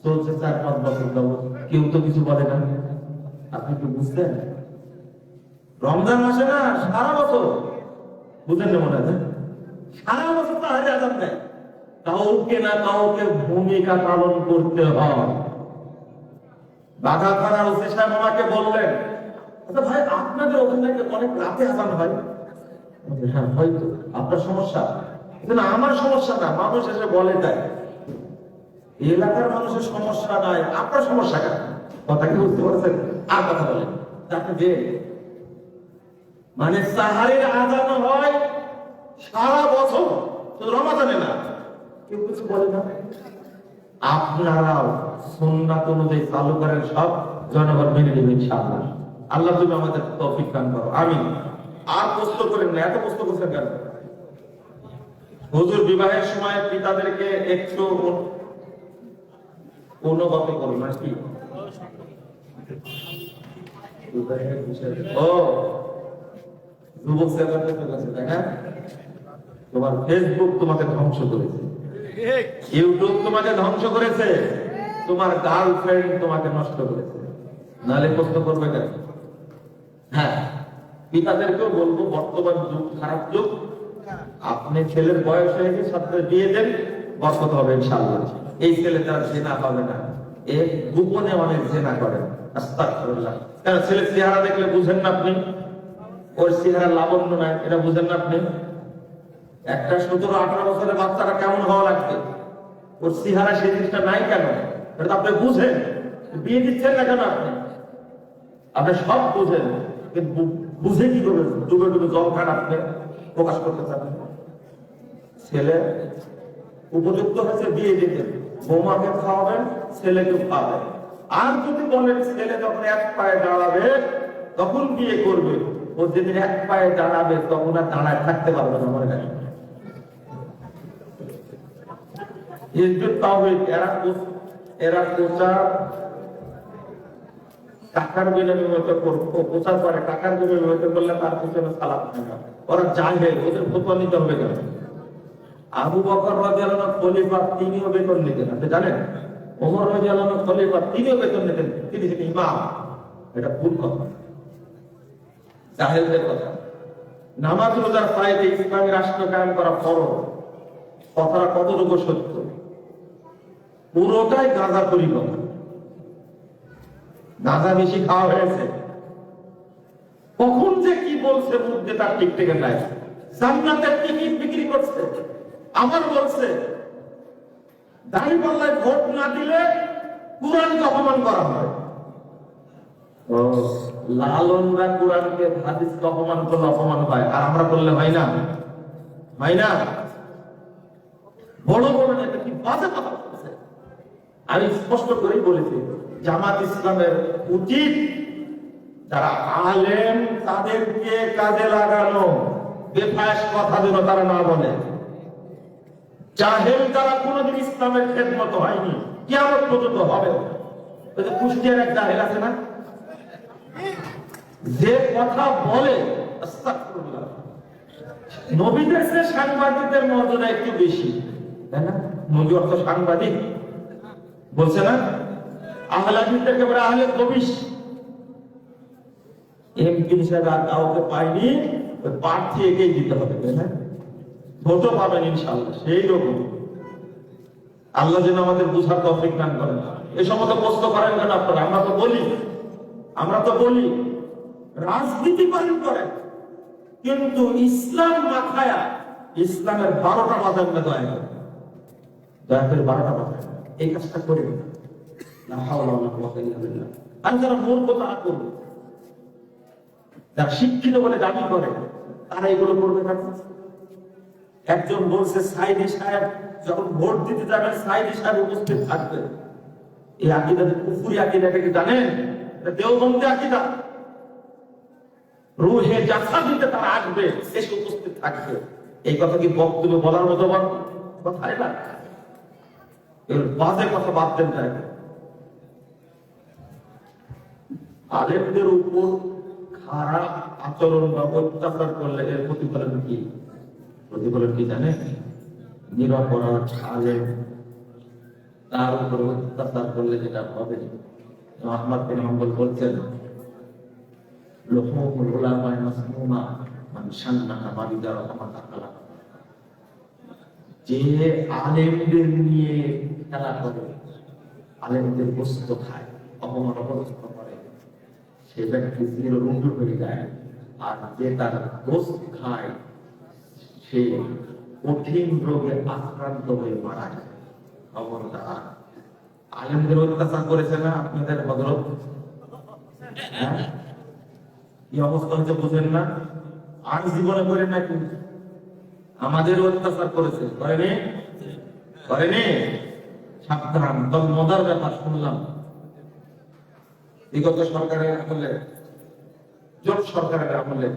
চলছে 4-5 বছর যাবত, কেউ তো কিছু বলে না। আপনি কি বুঝছেন? রমজান মাসে না, সারা বছর, বুঝেন না মনে হয়, সারা বছর সাহারির আযান দেয়। কাউকে না কাউকে ভূমিকা পালন করতে হয়। বাঘা থানার ওসি সাহেব আমাকে বললেন, আচ্ছা ভাই আপনাদের ওখানে অনেক রাতে আযান হয়। হ্যাঁ হয়তো আপনার সমস্যা, কিন্তু আমার সমস্যা না, মানুষ এসে বলে তাই। এলাকার মানুষের সমস্যা নাই, আপনার সমস্যা কেন? কথা কি বুঝতে পারছেন? আর কথা বলেন তাকে যে মানে সাহারির আযান হয় সারা বছর, শুধু রমাদানে না, কেউ কিছু বলে না। আপনারাও সুন্নাত অনুযায়ী চালু করেন, সব জনগণ মেনে নেবে ইনশাআল্লাহ। আল্লাহ তুমি আমাদের তৌফিক দান করো, আমিন। আর প্রশ্ন করেন না, এত প্রশ্ন করছেন কেন? হুজুর বিবাহের সময় পিতাদেরকে একটু অনুগত করুন আর কি। ও যুবক সেবাতে চলেছে, তাই না? তোমার ফেসবুক তোমাকে ধ্বংস করেছে, ইউটিউব তোমাকে ধ্বংস করেছে, তোমার গার্লফ্রেন্ড তোমাকে নষ্ট করেছে, নালে প্রশ্ন করবে কেন? হ্যাঁ, পিতাদেরকেও বলবো বর্তমান যুগ খারাপ যুগ, আপনি ছেলের বয়স হয়ে গেছে, সাথে বিয়ে দেন, বরকত হবে ইনশাআল্লাহ। এই ছেলেটা জেনা হবে না, এ গোপনে অনেক জেনা করেন, আস্তাগফিরুল্লাহ। কারণ ছেলের চেহারা দেখলে বুঝেন না আপনি, ওর চেহারা লাবণ্য নাই, এটা বুঝেন না আপনি। একটা 17-18 বছরের বাচ্চাটা কেমন হওয়া লাগবে, ওর চেহারা সেই জিনিসটা নাই কেন, এটা আপনি বুঝেন। বিয়ে দিচ্ছেন না কেন আপনি? আপনি সব বুঝেন, কিন্তু বুঝে কি করবেন? ডুবে ডুবে জল খান, আপনি প্রকাশ করতে চান। ছেলে উপযুক্ত হয়েছে বিয়ে দিতে, বৌমাকে খাওয়াবেন, ছেলেকে খাওয়াবেন। আর যদি বলেন ছেলে যখন 1 পায়ে দাঁড়াবে তখন বিয়ে করবে, ও যেদিন 1 পায়ে দাঁড়াবে তখন আর দাঁড়ায় থাকতে পারবে না, মনে রাখবেন। এরা প্রচার টাকার বিনিময়ে প্রচার করে, টাকার বিনিময়ে করলে তার পিছনে সালাত হয় না। ওরা জাহেল, ওদের ফতোয়া নিতে হবে কেন? আবু বকর রাদিয়াল্লাহু আনহু খলিফা, তিনিও বেতন নিতেন, আপনি জানেন? ওমর রাদিয়াল্লাহু আনহু খলিফা, তিনিও বেতন নিতেন, তিনি ছিলেন ইমাম। এটা ভুল কথা, জাহেলদের কথা। নামাজ রোজার পায়ে ইসলামী রাষ্ট্র কায়েম করা ফরজ, কথাটা কতটুকু সত্য? পুরোটাই গাঁজা পরিকল্পনা। গাঁজা বেশি খাওয়া হয়েছে, কখন যে কি বলছে মুখে তার ঠিক থেকে নাই। জান্নাতের টিকিট বিক্রি করছে, আবার বলছে দাঁড়িপাল্লায় ভোট না দিলে কুরআনকে অপমান করা হয়। ও লালনরা কুরআনকে হাদিসকে অপমান করলে অপমান হয়, আর আমরা করলে হয় না? হয় না? বড় বড় নেতা কি বাজে কথা বলছে। আমি স্পষ্ট করেই বলেছি, জামাত ইসলামের উচিত যারা আলেম তাদেরকে কাজে লাগানো, বেফায়েস কথা যেন তারা না বলে। জাহেল যারা কোনোদিন ইসলামের খেদমত হয়নি, কিয়ামত পর্যন্ত হবে। ওই যে কুষ্টিয়ার এক জাহেল আছে না, যে কথা বলে, আস্তাগফিরুল্লাহ, নবীদের চেয়ে সাংবাদিকদের মর্যাদা একটু বেশি, তাই না? নবী অর্থ সাংবাদিক বলছে না, আহলে হাদিসদেরকে বলে আহলে কবিশ। এমপি হিসেবে আর কাউকে পাইনি, ওই প্রার্থী এগিয়ে দিতে হবে, তাই না? ভোটও পাবেন ইনশাআল্লাহ। সেই রকম আল্লাহ যেন আমাদের বুঝার তৌফিক দান করেন। এই সমস্ত প্রশ্ন করেন কেন আপনারা? আমরা তো বলি রাজনীতি করেন, কিন্তু ইসলাম মাথায়া, ইসলামের 12টা বাজার না, দয়া করে 12টা বাজার এই কাজটা করে না। হাওলা ওয়ালা কুওয়াতা ইল্লা বিল্লাহ। আর যারা মূর্খতা করবে, যারা শিক্ষিত বলে দাবি করে, তারা এগুলো করবে না। একজন বলছে সাইদি সাহেব যখন ভোট দিতে যাবেন সাইদি সাহেব উপস্থিত থাকবে। এই আকীদা কুফরি আকীদাকে কি জানেন? এটা দেওবন্দি আকীদা। রূহে জাসাদিতে তারা আসবে, এসে উপস্থিত থাকবে। এই কথা কি বক্তব্য বলার মতো কথা? না, এর বাজে কথা বাদ দেন। তাই আলেমদের উপর খারাপ আচরণ বা অত্যাচার করলে এর প্রতিফলন কি? প্রতিফলন কি জানে? নিরপরাধ আলেম তার উপর অত্যাচার করলে যেটা হবে, আহমদ বিন হাম্বল বলছেন, লুহুমুল উলামা মাসমুমা মান শান্নাহা মালিদা ওয়া তাকালা। যে আলেমদের নিয়ে খেলা করে, আলেমদের গোশত খায়, অপমান অপদস্থ করে, সে ব্যক্তি চিররুদ্ধ হয়ে যায়। আর যে তার গোশত খায়, সে কঠিন রোগে আক্রান্ত হয়ে মারা যায়। খবরদার, আলেমদের অত্যাচার করেছে না আপনাদের হযরত? কি অবস্থা হচ্ছে বুঝেন না? আর জীবনে করেন না, কিন্তু আমাদের অত্যাচার করেছে, করেনি? সাবধান। তবে মজার ব্যাপার শুনলাম, বিগত সরকারের আমলে, জোট সরকারের আমলে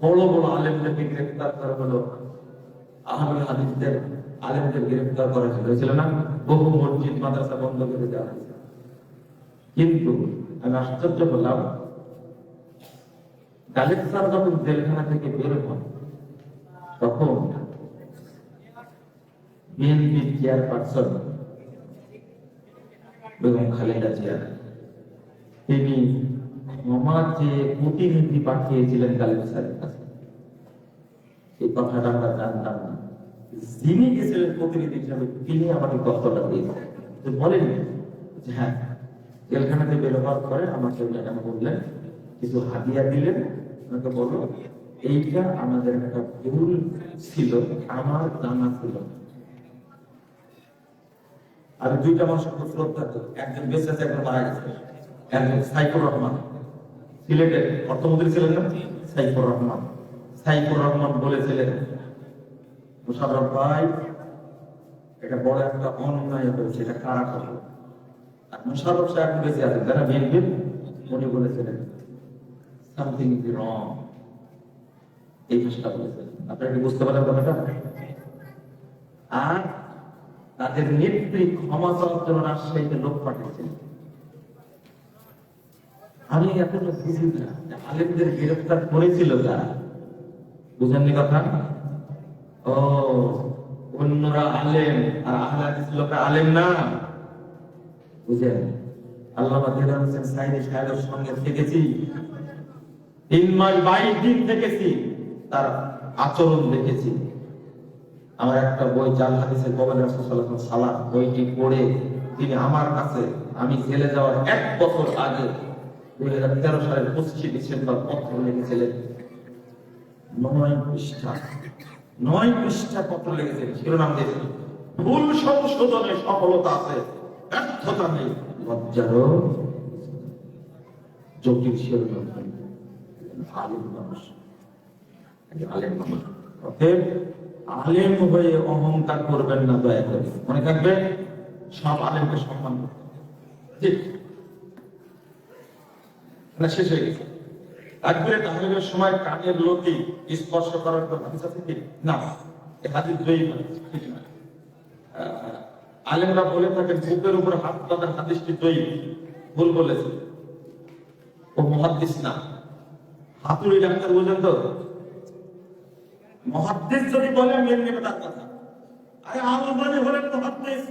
বড় বড় আলেমদেরকে গ্রেফতার করা হলো, আহলে হাদিসদের আলেমদের গ্রেফতার করা হয়েছিল না? বহু মসজিদ মাদ্রাসা বন্ধ করে দেওয়া হয়েছে। কিন্তু আমি আশ্চর্য হলাম, গালিব স্যার যখন জেলখানা থেকে বের হন, তখন বিএনপির চেয়ারপারসন বেগম খালেদা জিয়া, তিনি ক্ষমা চেয়ে প্রতিনিধি পাঠিয়েছিলেন গালিব স্যারের কাছে। এই কথাটা আমরা জানতাম না। যিনি গেছিলেন প্রতিনিধি হিসাবে, তিনি আমাকে কথাটা দিয়েছেন, বলেন যে হ্যাঁ, জেলখানাতে বের হওয়ার পরে আমাকে বললেন, কিছু হাদিয়া দিলেন, আমাকে বলল এইটা আমাদের একটা ভুল ছিল, আমার জানা ছিল। আর দুইটা মানুষের শ্রদ্ধা, একজন বেঁচে আছে, একজন মারা গেছে। একজন সাইফুর রহমান, সিলেটের অর্থমন্ত্রী ছিলেন না, সাইফুর রহমান বলেছিলেন, মুশাররফ ভাই, এটা বড় একটা অন্যায় হয়েছে, এটা কারা করলো? আর মুশাররফ সাহেব বেঁচে আছেন, যারা বিএনপির, উনি বলেছিলেন সামথিং ইজ রং, এই ভাষাটা বলেছেন। আপনারা কি বুঝতে পারেন কথাটা? আর তাদের নেত্রী ক্ষমা চাওয়ার জন্য রাজশাহীতে লোক পাঠিয়েছেন। আমি এখনো বুঝি না আলেমদের গ্রেফতার করেছিল তারা, বুঝেননি কথা? ও অন্যরা আলেম আর আহলে হাদিস লোকরা আলেম না, বুঝেন? আল্লামা দেওয়ান হোসেন সাইদি সাহেবের সঙ্গে থেকেছি 3 মাস 22 দিন থেকেছি, তার আচরণ দেখেছি। আমার একটা বই জাল হাদিসের কবর রাসূল সাল্লাল্লাহু আলাইহি সাল্লাম বইটি পড়ে তিনি আমার কাছে আমি জেলে যাওয়ার 1 বছর আগে 2013 সালের 25 ডিসেম্বর পত্র লিখেছিলেন। 9 পৃষ্ঠা পত্র লিখেছেন, শিরোনাম দিয়েছেন ভুল সংশোধনে সফলতা আছে, ব্যর্থতা নেই, লজ্জারও জটিল শিরোনাম। আলেম মানুষ, আলেম মানুষ। অতএব আলেম হয়ে অহংকার করবেন না, দয়া করে মনে থাকবে সব আলেমকে সম্মান করতে হবে। ঠিক না? শেষ হয়ে গেছে। তাকবীরে তাহলিলের সময় কানের লতি স্পর্শ করার কোনো হাদিস আছে কি? না, এই হাদিস জয়ীফ ঠিক না। আলেমরা বলে থাকেন বুকের উপর হাত বাঁধার হাদিসটি জয়ীফ, ভুল বলেছে, ও মুহাদ্দিস না। হাতুড়ি ডাক্তার বুঝেন তো? মুহাদ্দিস যদি বলে মেনে নেবে তার কথা। আরে আলবানী হলেন মুহাদ্দিস,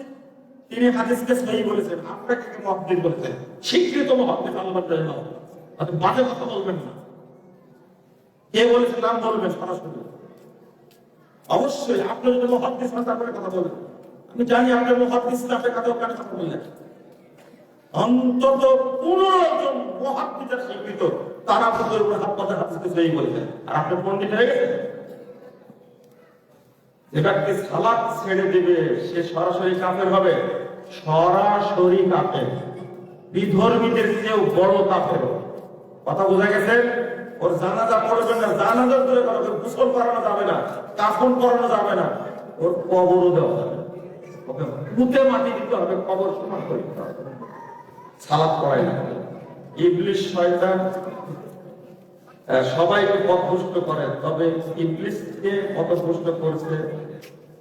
তিনি হাদিসকে সহিহ বলেছেন, আপনাকে কে মুহাদ্দিস বলেছেন? স্বীকৃত মুহাদ্দিস আলবানী রাহিমাহুল্লাহ। আপনি বাজে কথা বলবেন না, কে বলেছেন নাম বলবেন সরাসরি। অবশ্যই আপনি যদি মুহাদ্দিস হন তারপরে কথা বলবেন। আমি জানি আপনি মুহাদ্দিস না, আপনি কথা বললেন। অন্তত 15 জন মুহাদ্দিসের স্বীকৃত, তারা আপনাদের উপর হাত পাতে হাদিসকে সহিহ বলেছেন, আর আপনি পণ্ডিত হয়ে গেছেন। যে ব্যক্তি সালাত ছেড়ে দিবে সে সরাসরি কাফের হবে, সরাসরি কাফের, বিধর্মীদের চেয়েও বড় কাফের। কথা বোঝা গেছে? ওর জানাজা পড়বেন না, জানাজার দূরে করা, গোসল করানো যাবে না, কাফন করানো যাবে না, ওর কবরও দেওয়া যাবে, ওকে পুঁতে মাটি দিতে হবে, কবর সমান করে দিতে হবে। সালাত পড়ায় না। ইবলিস শয়তান সবাইকে পথভ্রষ্ট করে, তবে ইবলিসকে পথভ্রষ্ট করছে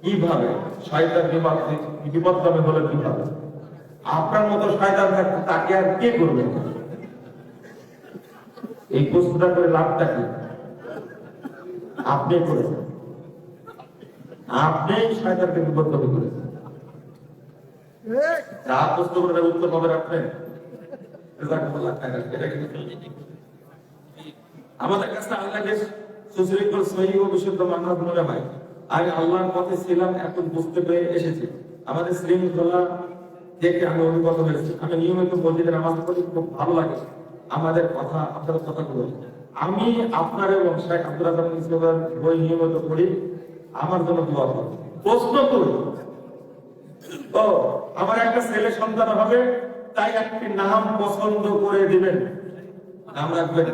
কিভাবে? শয়তান বিপদগামী হলে কিভাবে? আপনার মতো শয়তান থাকতে তাকে আর কে করবে? এই প্রশ্নটা করে লাভটা কি? আপনি করেছেন, আপনি শয়তানকে বিপদগামী করেছেন। যা প্রশ্ন করে তার উত্তর পাবেন আপনি। আমাদের কাছে আল্লাহকে সুশৃঙ্খল সহিহ ও বিশুদ্ধ মান্না মনে হয়। আমি আল্লাহর পথে ছিলাম, এখন বুঝতে পেরে এসেছি। আমাদের শৃঙ্খলা দেখে আমি অভিভূত হয়েছি। আমি নিয়মিত মসজিদে নামাজ পড়ি, খুব ভালো লাগে আমাদের কথা, আপনাদের কথাগুলো। আমি আপনার এবং শেখ আব্দুল রাজ্জাক ইসলামের বই নিয়মিত পড়ি, আমার জন্য দোয়া করুন। প্রশ্ন করুন, তো আমার একটা ছেলে সন্তান হবে, তাই একটি নাম পছন্দ করে দিবেন, নাম রাখবেন।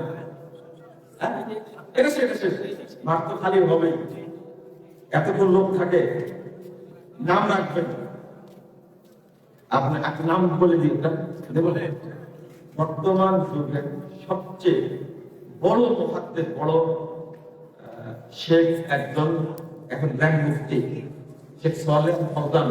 এটা শেষ, মাঠ তো খালি হবে, এতক্ষণ লোক থাকে, নাম রাখবেন। আপনি একটা নাম বলে দিন। বর্তমান যুগের সবচেয়ে বড় মুহাদ্দিস, বড় শেখ একজন, এখন গ্র্যান্ড মুফতি শেখ সালেহ ফৌজান।